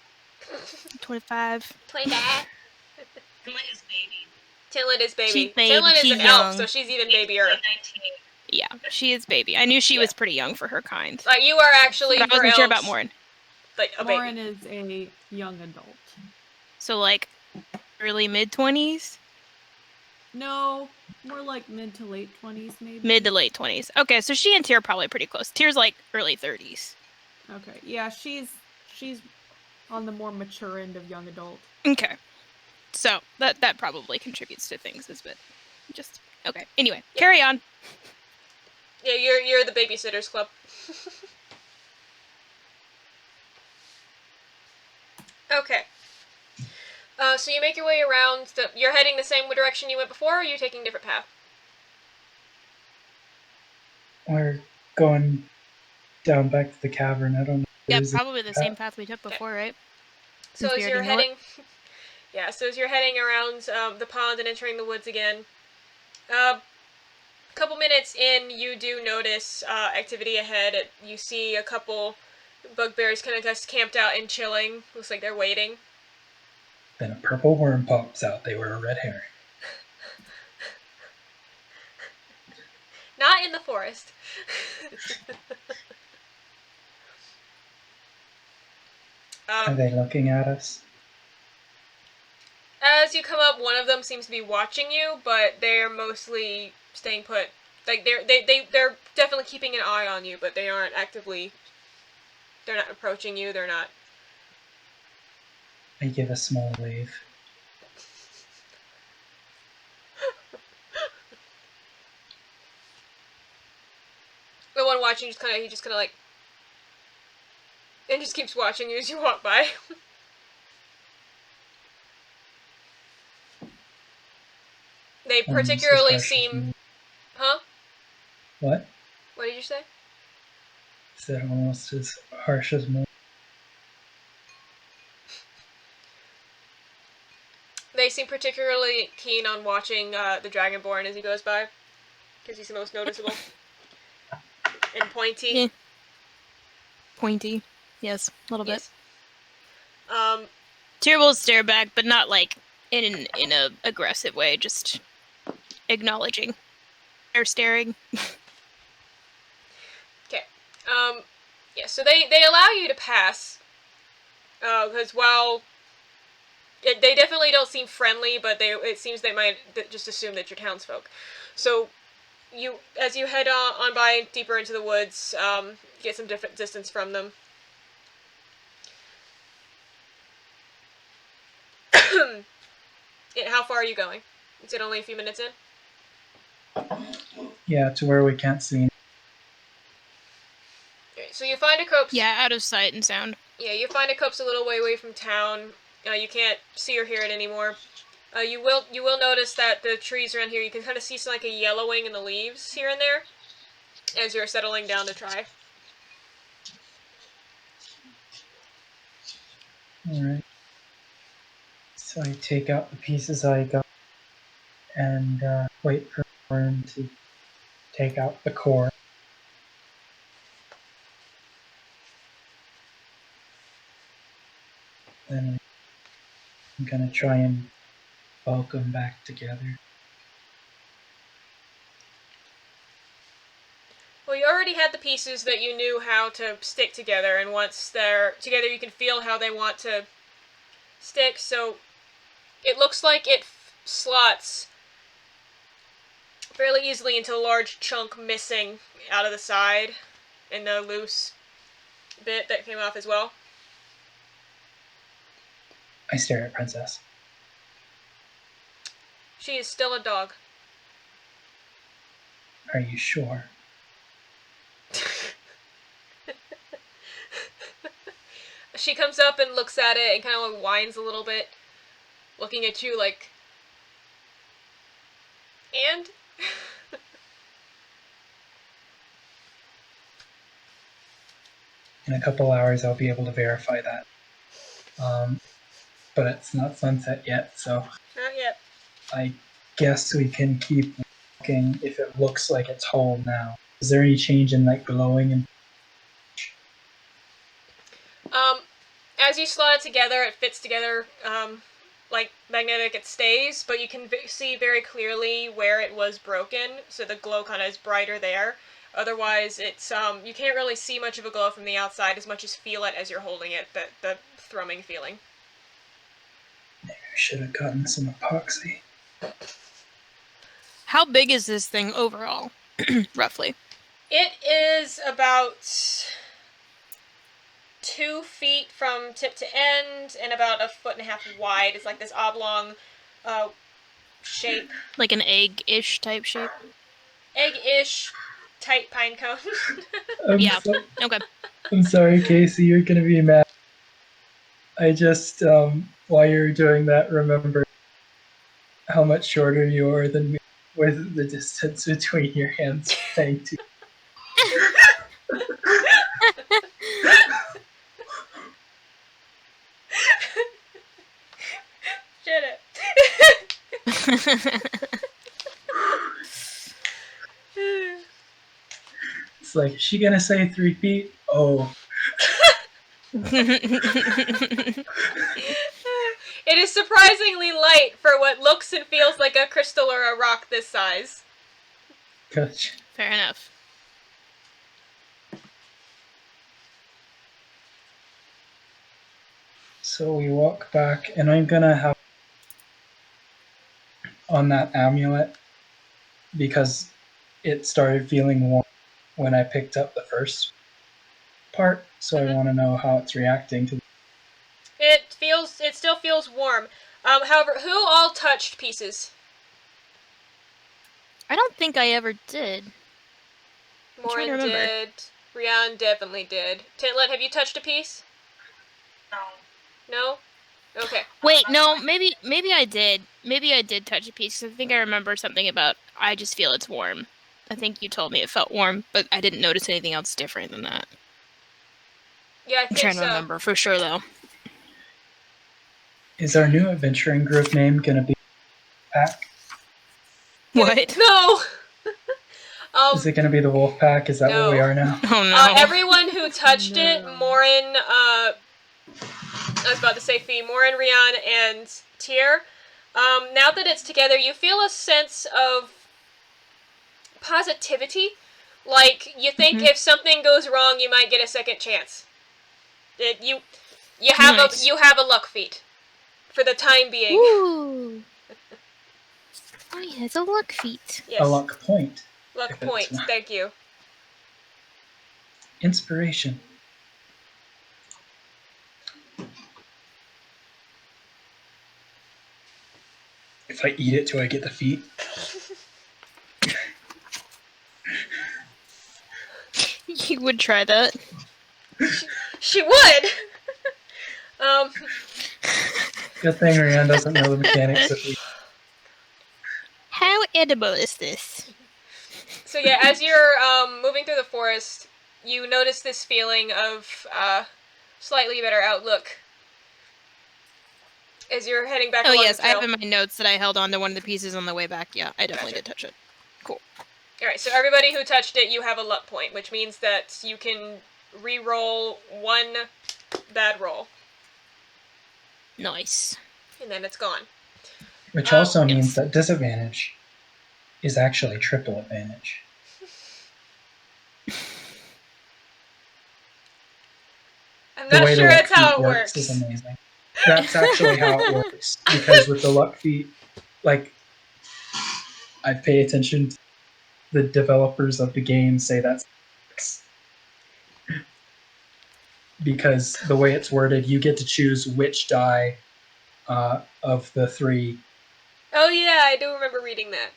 25. 25. Tintlet is baby. Tintlet is baby. She's baby, Tintlet is she's an elf, young. so she's even babier. 19. Yeah, she is baby. I knew she was pretty young for her kind. Like, you are actually, But I for wasn't sure elves, about Morrin. like a Morrin baby. is a young adult. So, like, early mid-20s? No, more like mid to late 20s, maybe. Mid to late 20s. Okay, so she and Tyr are probably pretty close. Tyr's, like, early 30s. Okay, yeah, she's on the more mature end of young adult. Okay. So, that probably contributes to things, is bit. Just, okay. Anyway, carry on. Yeah, you're the babysitters club. Okay. So you make your way around. You're heading the same direction you went before, or are you taking a different path? We're going down back to the cavern. I don't know. Yeah, There's a probably the same path we took before, right? So Since we as you're already know it. heading, yeah. So as you're heading around the pond and entering the woods again, a couple minutes in, you do notice activity ahead. You see a couple bugbears kind of just camped out and chilling. Looks like they're waiting. Then a purple worm pops out. They were a red herring. Not in the forest. Are they looking at us? As you come up, one of them seems to be watching you, but they're mostly staying put. Like they're definitely keeping an eye on you, but they aren't actively. They're not approaching you. They're not. I give a small wave. The one watching just kind of like, and just keeps watching you as you walk by. They particularly seem. Huh? What? What did you say? Is that almost as harsh as more? They seem particularly keen on watching the Dragonborn as he goes by, because he's the most noticeable and pointy. Yeah. Pointy. Yes, a little Yes. bit. Tyr will stare back, but not like in a aggressive way, just acknowledging or staring. Okay. Yeah, so they allow you to pass, because while they definitely don't seem friendly, but it seems they might just assume that you're townsfolk. So as you head on by deeper into the woods, get some different distance from them. How far are you going? Is it only a few minutes in? Yeah, to where we can't see. Okay, so you find a copse. Yeah, out of sight and sound. Yeah, you find a copse a little way away from town. You can't see or hear it anymore. You will notice that the trees around here, you can kind of see some like a yellowing in the leaves here and there as you're settling down to try. Alright. So I take out the pieces I got and wait for Morrin to take out the core. Then I'm gonna try and bulk them back together. Well, you already had the pieces that you knew how to stick together, and once they're together, you can feel how they want to stick, so it looks like it slots fairly easily into a large chunk missing out of the side and the loose bit that came off as well. I stare at Princess. She is still a dog. Are you sure? She comes up and looks at it and kind of like whines a little bit, looking at you like, and? In a couple hours I'll be able to verify that. But it's not sunset yet, so Not yet. I guess we can keep walking if it looks like it's whole now. Is there any change in like glowing and As you slot it together, it fits together like magnetic. It stays, but you can see very clearly where it was broken, so the glow kind of is brighter there. Otherwise, it's you can't really see much of a glow from the outside as much as feel it as you're holding it, the thrumming feeling. maybe we should have gotten some epoxy. How big is this thing overall, roughly? It is about 2 feet from tip to end and about 1.5 feet wide. It's like this oblong shape. Like an egg-ish type shape? Egg-ish, tight pine cone. Yeah. Okay. I'm sorry, Casey, you're gonna be mad. I just while you're doing that, remember how much shorter you are than me with the distance between your hands saying to Shut it. It's like, is she gonna say 3 feet? Oh. It is surprisingly light for what looks and feels like a crystal or a rock this size. Gotcha. Fair enough. So we walk back, and I'm gonna have on that amulet because it started feeling warm when I picked up the first part, so I want to know how it's reacting to. It still feels warm. However, who all touched pieces? I don't think I ever did. trying to Morrin remember. did. Rhian definitely did. Tintlet, have you touched a piece? No. No? Okay. Wait, no, maybe I did. Maybe I did touch a piece. 'Cause I think I remember something about I just feel it's warm. I think you told me it felt warm, but I didn't notice anything else different than that. Yeah, I I'm think trying so. to remember for sure, though. Is our new adventuring group name gonna be Pack? What? No! Is it gonna be the Wolf Pack? Is that No. what we are now? Oh no. Everyone who touched it, No. Morrin, I was about to say Fee, Morrin, Rhian, and Tyr, now that it's together, you feel a sense of positivity. Like, you think if something goes wrong, you might get a second chance. You have Nice. a luck feat. For the time being. Ooh. Oh yeah, it's a luck feat. Yes. A luck point. Luck if it's point, not. thank you. Inspiration. If I eat it, do I get the feet? You would try that. She would! Good thing Rhian doesn't know the mechanics of feet. How edible is this? So yeah, as you're moving through the forest, you notice this feeling of slightly better outlook. As you're heading back Oh along yes, the I trail. have in my notes that I held on to one of the pieces on the way back. Yeah, I definitely Gotcha. did touch it. Alright, so everybody who touched it, you have a luck point, which means that you can re-roll one bad roll, Nice. and then it's gone. Which also yes. means that disadvantage is actually triple advantage. I'm The not way sure the luck that's how feat it works works. is amazing. That's actually how it works. Because with the luck feat, like, I pay attention to the developers of the game say that's because the way it's worded, you get to choose which die of the 3. Oh yeah, I do remember reading that.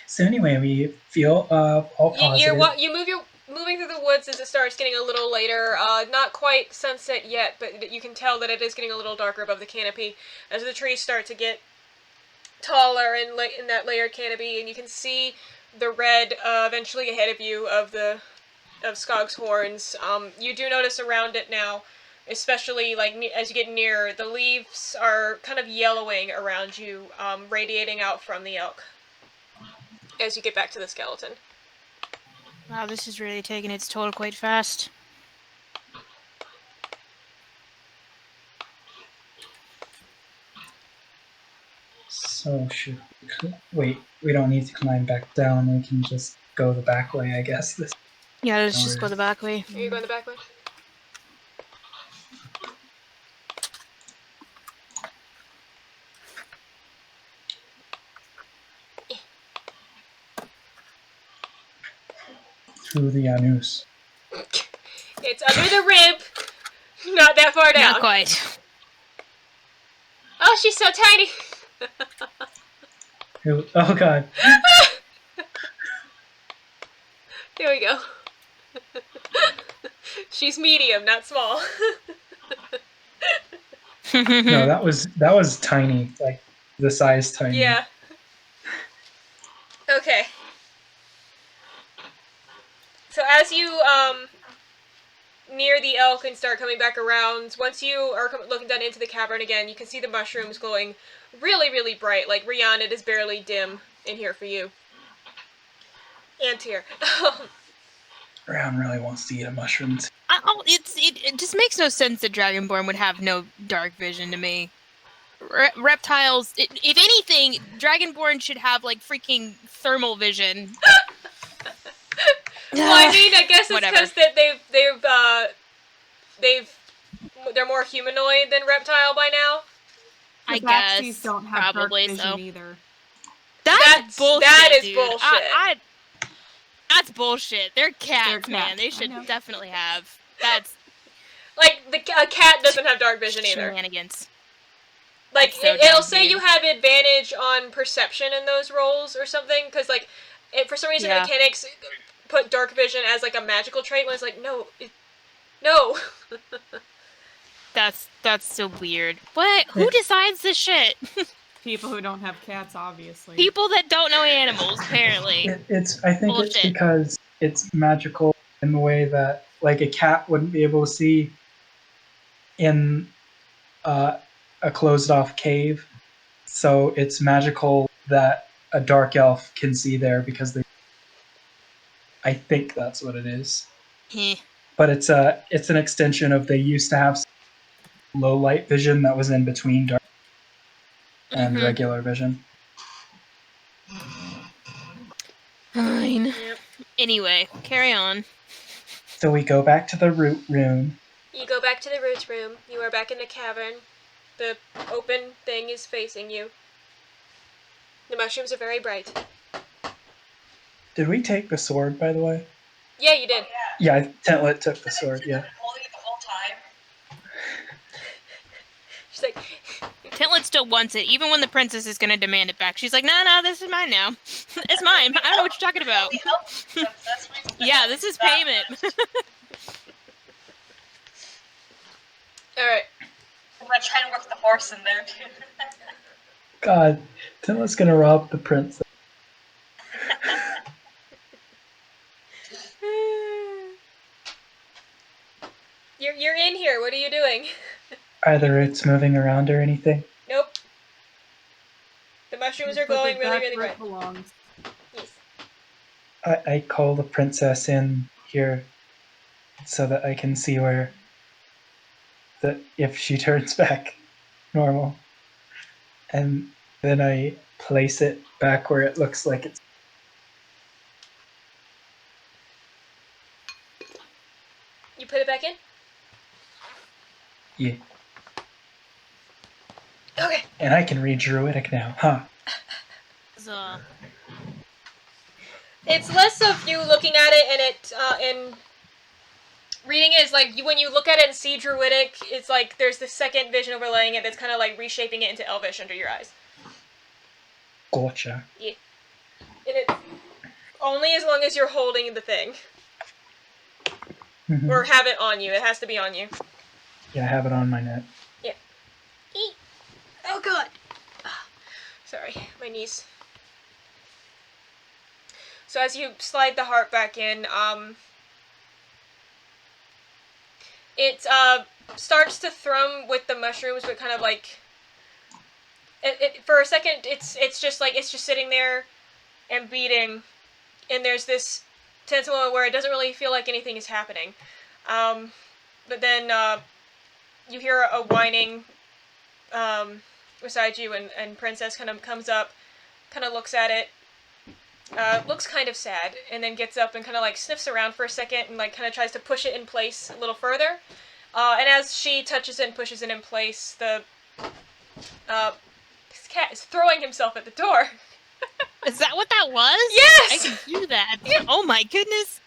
So anyway, we feel all positive. Moving through the woods as it starts getting a little later. Not quite sunset yet, but you can tell that it is getting a little darker above the canopy as the trees start to get taller in that layered canopy, and you can see the red eventually ahead of you of Skog's horns. You do notice around it now, especially like as you get nearer, the leaves are kind of yellowing around you, radiating out from the elk. As you get back to the skeleton. Wow, this is really taking its toll quite fast. So wait, we don't need to climb back down. We can just go the back way, I guess. Yeah, let's just go the back way. Are you going the back way? Through the anus. It's under the rib, not that far down. Not quite. Oh, she's so tiny. Oh god. There we go. She's medium, not small. No, that was tiny, like the size tiny. Yeah. Okay. So as you near the elk and start coming back around, once you are looking down into the cavern again, you can see the mushrooms glowing really, really bright. Like, Rhian, it is barely dim in here for you. And here. Brown really wants to eat a mushroom. It just makes no sense that Dragonborn would have no dark vision to me. Reptiles, if anything, Dragonborn should have like freaking thermal vision. Well, I mean, I guess it's Whatever. because that they're more humanoid than reptile by now. I The guess Baxies don't have probably dark vision so. either. That's bullshit. That is dude. bullshit. That's bullshit. They're cats, They're cats, man. They I should know. definitely have. That's Like, a cat doesn't have dark vision either. shenanigans. Like, That's so it'll dumb, say dude. you have advantage on perception in those rolls or something, because, like, for some reason Yeah. mechanics put dark vision as, like, a magical trait, when it's like, no. No! That's so weird. What? Who decides this shit? People who don't have cats, obviously. People that don't know animals, apparently. I think it's Bullshit. because it's magical in the way that like a cat wouldn't be able to see in a closed off cave. So it's magical that a dark elf can see there because they. I think that's what it is. Heh. But it's an extension of they used to have low light vision that was in between dark and Mhm. regular vision. Fine. Yep. Anyway, carry on. So we go back to the root room. You go back to the roots room. You are back in the cavern. The open thing is facing you. The mushrooms are very bright. Did we take the sword, by the way? Yeah, you did. Yeah, Tintlet took the sword, yeah. Holding it the whole time. She's like, Tintlet still wants it, even when the princess is gonna demand it back. She's like, no, this is mine now. It's mine. I don't know what you're talking about. We help the princess. Yeah, this is payment. alright. I'm gonna try and work the horse in there too. God, Tintlet's gonna rob the prince. You're in here. What are you doing? Are the roots moving around or anything? Nope. The mushrooms are Put it glowing really, back really where bright. it belongs. Yes. I call the princess in here so that I can see where if she turns back normal. And then I place it back where it looks like it's. You put it back in? Yeah. Okay. And I can read Druidic now, huh? So, It's less of you looking at it and reading it is like when you look at it and see Druidic, it's like there's this second vision overlaying it that's kind of like reshaping it into Elvish under your eyes. Gotcha. And it's only as long as you're holding the thing. Mhm. Or have it on you. It has to be on you. Yeah, I have it on my net. Eat. Oh god. Sorry, my knees. So as you slide the heart back in, it starts to thrum with the mushrooms, but kind of like it for a second it's just sitting there and beating, and there's this tense moment where it doesn't really feel like anything is happening. But then you hear a whining beside you, and Princess kind of comes up, kind of looks at it, looks kind of sad, and then gets up and kind of like sniffs around for a second and like kind of tries to push it in place a little further. And as she touches it and pushes it in place, the this cat is throwing himself at the door. is that what that was? Yes! I can do that. Oh my goodness.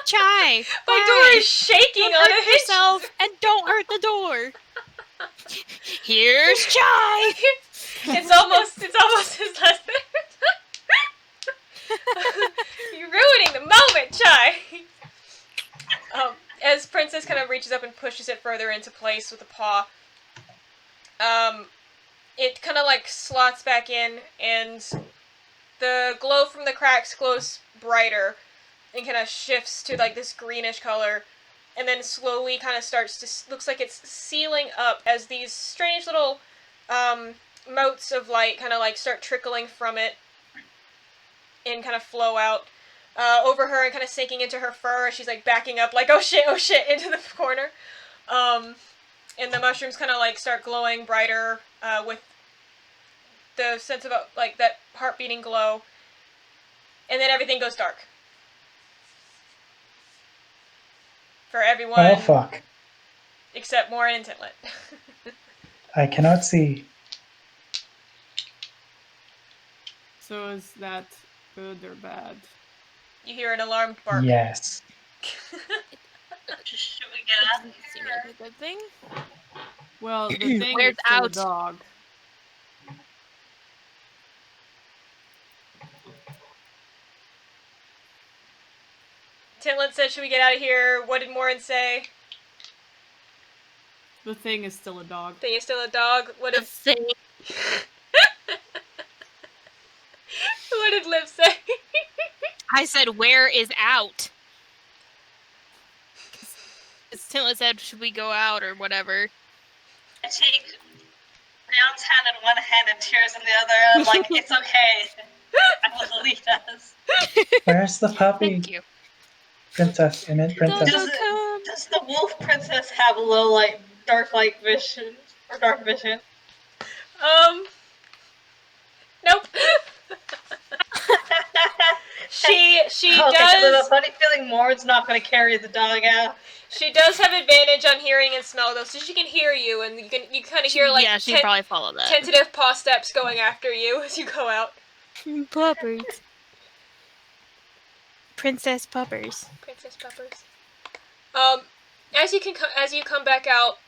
Chai. My why? door is shaking Don't on a hurt hinge. yourself and don't hurt the door. Here's Chai. It's almost his last You're ruining the moment, Chai. As Princess kind of reaches up and pushes it further into place with a paw, it kind of like slots back in, and the glow from the cracks glows brighter and kind of shifts to like this greenish color, and then slowly kind of starts to looks like it's sealing up as these strange little motes of light kind of like start trickling from it and kind of flow out over her and kind of sinking into her fur as she's like backing up like oh shit into the corner. And the mushrooms kind of like start glowing brighter with the sense of like that heart beating glow, and then everything goes dark for everyone. Oh fuck! Except Morrin and Tintlet. I cannot see. So is that good or bad? You hear an alarmed bark. Yes. Should we get out of Seem here? like a good thing. Well, the thing Where's is still a out? dog. Tintlet said, should we get out of here? What did Morrin say? The thing is still a dog. Thing is still a dog? What The if... thing. What did Liv say? I said, where is out? Tintlet said, should we go out or whatever? I take Rhiannon's hand in one hand and tears in the other. I'm like, it's okay. I will lead us. Where's the puppy? Thank you. Princess, I meant princess. Does the wolf princess have low light, dark light vision? Or dark vision? Nope. She Okay, so does... there's a funny feeling Morrin's not going to carry the dog out. She does have advantage on hearing and smell, though, so she can hear you, and you kind of hear, like, yeah, she'd probably follow that. tentative paw steps going after you as you go out. Puppers. Princess puppers. Princess Peppers. As you come back out,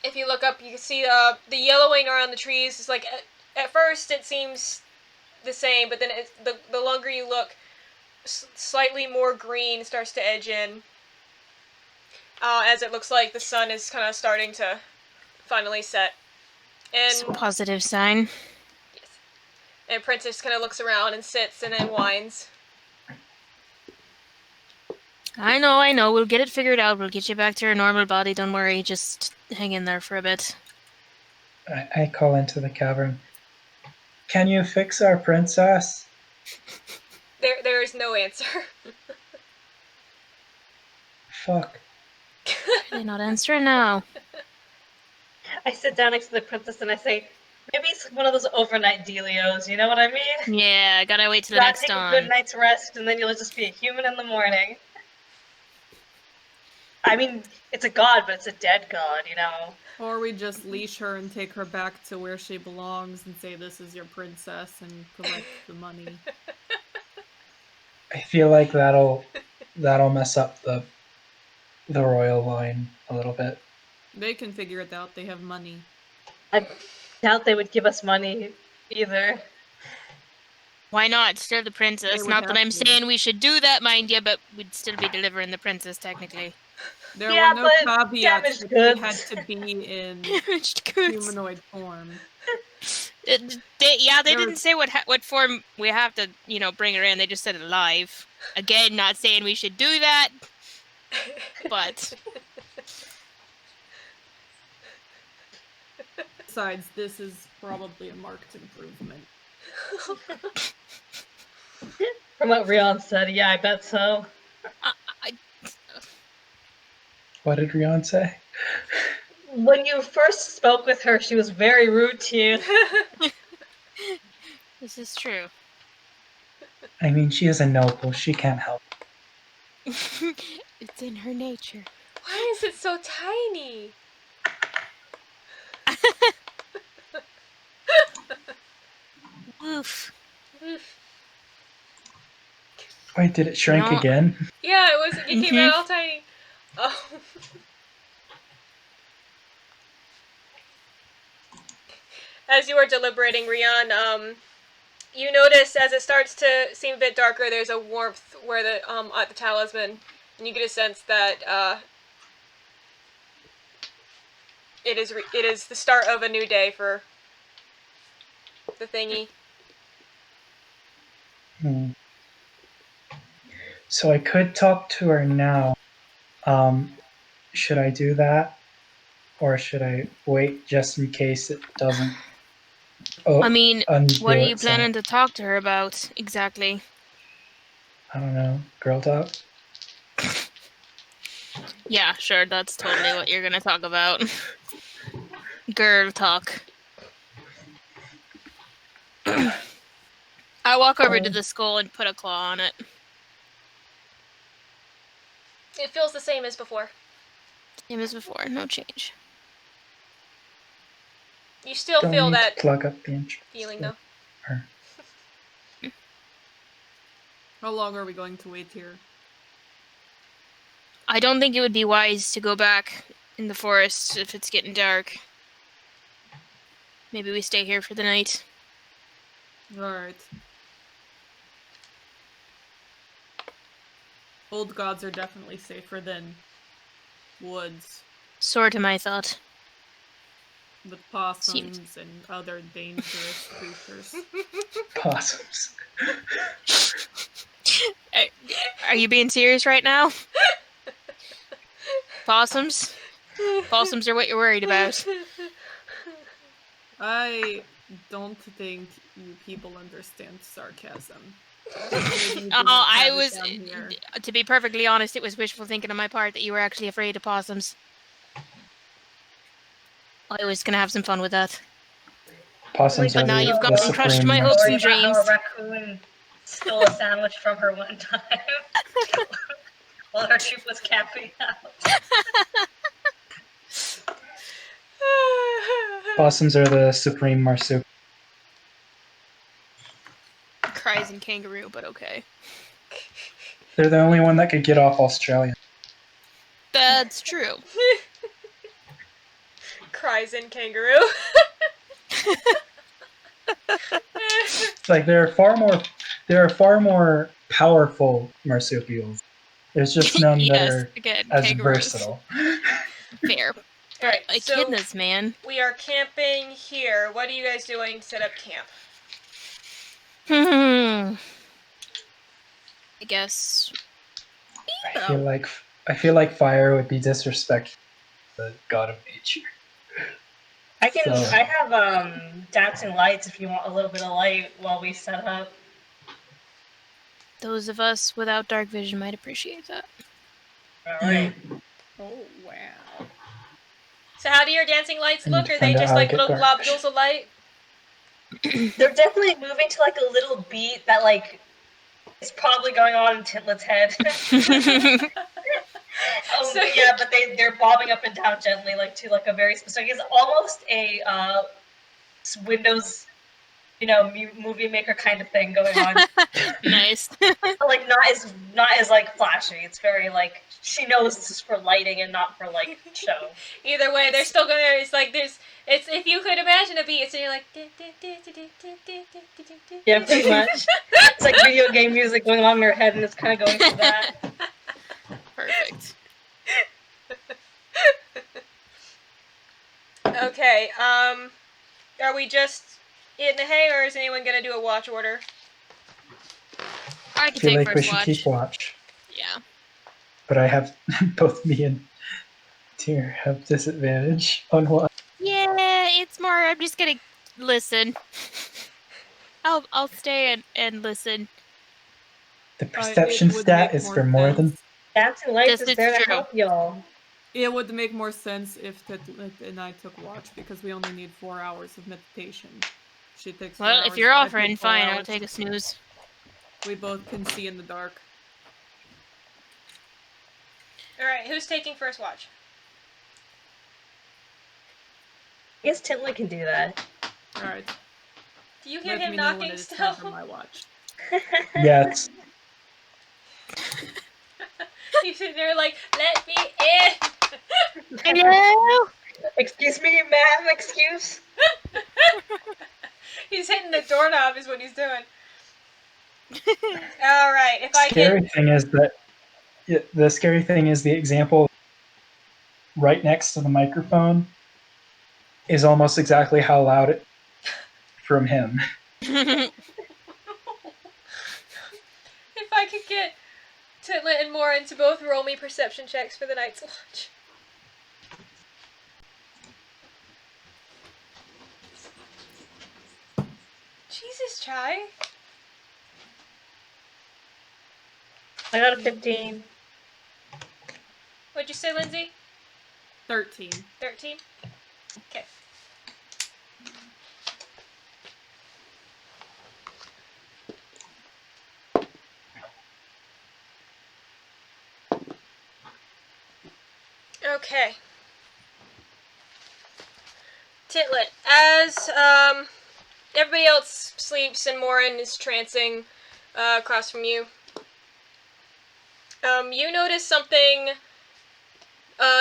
if you look up, you can see the yellowing around the trees. Is like at first it seems the same, but then the longer you look, slightly more green starts to edge in. As it looks like the sun is kind of starting to finally set. It's a And positive sign. yes, and Princess kind of looks around and sits and then whines. I know. We'll get it figured out. We'll get you back to your normal body. Don't worry. Just hang in there for a bit. I call into the cavern. Can you fix our princess? There is no answer. Fuck. They're not answering now. I sit down next to the princess and I say, maybe it's one of those overnight dealios, you know what I mean? Yeah, gotta wait till You the gotta next take a dawn. good night's rest and then you'll just be a human in the morning. I mean, it's a god, but it's a dead god, you know? Or we just leash her and take her back to where she belongs and say this is your princess and collect the money. I feel like that'll mess up the royal line a little bit. They can figure it out. They have money. I doubt they would give us money either. Why not? Still the princess. would Not that have I'm to. saying we should do that, mind you, but we'd still be delivering the princess, technically. There Yeah, were no but caveats damaged that goods. she had to be in Damaged goods. humanoid form. They There didn't was- say what form we have to, bring her in. They just said alive. Again, not saying we should do that, but Besides, this is probably a marked improvement. From what Rhian said, yeah, I bet so. What did Rhian say? When you first spoke with her, she was very rude to you. this is true. I mean, she is a noble. She can't help. It's in her nature. Why is it so tiny? Woof. Wait, did it shrink No. again? Yeah, it came out all tiny. Oh. As you are deliberating, Rhian, you notice as it starts to seem a bit darker, there's a warmth where at the talisman, and you get a sense that it is the start of a new day for the thingy. So I could talk to her now. Should I do that? Or should I wait just in case it doesn't I mean, undo what are you itself? planning to talk to her about, exactly? I don't know. Girl talk? Yeah, sure, that's totally what you're gonna talk about. Girl talk. I walk over to the skull and put a claw on it. It feels the same as before. Same as before, no change. You still Don't feel need that to plug up the entrance. feeling, though. Her. How long are we going to wait here? I don't think it would be wise to go back in the forest if it's getting dark. Maybe we stay here for the night. Alright. Old gods are definitely safer than woods Sort of my thought. with possums and other dangerous creatures. Possums. Are you being serious right now? Possums? Possums are what you're worried about. I don't think you people understand sarcasm. I was, to be perfectly honest, it was wishful thinking on my part that you were actually afraid of possums. I was gonna have some fun with that. Possums But are now the, you've the gone and crushed supreme my hopes Story and about dreams. how a raccoon stole a sandwich from her one time while her troop was camping out. Possums are the supreme marsupial. Cries and kangaroo, but okay. They're the only one that could get off Australia. That's true. Cries in kangaroo. Like there are far more powerful marsupials. There's just none that Yes, are again, as kangaroos. versatile. Fair. Alright, so Echidnas, man. we are camping here. What are you guys doing to set up camp? I guess. I feel like fire would be disrespectful to the god of nature. I So- have dancing lights if you want a little bit of light while we set up. Those of us without dark vision might appreciate that. Alright. Oh, wow. So how do your dancing lights I need look? to Are they find out just how to like get little dark globules of light? They're definitely moving to like a little beat that like is probably going on in Tintlet's head. So- Yeah, but they're bobbing up and down gently, like to like a very specific. It's almost a Windows, movie maker kind of thing going on. Nice. Like not as like flashy. It's very like she knows this is for lighting and not for like show. Either way, they're still gonna. It's like it's if you could imagine a beat, so you're like. Yeah, pretty much. It's like video game music going on in her head, and it's kind of going through that. Perfect. Okay. Are we just in the hay, or is anyone gonna do a watch order? I I can feel take like we first should watch. keep watch. Yeah. But I have both me and Tyr have disadvantage on what. Yeah, it's more. I'm just gonna listen. I'll stay and listen. The perception it would stat make is more for more sense. than. Dancing lights This is is there to true. help y'all. It would make more sense if Tintlet and I took watch because we only need 4 hours of meditation. She takes 4 Well, hours, if you're I take offering, 4 fine. I'll hours. take a snooze. We both can see in the dark. All right. Who's taking first watch? I guess Tintlet can do that. Alright. Do you hear Let him me know when knocking it is time still? for my watch. Yeah, it's, He's sitting there like, let me in. Hello. Excuse me, ma'am. Excuse. He's hitting the doorknob is what he's doing. All right. If I scary can. thing is that the scary thing is the example right next to the microphone is almost exactly how loud it from him. If I could get Tintlet and Morrin to both roll me perception checks for the night's watch. Jesus, Chai. I got a 15. What'd you say, Lindsay? 13. 13? Okay. Okay. Tintlet, as everybody else sleeps and Morrin is trancing across from you, you notice something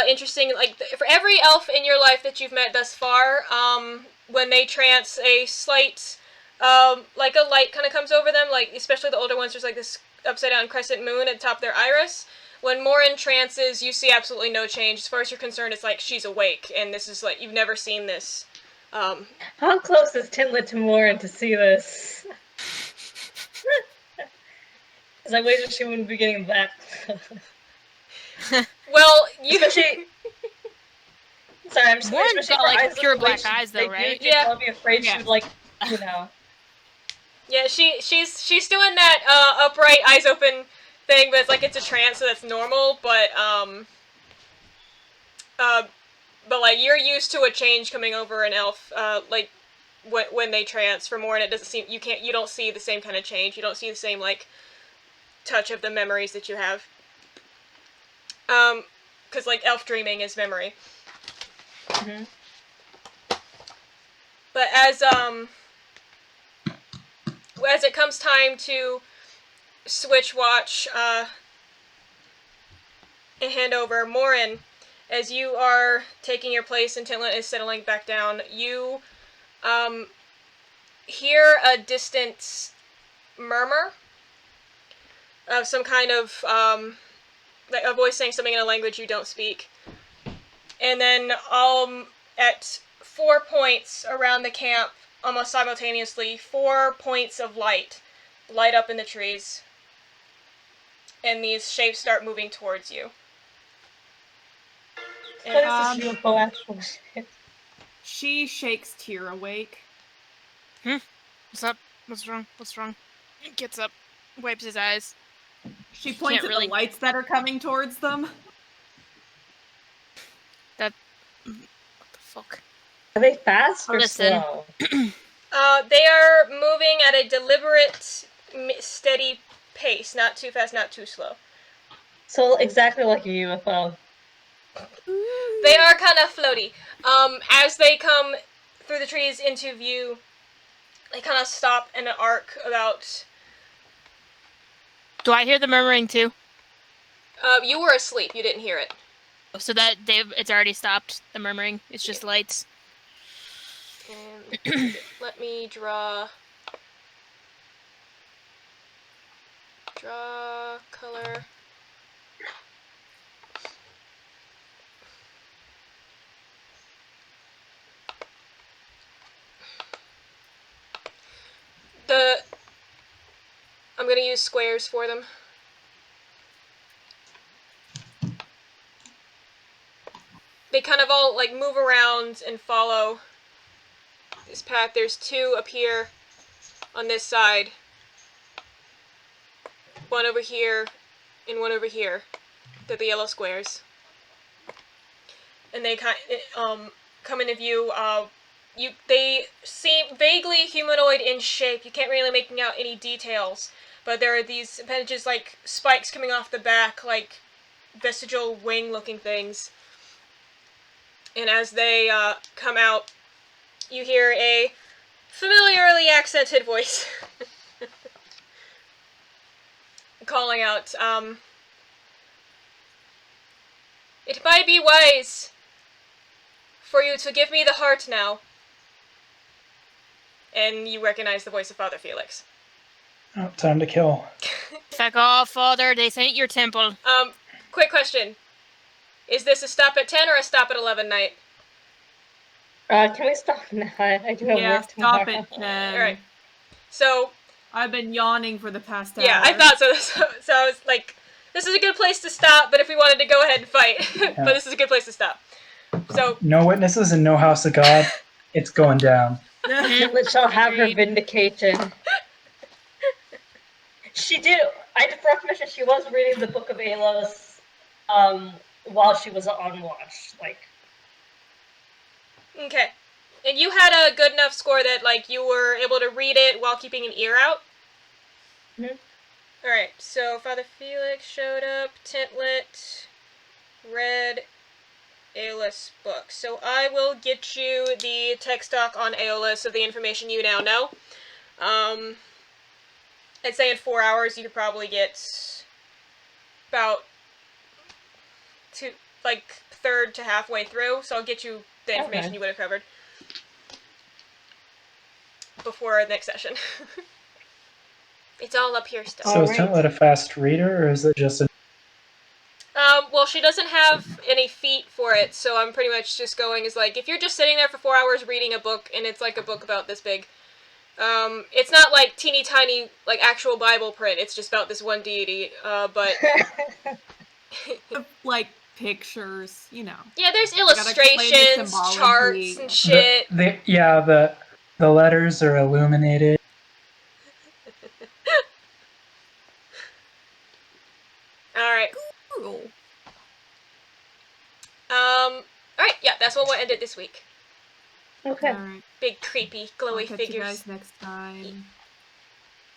interesting. Like, for every elf in your life that you've met thus far, when they trance, a slight, like a light kind of comes over them, like, especially the older ones, there's like this upside-down crescent moon at the top of their iris. When Morrin trances, you see absolutely no change. As far as you're concerned, it's like she's awake, and this is like, you've never seen this. How close is Tintlet to Morrin to see this? Because I wagered she wouldn't be getting that. Well, you... Especially... Sorry, I'm just Morrin's especially got, for like, eyes pure of the way black eyes, though, they right? do, Yeah. I'll be afraid Yeah. she would, like, you know... Yeah, she's doing that upright, eyes open thing, but it's like it's a trance, so that's normal. But like you're used to a change coming over an elf, like when they trance. For Morrin, it doesn't seem you don't see the same kind of change. You don't see the same like touch of the memories that you have. Because like elf dreaming is memory. Mm-hmm. But as it comes time to switch watch and hand over, Morrin, as you are taking your place and Tintlet is settling back down, you hear a distant murmur of some kind of like a voice saying something in a language you don't speak, and then at 4 points around the camp, almost simultaneously, 4 points of light light up in the trees, and these shapes start moving towards you. What And, is this UFO actually? She shakes Tyr awake. What's up? What's wrong? What's wrong? Gets up, wipes his eyes. She points Can't at really- the lights that are coming towards them. What the fuck? Are they fast or Listen. slow? they are moving at a deliberate, steady pace, not too fast, not too slow. So exactly like a UFO. They are kind of floaty. As they come through the trees into view, they kind of stop in an arc about... Do I hear the murmuring too? You were asleep, you didn't hear it. So that it's already stopped, the murmuring. It's just lights. And let me draw color. I'm gonna use squares for them. They kind of all like move around and follow this path. There's 2 up here on this side, 1 over here, and 1 over here. They're the yellow squares, and they come into view. They seem vaguely humanoid in shape. You can't really make out any details, but there are these appendages like spikes coming off the back, like vestigial wing-looking things. And as they come out, you hear a familiarly accented voice calling out, "It might be wise for you to give me the heart now." And you recognize the voice of Father Felix. Oh, time to kill. Fuck off, Father. This ain't your temple. Quick question. Is this a stop at 10 or a stop at 11 night? Can we stop now? I do have Yeah, work stop tomorrow. it, Jen. Alright. So, I've been yawning for the past hour. yeah, I thought so. So I was like, this is a good place to stop, but if we wanted to go ahead and fight. But this is a good place to stop. So, No witnesses and no house of God. It's going down. Tintlet shall have her Agreed. vindication. She did. I forgot to mention she was reading the Book of Alos, while she was on watch. Like, okay. And you had a good enough score that, like, you were able to read it while keeping an ear out? Mhm. Alright, so Father Felix showed up, Tintlet read Aeolus book. So I will get you the text doc on Aeolus of the information you now know. I'd say in 4 hours you could probably get about third to halfway through, so I'll get you the information Okay. you would have covered before the next session. It's all up here still. So is Alright. Tintlet a fast reader, or is it just a... Well, she doesn't have any feet for it, so I'm pretty much just going as like, if you're just sitting there for 4 hours reading a book, and it's like a book about this big, it's not like teeny tiny, like actual Bible print, it's just about this one deity, but... Like, pictures, you know. Yeah, there's gotta explain the illustrations, symbology. charts, and shit. The letters are illuminated. Alright. Cool. Alright, yeah, that's what we'll end it this week. okay. Alright. Big, creepy, I'll glowy catch figures. you guys next time.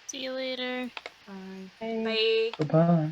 See you later. Bye. Bye. Bye. Goodbye.